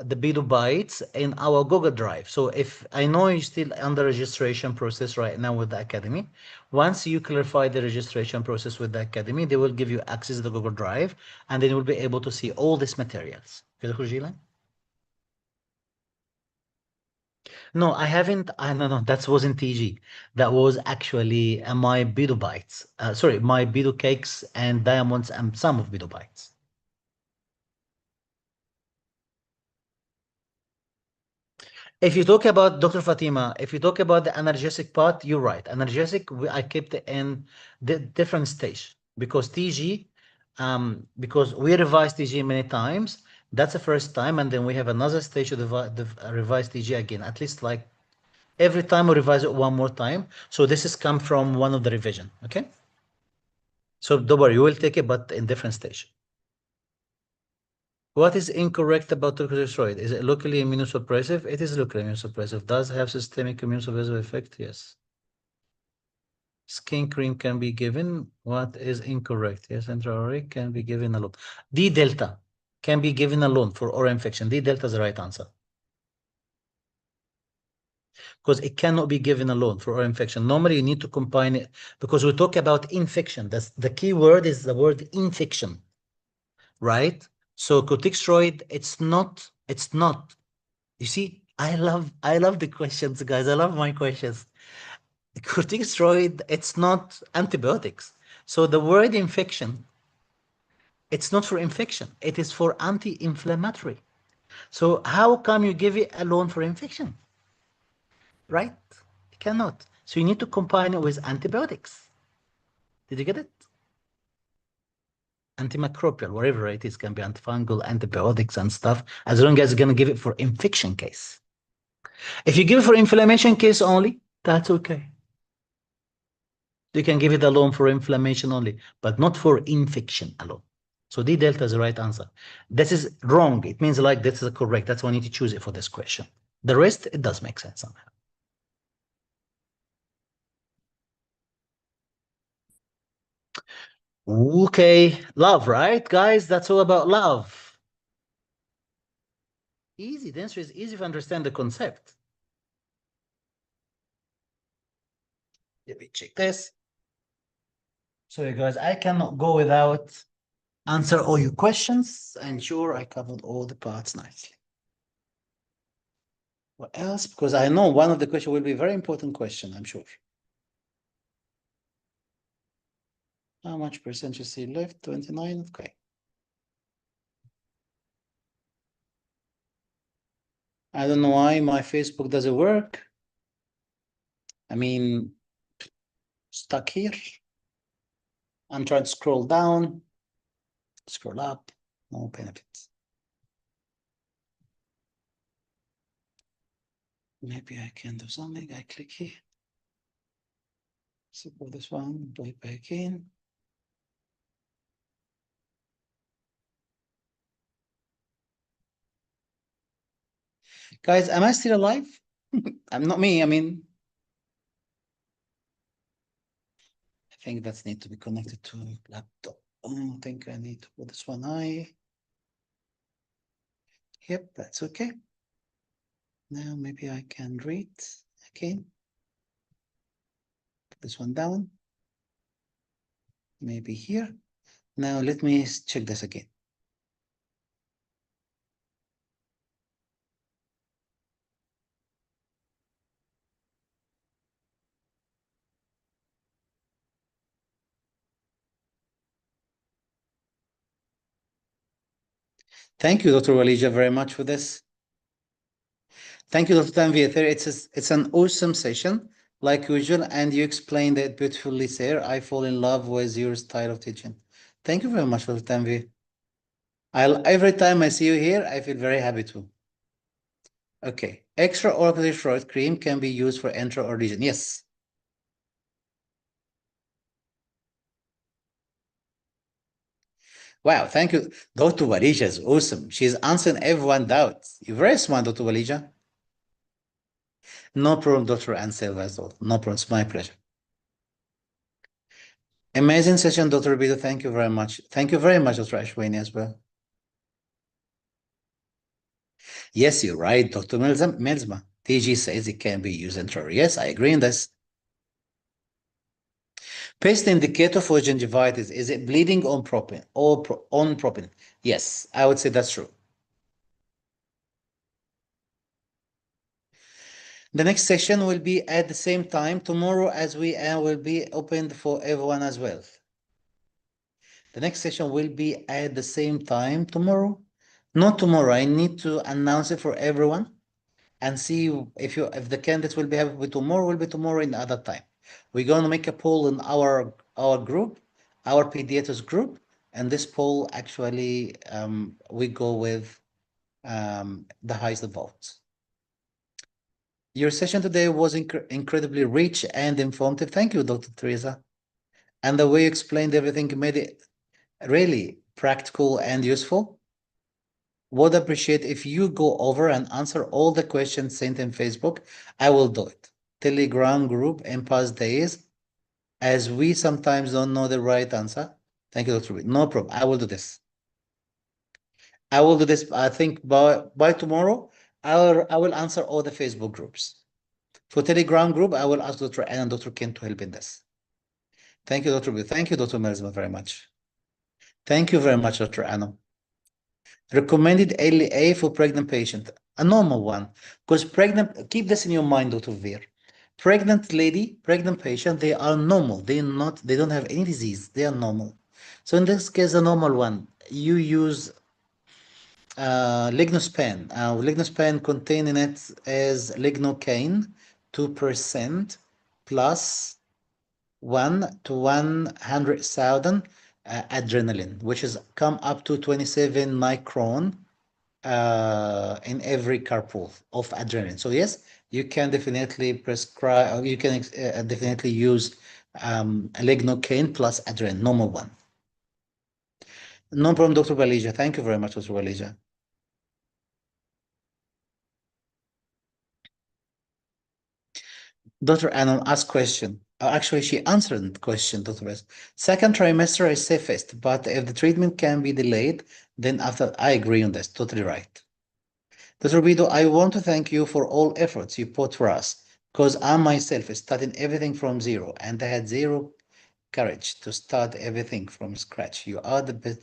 the Bido Bytes in our Google Drive. So if I know you're still under registration process right now with the Academy, once you clarify the registration process with the Academy, they will give you access to the Google Drive, and then you will be able to see all these materials. No, I haven't. No, that wasn't TG. That was actually my Bido Bytes. Sorry, my Bido Cakes and Diamonds and some of Bido Bytes. If you talk about Dr. Fatima, if you talk about the analgesic part, you're right. Analgesic, I kept it in the different stage because TG, because we revised TG many times. That's the first time, and then we have another stage to revise TG again. At least like every time we revise it one more time. So this has come from one of the revision. Okay. So don't worry, you will take it, but in different stage. What is incorrect about corticosteroid? Is it locally immunosuppressive? It is locally immunosuppressive. Does have systemic immunosuppressive effect? Yes. Skin cream can be given. What is incorrect? Yes, intraoral can be given alone. D delta can be given alone for oral infection. D delta is the right answer. Because it cannot be given alone for oral infection. Normally, you need to combine it because we talk about infection. That's the key word is the word infection, right? So corticosteroid, it's not. You see, I love the questions, guys. I love my questions. Corticosteroid, it's not antibiotics. So the word infection, it's not for infection. It is for anti-inflammatory. So how come you give it alone for infection? Right? You cannot. So you need to combine it with antibiotics. Did you get it? Antimicrobial, whatever it is, can be antifungal, antibiotics and stuff, as long as you're going to give it for infection case. If you give it for inflammation case only, that's okay. You can give it alone for inflammation only, but not for infection alone. So D delta is the right answer. This is wrong. It means like this is correct. That's why I need to choose it for this question. The rest, it does make sense somehow. Okay, love, right, guys? That's all about love. Easy. The answer is easy if you understand the concept. Let me check this. Sorry, guys, I cannot go without answer all your questions. And sure, I covered all the parts nicely. What else? Because I know one of the questions will be a very important question, I'm sure. How much percent you see left? 29? Okay. I don't know why my Facebook doesn't work. I mean, stuck here. I'm trying to scroll down, scroll up, no benefits. Maybe I can do something. I click here. Support this one, go back in. Guys, am I still alive? I'm not me, I mean, I think that's need to be connected to laptop. I think I need to put this one Yep, that's okay. Now maybe I can read again. Put this one down. Maybe here. Now let me check this again. Thank you, Dr. Walija, very much for this. Thank you, Dr. Tanvir. It's an awesome session, like usual, and you explained it beautifully, sir. I fall in love with your style of teaching. Thank you very much, Dr. Tanvir. Every time I see you here, I feel very happy too. Okay. Extraocular steroid cream can be used for intra or region. Yes. Wow, thank you. Dr. Walija is awesome. She's answering everyone's doubts. You're very smart, Dr. Walija. No problem, Dr. Ansel. No problem. It's my pleasure. Amazing session, Dr. Bido. Thank you very much. Thank you very much, Dr. Ashwini, as well. Yes, you're right, Dr. Milsma. TG says it can be used intraoral. Yes, I agree in this. Paste indicator for gingivitis. Is it bleeding on propin or on propin? Yes, I would say that's true. The next session will be at the same time tomorrow, as we will be opened for everyone as well. The next session will be at the same time tomorrow. Not tomorrow. I need to announce it for everyone and see if the candidates will be happy tomorrow, will be tomorrow in the other time. We're going to make a poll in our group, our pediatrics group, and this poll actually we go with the highest votes. Your session today was incredibly rich and informative. Thank you, Dr. Teresa. And the way you explained everything made it really practical and useful. Would appreciate if you go over and answer all the questions sent in Facebook. I will do it. Telegram group in past days, as we sometimes don't know the right answer. Thank you, Dr. No problem. I will do this. I will do this. I think by tomorrow, I will answer all the Facebook groups. For Telegram group, I will ask Dr. Ann and Dr. Ken to help in this. Thank you, Dr. B. Thank you, Dr. Merzma, very much. Thank you very much, Dr. Anna. Recommended LA for pregnant patient, a normal one, because pregnant, keep this in your mind, Dr. Veer. Pregnant lady, pregnant patient, they are normal. They don't have any disease. They are normal. So in this case, the normal one, you use lignospan. Lignospan contain in it is lignocaine, 2% plus 1 to 100,000 adrenaline, which is come up to 27 micron in every carpool of adrenaline. So yes, you can definitely prescribe, or you can definitely use lignocaine plus adrenaline, normal one. No problem, Dr. Balija. Thank you very much, Dr. Balija. Dr. Anna asked question. Actually, she answered the question, Dr. Best. Second trimester is safest, but if the treatment can be delayed, then after, I agree on this. Totally right. Dr. Bido, I want to thank you for all efforts you put for us, because I myself studied everything from zero, and I had zero courage to start everything from scratch. You are the best,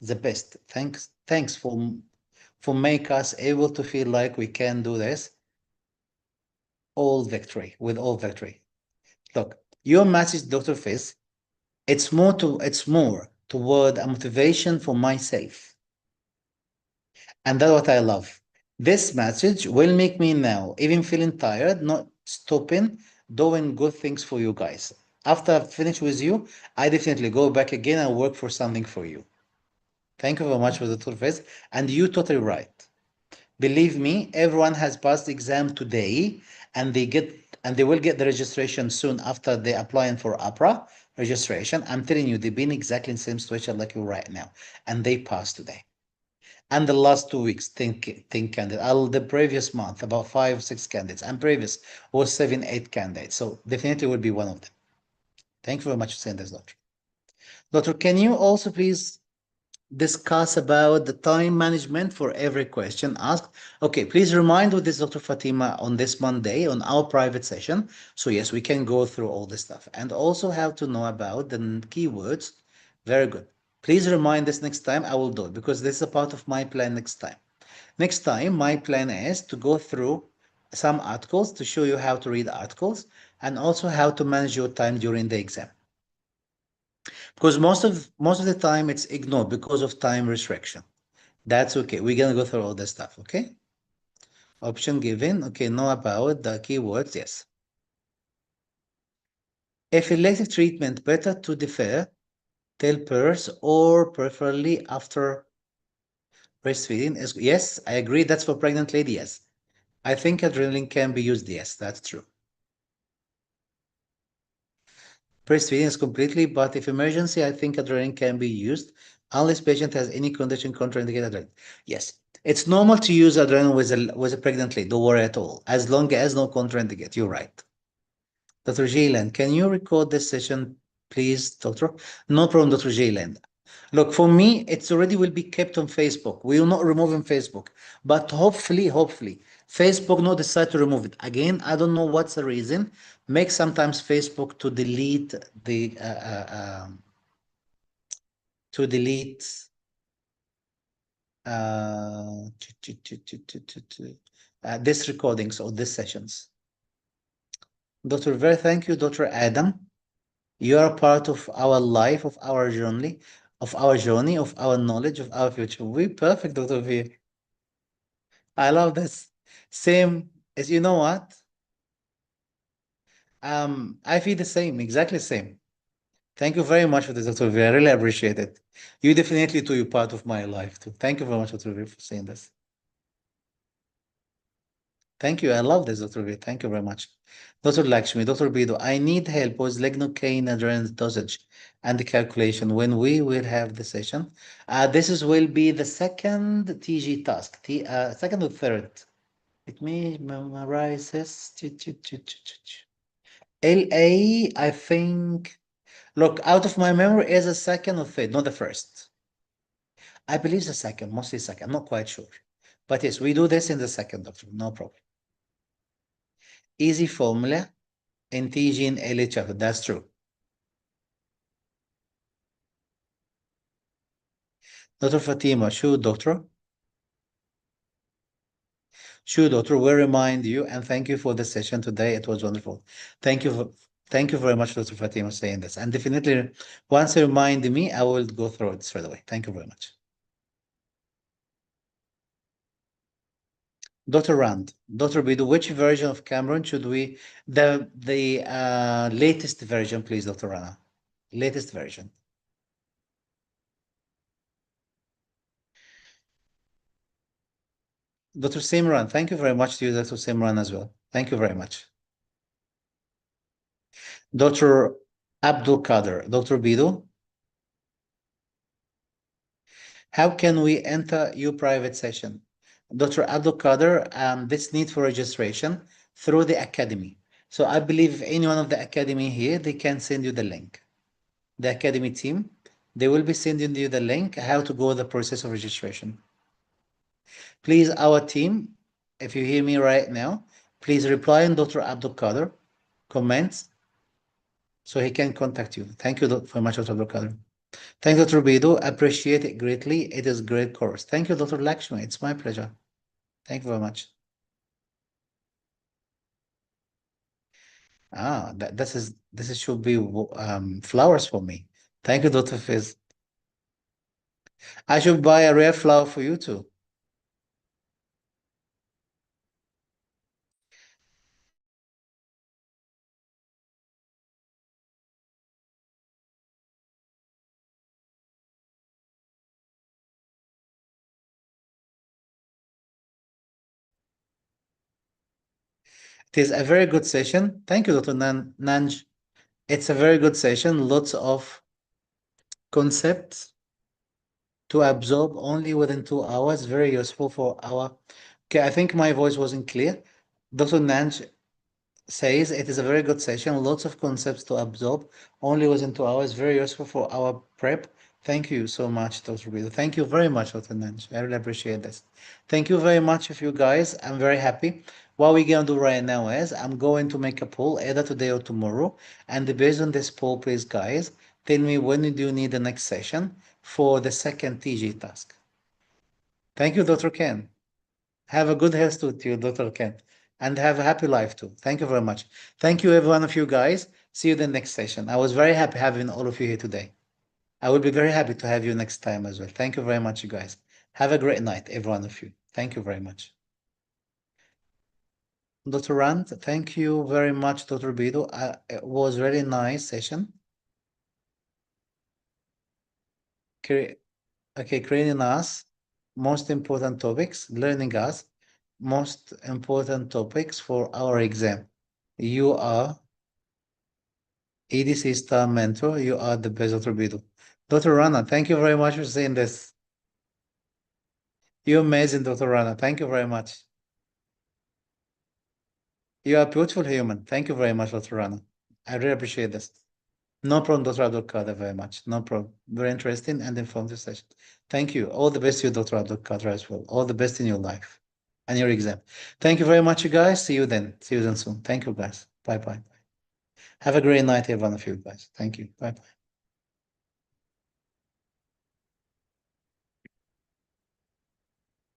the best. Thanks for make us able to feel like we can do this. All victory, with all victory. Look, your message, Dr. Fizz, it's more toward a motivation for myself. And that's what I love. This message will make me now, even feeling tired, not stopping doing good things for you guys. After I finish with you, I definitely go back again and work for something for you. Thank you very much for the Dr. Fizz. And you totally right. Believe me, everyone has passed the exam today, and they will get the registration soon after they applying for APRA registration. I'm telling you, they've been exactly in the same situation like you right now, and they passed today. And the last 2 weeks, think candidate. The previous month, about 5, 6 candidates, and previous was 7, 8 candidates. So definitely will be one of them. Thank you very much for saying this, doctor. Doctor, can you also please discuss about the time management for every question asked? Okay, please remind with this Dr. Fatima on this Monday on our private session. So yes, we can go through all this stuff and also have to know about the keywords. Very good. Please remind us next time. I will do it because this is a part of my plan next time. Next time, my plan is to go through some articles to show you how to read articles and also how to manage your time during the exam. Because most of the time it's ignored because of time restriction. That's okay. We're gonna go through all this stuff, okay? Option given. Okay, know about the keywords, yes. If elective treatment better to defer till birth or preferably after breastfeeding is yes, I agree. That's for pregnant lady, yes. I think adrenaline can be used, yes, that's true. Breastfeeding is completely, but if emergency, I think adrenaline can be used unless patient has any condition contraindicated adrenaline. Yes, it's normal to use adrenaline with a pregnant lady. Don't worry at all. As long as no contraindicate, you're right. Dr. Jaylan, can you record this session, please, doctor? No problem, Dr. Jaylan. Look, for me, it's already will be kept on Facebook. We will not remove in Facebook, but hopefully, Facebook not decide to remove it. Again, I don't know what's the reason. Make sometimes Facebook to delete the to delete uh, this recordings or these sessions. Dr. Ver, thank you, Dr. Adam. You are part of our life, of our journey, of our knowledge, of our future. We perfect, Dr. V. I love this. Same as you know what? I feel the same, exactly the same. Thank you very much for this, Dr. V. I really appreciate it. You definitely too, you're part of my life too. Thank you very much, Dr. V, for saying this. Thank you. I love this, Dr. V. Thank you very much. Dr. Lakshmi, Dr. Bido, I need help with lignocaine adrenaline dosage and the calculation when we will have the session. Will be the second TG task, second or third. Let me memorize this. LA, I think, look, out of my memory is a second or third, not the first. I believe the second, mostly second, I'm not quite sure. But yes, we do this in the second, doctor, no problem. Easy formula in TG and LHF, that's true. Dr. Fatima, sure, doctor. Sure, doctor, we'll remind you, and thank you for the session today. It was wonderful. Thank you. Thank you very much, Dr. Fatima, saying this. And definitely, once you remind me, I will go through it straight away. Thank you very much. Dr. Rand, Dr. Bidu, which version of Cameron should we, the latest version, please, Dr. Rana. Latest version. Dr. Simran, thank you very much to you, Dr. Simran, as well. Thank you very much. Dr. Abdul Kader, Dr. Bidu, how can we enter your private session? Dr. Abdul Kader, this need for registration through the Academy. So I believe if any one of the Academy here, they can send you the link. The Academy team, they will be sending you the link, how to go the process of registration. Please, our team, if you hear me right now, please reply on Dr. Abdul Kader comments so he can contact you. Thank you very much, Dr. Abdul Kader. Thank you, Dr. Bidu. Appreciate it greatly. It is a great course. Thank you, Dr. Lakshmi. It's my pleasure. Thank you very much. This should be flowers for me. Thank you, Dr. Fiz. I should buy a rare flower for you too. It is a very good session. Thank you, Dr. Nanj. It's a very good session. Lots of concepts to absorb only within 2 hours. Very useful for our. Okay, I think my voice wasn't clear. Dr. Nanj says it is a very good session, lots of concepts to absorb, only within 2 hours, very useful for our prep. Thank you so much, Dr. Bidu. Thank you very much, Dr. Nanj. I really appreciate this. Thank you very much of you guys. I'm very happy. What we're gonna do right now is I'm going to make a poll either today or tomorrow. And based on this poll, please guys, tell me when do you need the next session for the second TG task. Thank you, Dr. Ken. Have a good health to you, Dr. Ken, and have a happy life too. Thank you very much. Thank you, every one of you guys. See you in the next session. I was very happy having all of you here today. I will be very happy to have you next time as well. Thank you very much, you guys. Have a great night, every one of you. Thank you very much. Dr. Rand, thank you very much, Dr. Bido. It was really nice session. Okay, creating us, most important topics, learning us, most important topics for our exam. You are ADC star mentor. You are the best, Dr. Bidu. Dr. Rana, thank you very much for saying this. You're amazing, Dr. Rana. Thank you very much. You are a beautiful human. Thank you very much, Dr. Rana. I really appreciate this. No problem, Dr. Abdul Kader, very much. No problem. Very interesting and informative session. Thank you. All the best to you, Dr. Abdul Kader, as well. All the best in your life and your exam. Thank you very much, you guys. See you then. See you then soon. Thank you, guys. Bye-bye. Have a great night, every one of you guys. Thank you. Bye-bye.